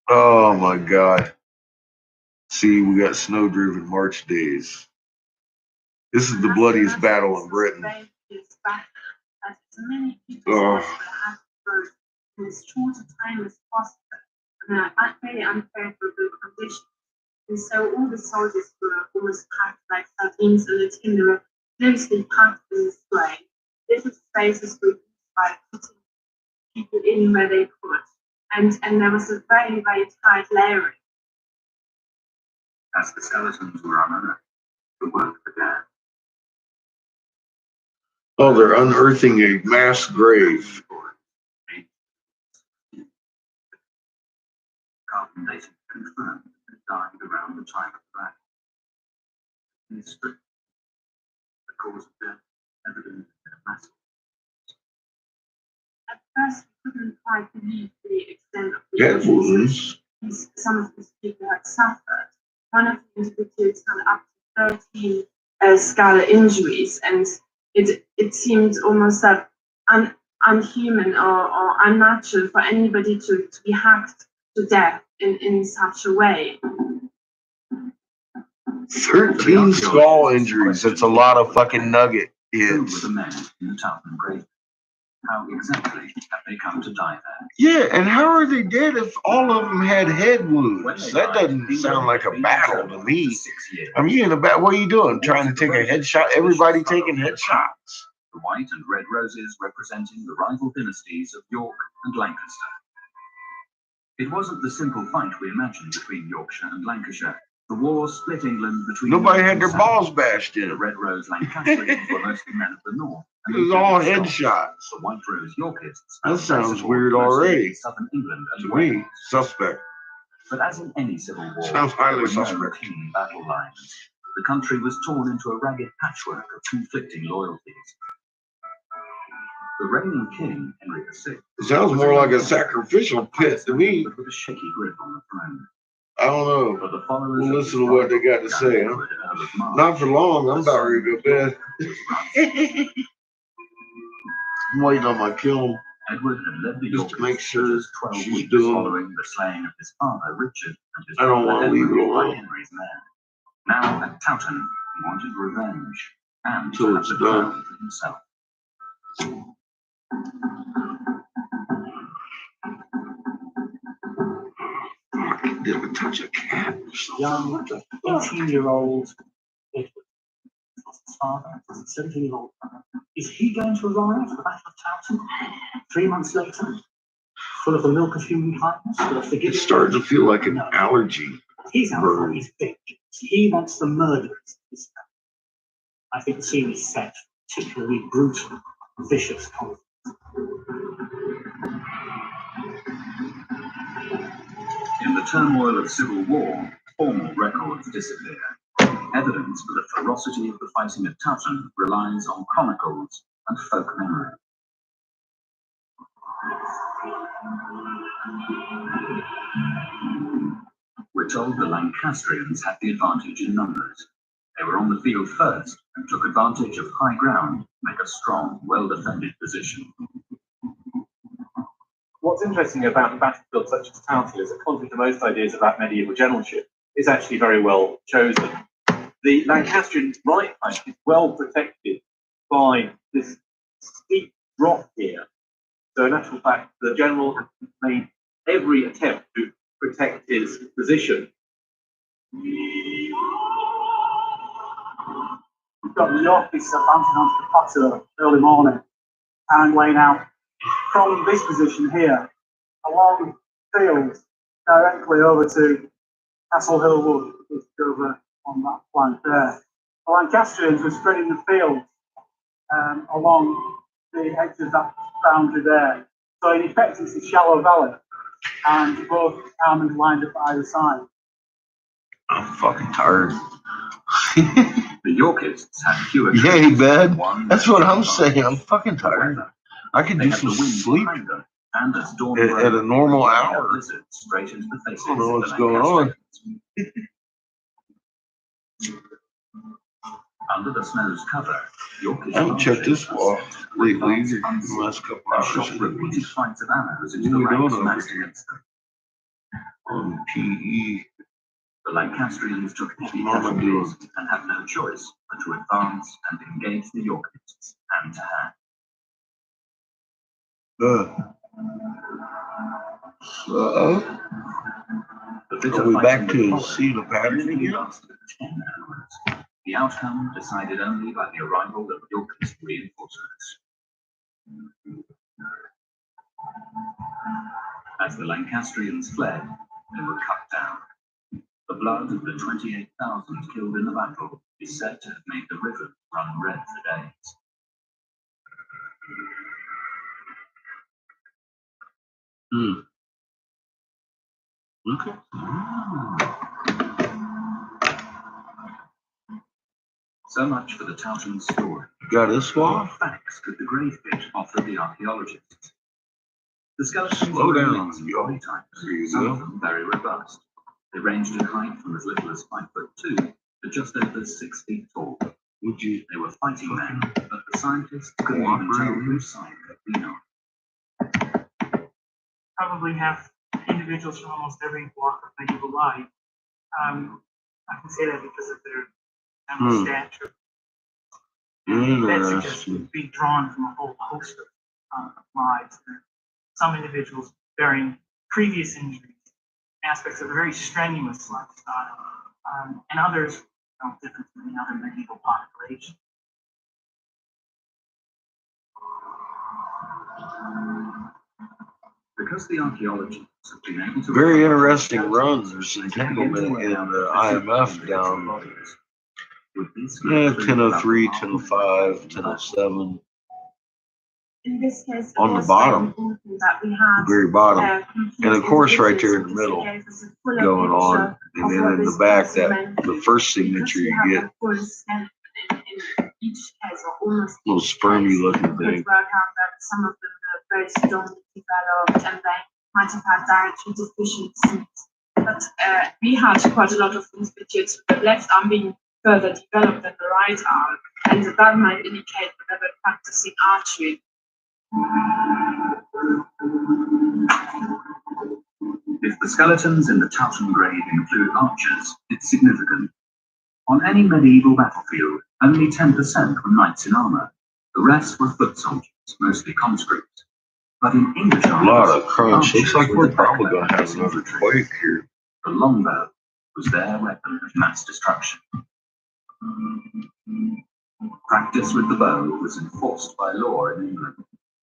Oh my God. See, we got snow-driven March days. This is the bloodiest battle in Britain. Oh. As short a time as possible, at very unfavorable conditions. And so all the soldiers were almost packed like sardines in a tin. They were closely packed in this way. Little spaces were used by putting people in where they could. And there was a very, very tight layering. As the skeletons were unearthed, the work began. Oh, they're unearthing a mass grave. Carbon dating confirmed that it died around the time of the battle. In the script, the cause of death evident in a massive. At first, we couldn't quite believe the extent of the injuries some of these people had suffered. One of the individuals had up to 13 scalar injuries, and it seemed almost that unhuman or unnatural for anybody to be hacked to death in such a way. 13 skull injuries. That's a lot of fucking nugget hits. Who were the men in the town of Great? How exactly have they come to die there? Yeah, and how are they dead if all of them had head wounds? That doesn't sound like a battle to me. I mean, what are you doing? Trying to take a headshot? Everybody taking headshots? the white and red roses representing the rival dynasties of York and Lancaster. It wasn't the simple fight we imagined between Yorkshire and Lancashire. The war split England between Nobody North had and their South. balls bashed in The it. Red Rose Lancastrians were mostly men of the north. It was all headshots. The White Rose Yorkists. That sounds support weird mostly already. in Southern England and To Wales. me, suspect. But as in any civil war, Sounds highly there were no suspect. clean battle lines. The country was torn into a ragged patchwork of conflicting loyalties. The reigning king, Henry VI, It sounds more like a sacrificial pit to me. but with a shaky grip on the throne. I don't know. But the followers We'll of listen to what they got to say. Huh? Not for long. I'm about ready to go to bed. I'm waiting on my kiln. Edward had led the Just to make Yorkists sure for just 12 she's weeks doing. following the slaying of his father, Richard, and his I don't want to leave it brother Edward by alone Henry's men. Now at Towton, he wanted revenge and until to have it's the done. crown for himself. Did a touch of cat. Young 18-year-old Edward, his father, 17-year-old. Is he going to arrive at the Battle of Towton 3 months later, full of the milk of human kindness? It's starting to feel like an allergy. He's out for his vengeance. He wants the murderers of his family. I think the scene is set for particularly brutal, vicious conflict. In the turmoil of civil war, formal records disappear. Evidence for the ferocity of the fighting at Towton relies on chronicles and folk memory. We're told the Lancastrians had the advantage in numbers. They were on the field first and took advantage of high ground to make a strong, well-defended position. What's interesting about a battlefield such as Towton is that contrary to most ideas about medieval generalship, is actually very well chosen. The Lancastrian right flank is well protected by this steep drop here. So in actual fact, the general made every attempt to protect his position. We've got the Yorkists advancing onto the plateau early morning and laying out from this position here along fields directly over to Castle Hill Wood, which is over on that flank there. The Lancastrians were spreading the field along the edge of that boundary there. So in effect, it's a shallow valley, and both armies lined up either side. I'm fucking tired. The Yorkists had fewer Yay, bed. One That's what I'm saying. I'm fucking tired. I could do some sleep and as dawn at a normal hour. Straight into the faces I don't know of what's the going on. Under the snow's cover, Yorkish I haven't checked this archers wall lately advanced either in the last couple and hours. shot repeated flights of arrows into What the are we ranks doing massed over here? against them. On PE. The Lancastrians took heavy Mama casualties and had no choice but to advance and engage the Yorkists hand to hand. Uh-oh. The bitter Are we back fighting to that see the followed pattern usually again? lasted 10 hours. The outcome decided only by the arrival of Yorkist reinforcements. As the Lancastrians fled, they were cut down. The blood of the 28,000 killed in the battle is said to have made the river run red for days. Okay. So much for the Towton story. Got this What wall? facts could the grave pit offer the archaeologists? The skeletons Slow were down, mixed yo. body types, There you some go. of them very robust. They ranged in height from as little as 5'2" to just over 6 feet tall. Would you? They were fighting men, but the scientists couldn't even tell whose side they'd been on. Probably have individuals from almost every walk of medieval life. I can say that because of their animal stature. That suggests Interesting. be drawn from a whole host of lives. Some individuals bearing previous injuries, aspects of a very strenuous lifestyle, and others different from the other medieval population. Because the archaeologists have been able to Very interesting run. There's entanglement in the IMF down 1003, 1005, 1007. In this case, it On the was bottom, very important that we had, the very bottom. complete And of course, right there in the images, middle, because it gave us a fuller going on. picture And of then what in the this back, person that went the through. first Because signature we you have get, a full stamp in each case, or almost little each spermy case, looking you could thing. work out that some of them were very strongly developed and they might have had dietary deficiencies. But we had quite a lot of things with the left arm being further developed than the right arm, and that might indicate that they were practicing archery. If the skeletons in the Towton grave include archers, it's significant. On any medieval battlefield, only 10% were knights in armour. The rest were foot soldiers, mostly conscripts. But in English A lot armies, of crunch. Looks like archers we're were the probably going to backbone have of another infantry. quake here. The longbow was their weapon of mass destruction. Practice with the bow was enforced by law in England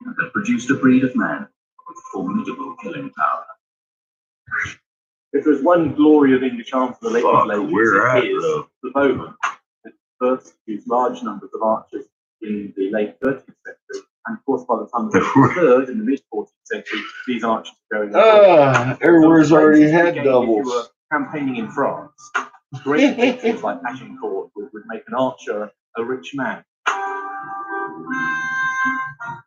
and had produced a breed of men with formidable killing power. If there's one glory of English arms for the late Fuck, Middle Ages, we're at, it is though. the bowman. It first used large numbers of archers in the late 13th century, and of course by the time of the 3rd in the mid 14th century, these archers were going up. Everywhere's already had If you were doubles. campaigning in France, great victories like Agincourt would make an archer a rich man.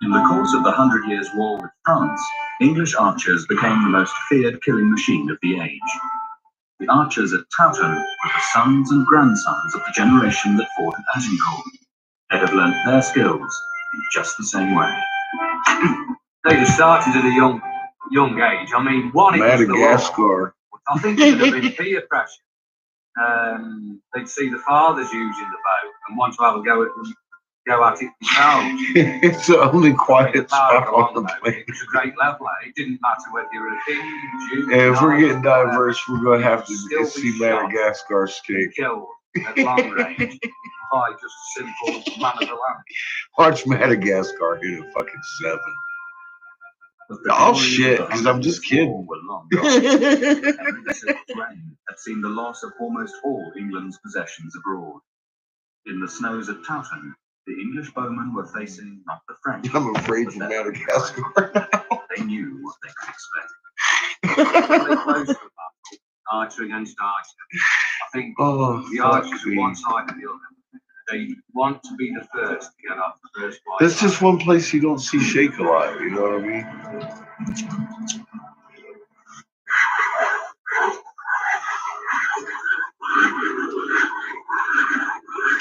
In the course of the 100 Years' War with France, English archers became the most feared killing machine of the age. The archers at Towton were the sons and grandsons of the generation that fought at Agincourt. They'd have learnt their skills in just the same way. They just started at a young age. I mean, one, it was the law. Madagascar. I think it would have been peer pressure. They'd see the fathers using the bow and want to have a go at it themselves. It's the only quiet spot on the plane. It was a great leveler. It didn't matter whether you were a king, Jew, And if we're knight, getting diverse, we're going to have to Still see be shot. Madagascar skate. killed at long range by just a simple man of the land. Watch Madagascar hit a fucking 7. Oh shit, because I'm just kidding. Were long gone. Henry VI's reign had seen the loss of almost all England's possessions abroad. In the snows of Towton, the English bowmen were facing not the French. I'm afraid for Madagascar now. They knew what they could expect. Really close to the battle, archer against archer. I think the archers are one side or the other. They want to be the first to get up the first flight. That's just one place you don't see shake a lot, you know what I mean?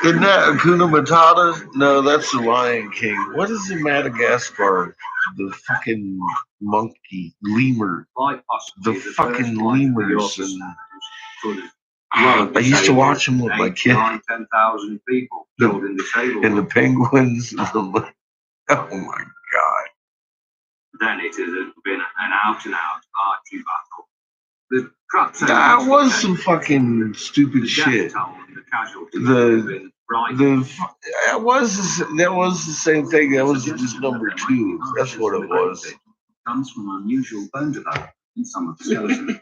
Isn't that Hakuna Matata? No, that's the Lion King. What is in Madagascar? The fucking monkey, lemur. The fucking lemurs. And I used to watch them with my kid. 10,000 people killed in the table. And the penguins. Oh my God. Then it has been an out-and-out archery battle. The crap That was some fucking stupid shit. That was the same thing. That was just number 2. That's what it was. Comes from unusual bone development in some of the skeletons.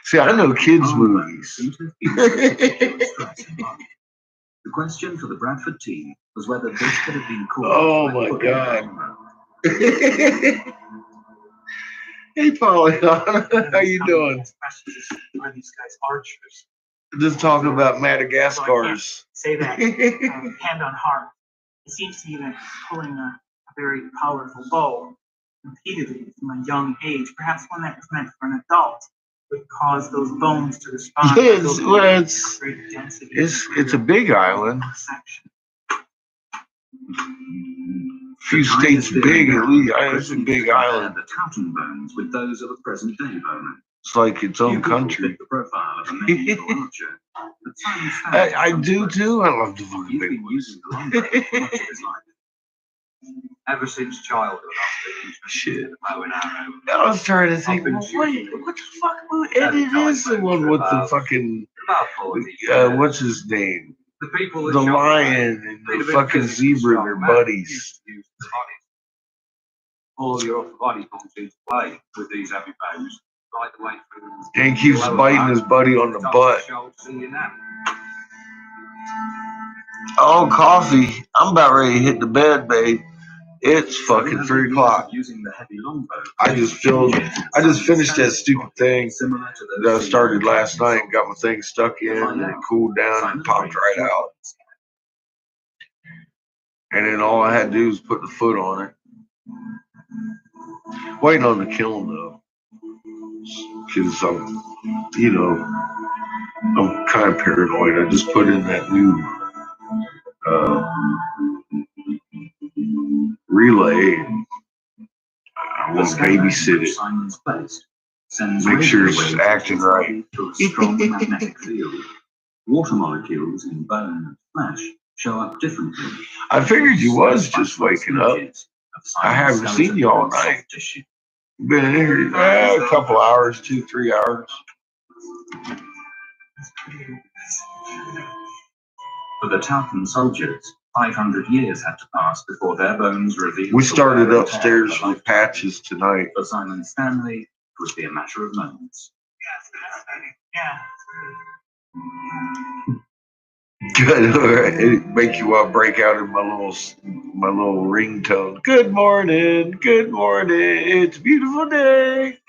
See, I know kids' movies. The question for the Bradford team was whether this could have been caught. Oh my God. Hey, Polyana, how you doing? Are these guys archers? Just talking about Madagascars. Say that hand on heart. It seems to me that pulling a very powerful bow repeatedly from a young age, perhaps one that was meant for an adult, would cause those bones to respond. Yeah, it's a big island. Few states big, at least. It's a big island. The Towton bones with those of a present-day bowman. It's like its own country. The profile of a medieval archer. I do too. I love the fucking big using the longbow for much of his life. Ever since childhood, I've been interested in the bow and arrow. I was trying to think, what the fuck? And it is the one with the fucking, what's his name? The lion and the fucking zebra and their buddies. all your upper body comes into play with these heavy bows, right the way through. And keeps biting his buddy on the butt. Oh, coffee. I'm about ready to hit the bed, babe. It's fucking 3 o'clock. I just finished that stupid thing that I started last night and got my thing stuck in and it cooled down and popped right out. And then all I had to do was put the foot on it. Waiting on the kiln though. Because I'm kind of paranoid. I just put in that new relay. I want to babysit it. Make sure it's acting right. Water molecules in bone and flesh show up differently. I figured you was just waking up. I haven't seen you all night. Been in here a couple hours, 2-3 hours. For the Talcon soldiers, 500 years had to pass before their bones revealed. We started upstairs with patches tonight. For Simon Stanley, it would be a matter of moments. Good, all right. It make you want to break out in my little ringtone. Good morning, it's a beautiful day.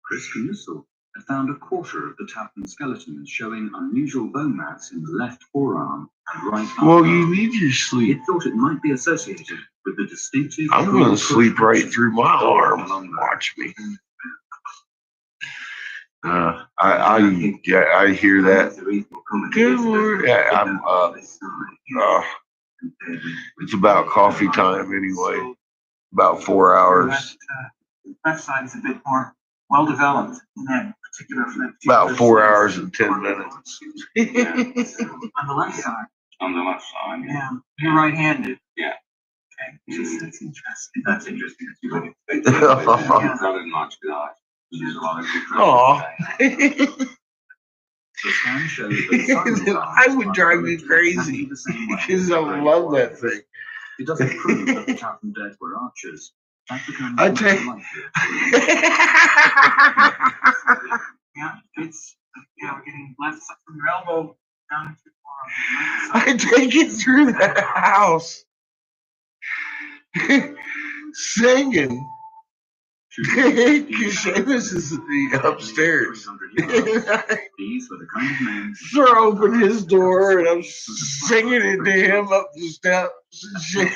Chris Knissel had found a quarter of the Talcon skeletons showing unusual bone mass in the left forearm and right arm. Well, you need your sleep. He thought it might be associated with the distinctive. I'm going to sleep right through my arm. Watch me. I hear that. Good morning. I'm it's about coffee time anyway. About 4 hours. The left side is a bit more well developed in that particular flip. About 4 hours and 10 minutes. On the left side. On the left side. Yeah. You're right-handed. Yeah. Okay. That's interesting. That's interesting. You would expect that. Not as much, guys. There's a lot of I would drive me crazy because I love that thing. It doesn't prove that the Talcon dead were archers. I take it's we're getting left from your elbow down too far. I take it through that house singing. Because Seamus is upstairs. So I open his door and I'm singing it to him up the steps and shit.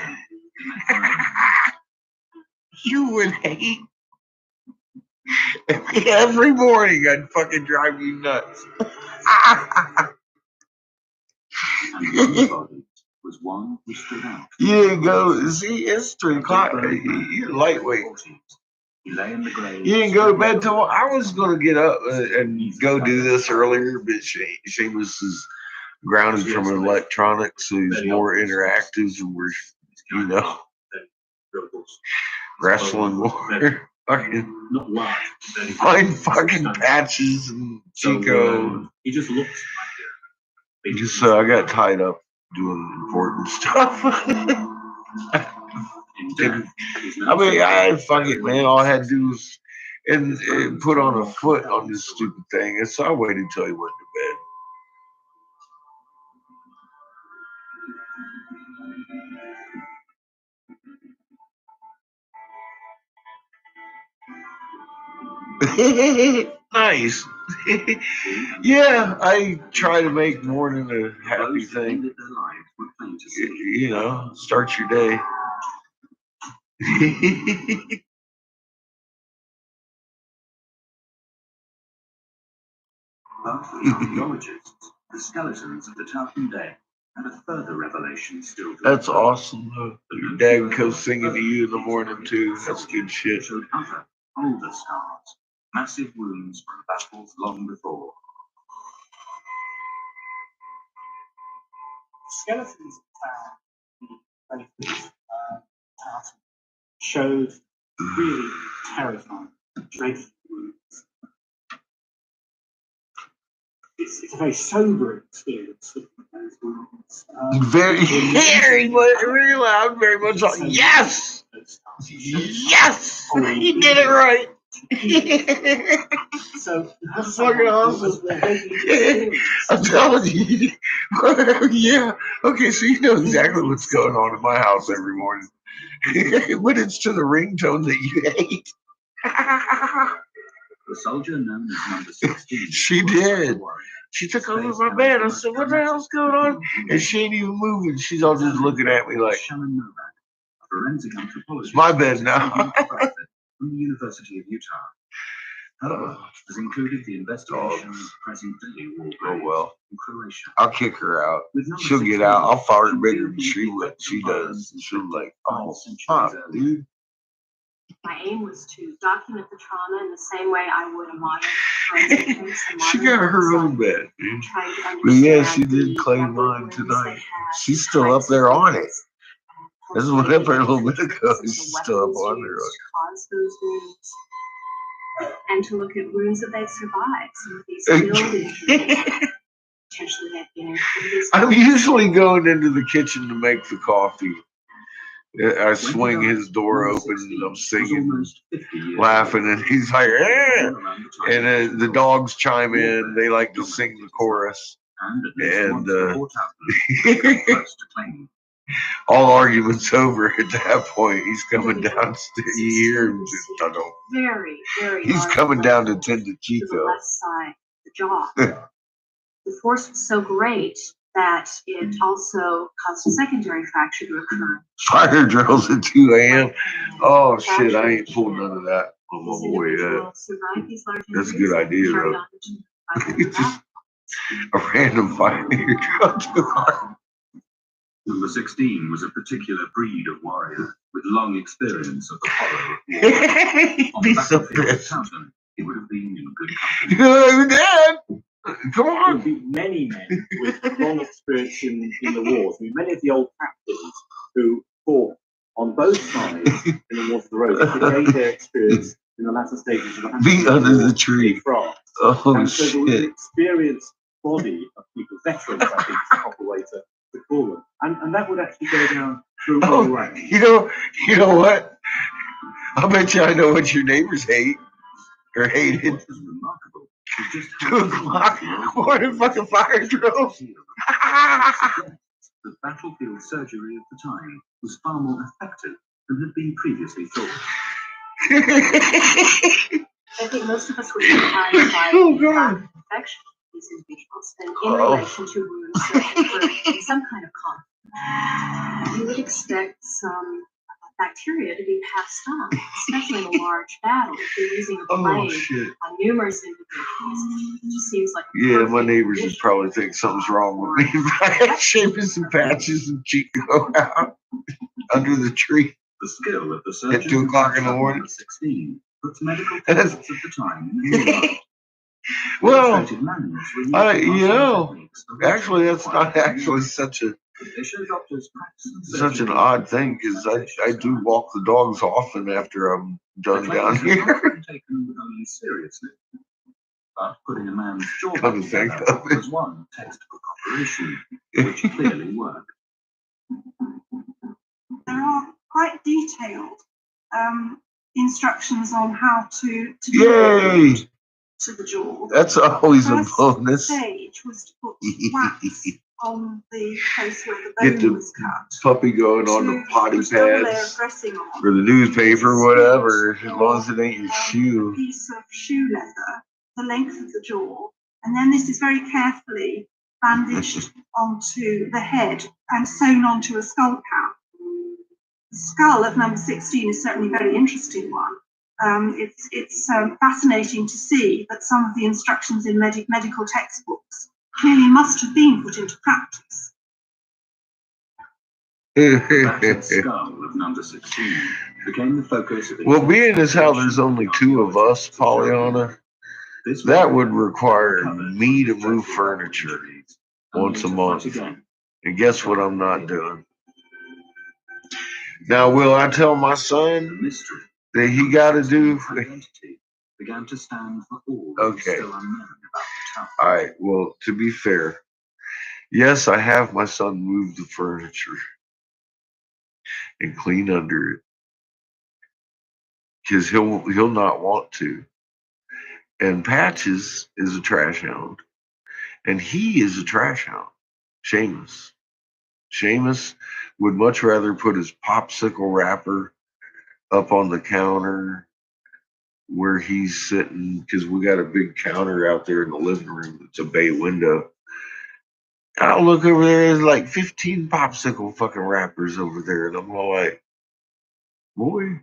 You would hate. Every morning I'd fucking drive you nuts. Was one who stood out. You didn't go. See, it's 3 o'clock. You're lightweight. He lay in the grave. You didn't go to bed till I was going to get up and go do this earlier, but Seamus is grounded from electronics, so he's more interactive, and we're, wrestling more. Fucking find fucking Patches and Chico. He just looks like Just I got tied up doing important stuff. Fuck it, man. All I had to do was and put on a foot on this stupid thing, and so I waited until he went to bed. Nice. Yeah, I try to make morning a happy thing. Start your day. Archaeologists, the skeletons of the Talcon dead, and a further revelation still. That's awesome. Your dad goes singing to you in the morning too. That's good shit. Showed other, older scars, massive wounds from battles long before. Skeletons found showed really terrifying, dreadful wounds. it's a very sobering experience. Very much, very loud, very much like, yes! Yes! He did it right! So that's fucking awesome. I'm telling you. Yeah. Okay, so you know exactly what's going on in my house every morning. But it's to the ringtone that you hate. The soldier known as Number 16. She did. She took over my bed. I said, what the hell's going on? And she ain't even moving. She's all just looking at me like, Forensic anthropologist. It's my bed now. From the University of Utah. Has included the investigation of present-day war graves in Croatia. I'll kick her out. She'll get out. I'll fart bigger than she does. She'll be like, oh, fuck, dude. My aim was to document the trauma in the same way I would a modern forensic case. She got her own bed, dude. But yeah, she did claim mine tonight. She's still up there on it. This is what happened a little bit ago. She's still up on there. Cause those wounds, and to look at wounds that they'd survived. Some of these buildings potentially had been in previous. I'm usually going into the kitchen to make the coffee. I swing his door open and I'm singing, laughing, and he's like, eh! And the dogs chime in. They like to sing the chorus. And all arguments over at that point. He's coming downstairs. You hear him just, very, very. He's coming down to tend to the Chico. left side, the jaw. The force was so great that it also caused a secondary fracture to occur. Fire drills at 2 a.m. Oh shit, I ain't pulled none of that on my way up. That's a good idea though. A random fire drill to the car. Number 16 was a particular breed of warrior with long experience of the horror of war. On the battlefield of Towson, he would have been in good company. Dad! Come on! There would be many men with long experience in the wars. I mean, many of the old captains who fought on both sides in the Wars of the Rose to gain their experience in the latter stages of the Be under the tree. in France. Oh, and so there was an shit. experienced body of people, veterans, I think is the proper way to call them. And that would actually go down through all the ranks. You know what? I bet you I know what your neighbors hate or hated. What was remarkable was just 2 o'clock, what a fucking fire drill. The battlefield surgery of the time was far more effective than had been previously thought. I think most of us would be surprised by the infection of these individuals and in relation to wounds that occurred in some kind of conflict. You would expect some bacteria to be passed on, especially in a large battle. If you're using a blade on numerous individuals, it just seems like my neighbors would probably think something's wrong with me. Shaving some patches and Chico out under the tree. The skill of the surgeon at 2 o'clock in the morning. 16 puts medical techniques of the time in the new light. Well, actually, that's not actually such an odd thing because I do walk the dogs often after I'm done down here. Taken with only seriously, but putting a man's jaw Come to think of it. was one textbook operation, which clearly worked. There are quite detailed instructions on how to Yay! To the jaw. That's always a bonus. The stage was to put wax on the place where the Get bone the was cut. puppy going on the potty pads or the newspaper, whatever, as long as it ain't your shoe. A piece of shoe leather, the length of the jaw, and then this is very carefully bandaged onto the head and sewn onto a skull cap. The skull of number 16 is certainly a very interesting one. It's fascinating to see that some of the instructions in medical textbooks clearly must have been put into practice. The skull of number 16 became the focus of Well, being as how there's only 2 of us, Pollyanna, that would require me to move furniture once a month. And guess what I'm not doing? Now, will I tell my son that he got to do? Began to stand for all Okay. still unknown about All right. Well, to be fair, yes, I have my son move the furniture and clean under it because he'll not want to. And Patches is a trash hound, and he is a trash hound. Seamus. Seamus would much rather put his popsicle wrapper up on the counter where he's sitting because we got a big counter out there in the living room. It's a bay window. I look over there, there's like 15 popsicle fucking wrappers over there, and I'm all like, boy,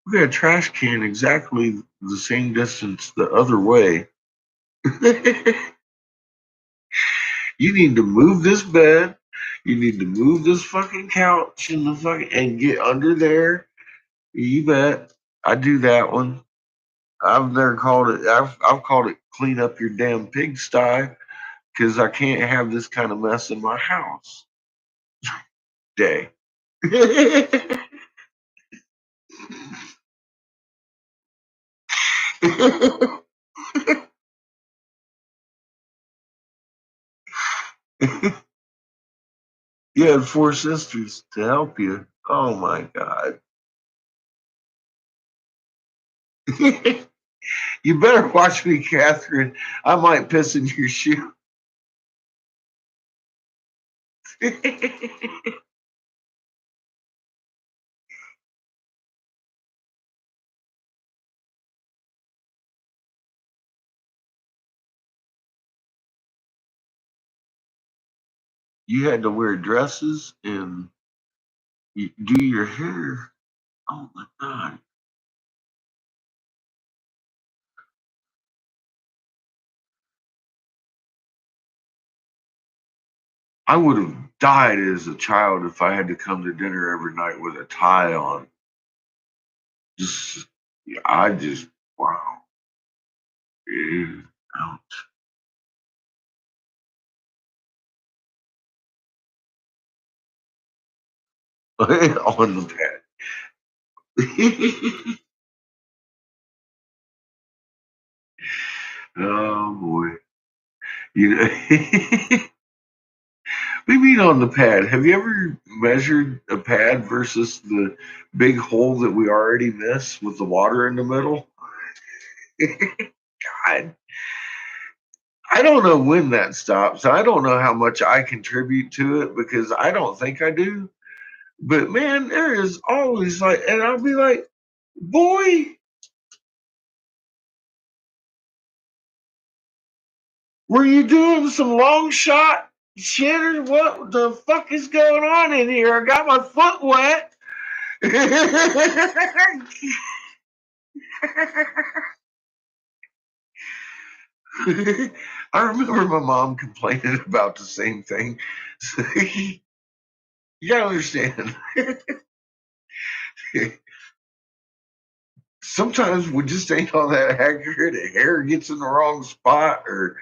we got a trash can exactly the same distance the other way. You need to move this bed. You need to move this fucking couch and the fucking and get under there. You bet. I do that one. I've never called it. I've called it clean up your damn pigsty because I can't have this kind of mess in my house. Day. You had four sisters to help you. Oh my god. You better watch me, Catherine. I might piss in your shoe. You had to wear dresses and do your hair. Oh my god. I would have died as a child if I had to come to dinner every night with a tie on. Just, wow. Yeah, ouch. On the pad. Oh boy. You know, we mean on the pad. Have you ever measured a pad versus the big hole that we already miss with the water in the middle? God. I don't know when that stops. I don't know how much I contribute to it because I don't think I do. But man, there is always like, and I'll be like, boy, were you doing some long shot shit or what the fuck is going on in here? I got my foot wet. I remember my mom complaining about the same thing. You gotta understand. Sometimes we just ain't all that accurate. The hair gets in the wrong spot, or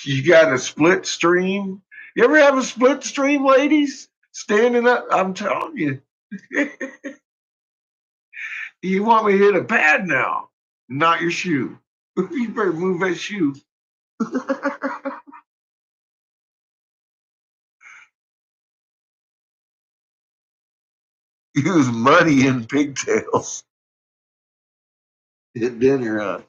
you got a split stream. You ever have a split stream, ladies? Standing up, I'm telling you. You want me to hit a pad now, not your shoe. You better move that shoe. He was muddy in pigtails at dinner.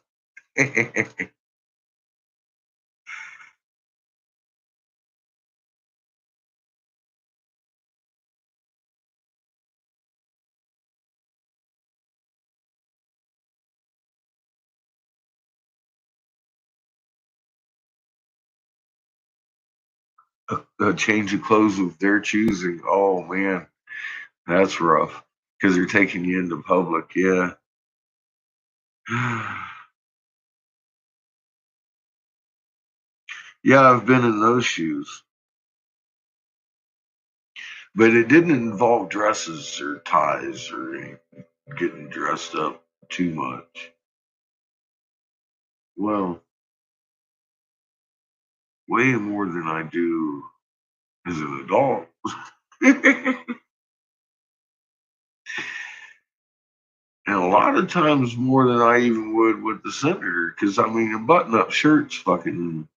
A change of clothes of their choosing. Oh man, that's rough because they're taking you into public. Yeah. Yeah, I've been in those shoes, but it didn't involve dresses or ties or getting dressed up too much. Well, way more than I do as an adult. And a lot of times more than I even would with the senator, because I mean, a button-up shirt's fucking.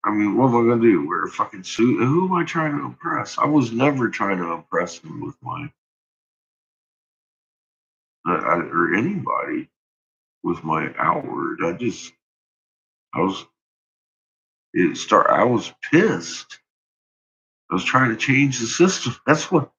I mean, what am I gonna do? Wear a fucking suit? And who am I trying to impress? I was never trying to impress him with my, or anybody with my outward. I was. I was pissed. I was trying to change the system. That's what.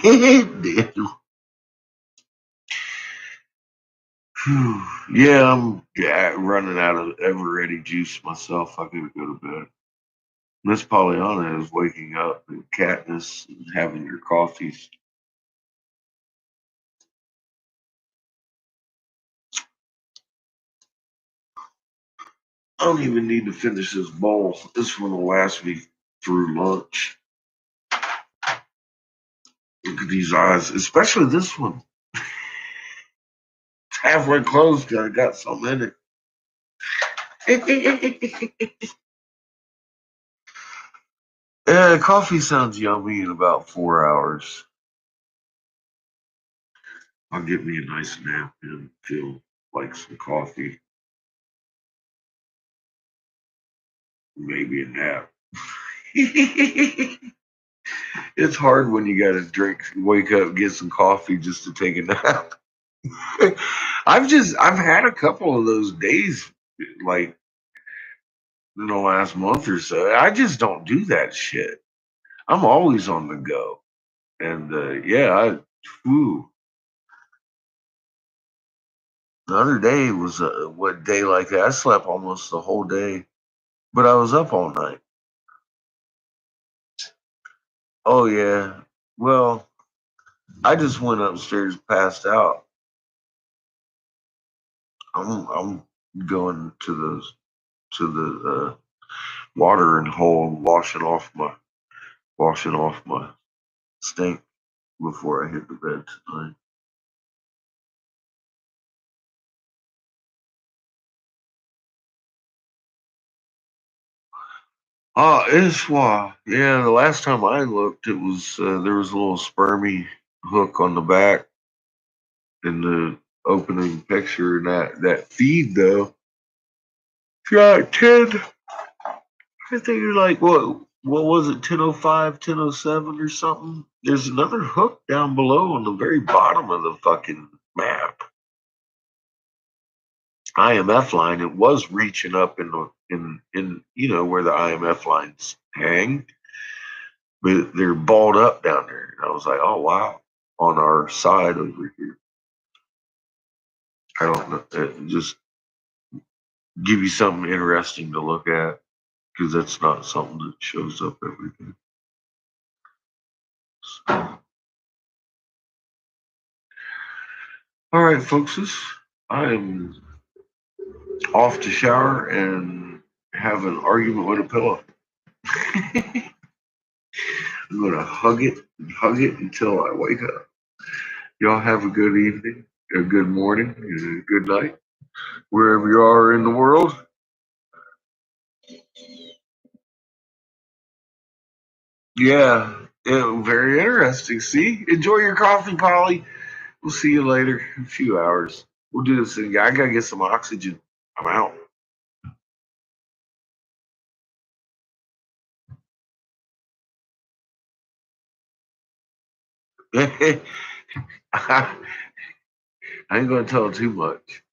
Yeah, I'm running out of ever ready juice myself. I gotta go to bed. Miss Pollyanna is waking up, and Katniss is having your coffees. I don't even need to finish this bowl. This one will last me through lunch. Look at these eyes, especially this one. It's halfway closed because I got something in it. Yeah, coffee sounds yummy in about 4 hours. I'll get me a nice nap and feel like some coffee. Maybe a nap. It's hard when you gotta wake up, get some coffee just to take a nap. I've had a couple of those days, like in the last month or so. I just don't do that shit. I'm always on the go, and whew. The other day was what day like that? I slept almost the whole day, but I was up all night. Oh yeah. Well, I just went upstairs, passed out. I'm going to the watering hole and washing off my stink before I hit the bed tonight. Ah, yeah. The last time I looked, it was there was a little spermy hook on the back in the opening picture, and that feed though. Got 10. I think you're like what was it, 10:05, 10:07 or something? There's another hook down below on the very bottom of the fucking map. IMF line, it was reaching up in where the IMF lines hang, but they're balled up down there. And I was like, oh wow, on our side over here. I don't know. Just give you something interesting to look at because that's not something that shows up every day. So, all right, folks, I am off to shower and have an argument with a pillow. I'm gonna hug it until I wake up. Y'all have a good evening, a good morning, and a good night, wherever you are in the world. Yeah, very interesting. See, enjoy your coffee, Polly. We'll see you later in a few hours. We'll do this thing. I gotta get some oxygen. I'm out. I ain't gonna tell too much.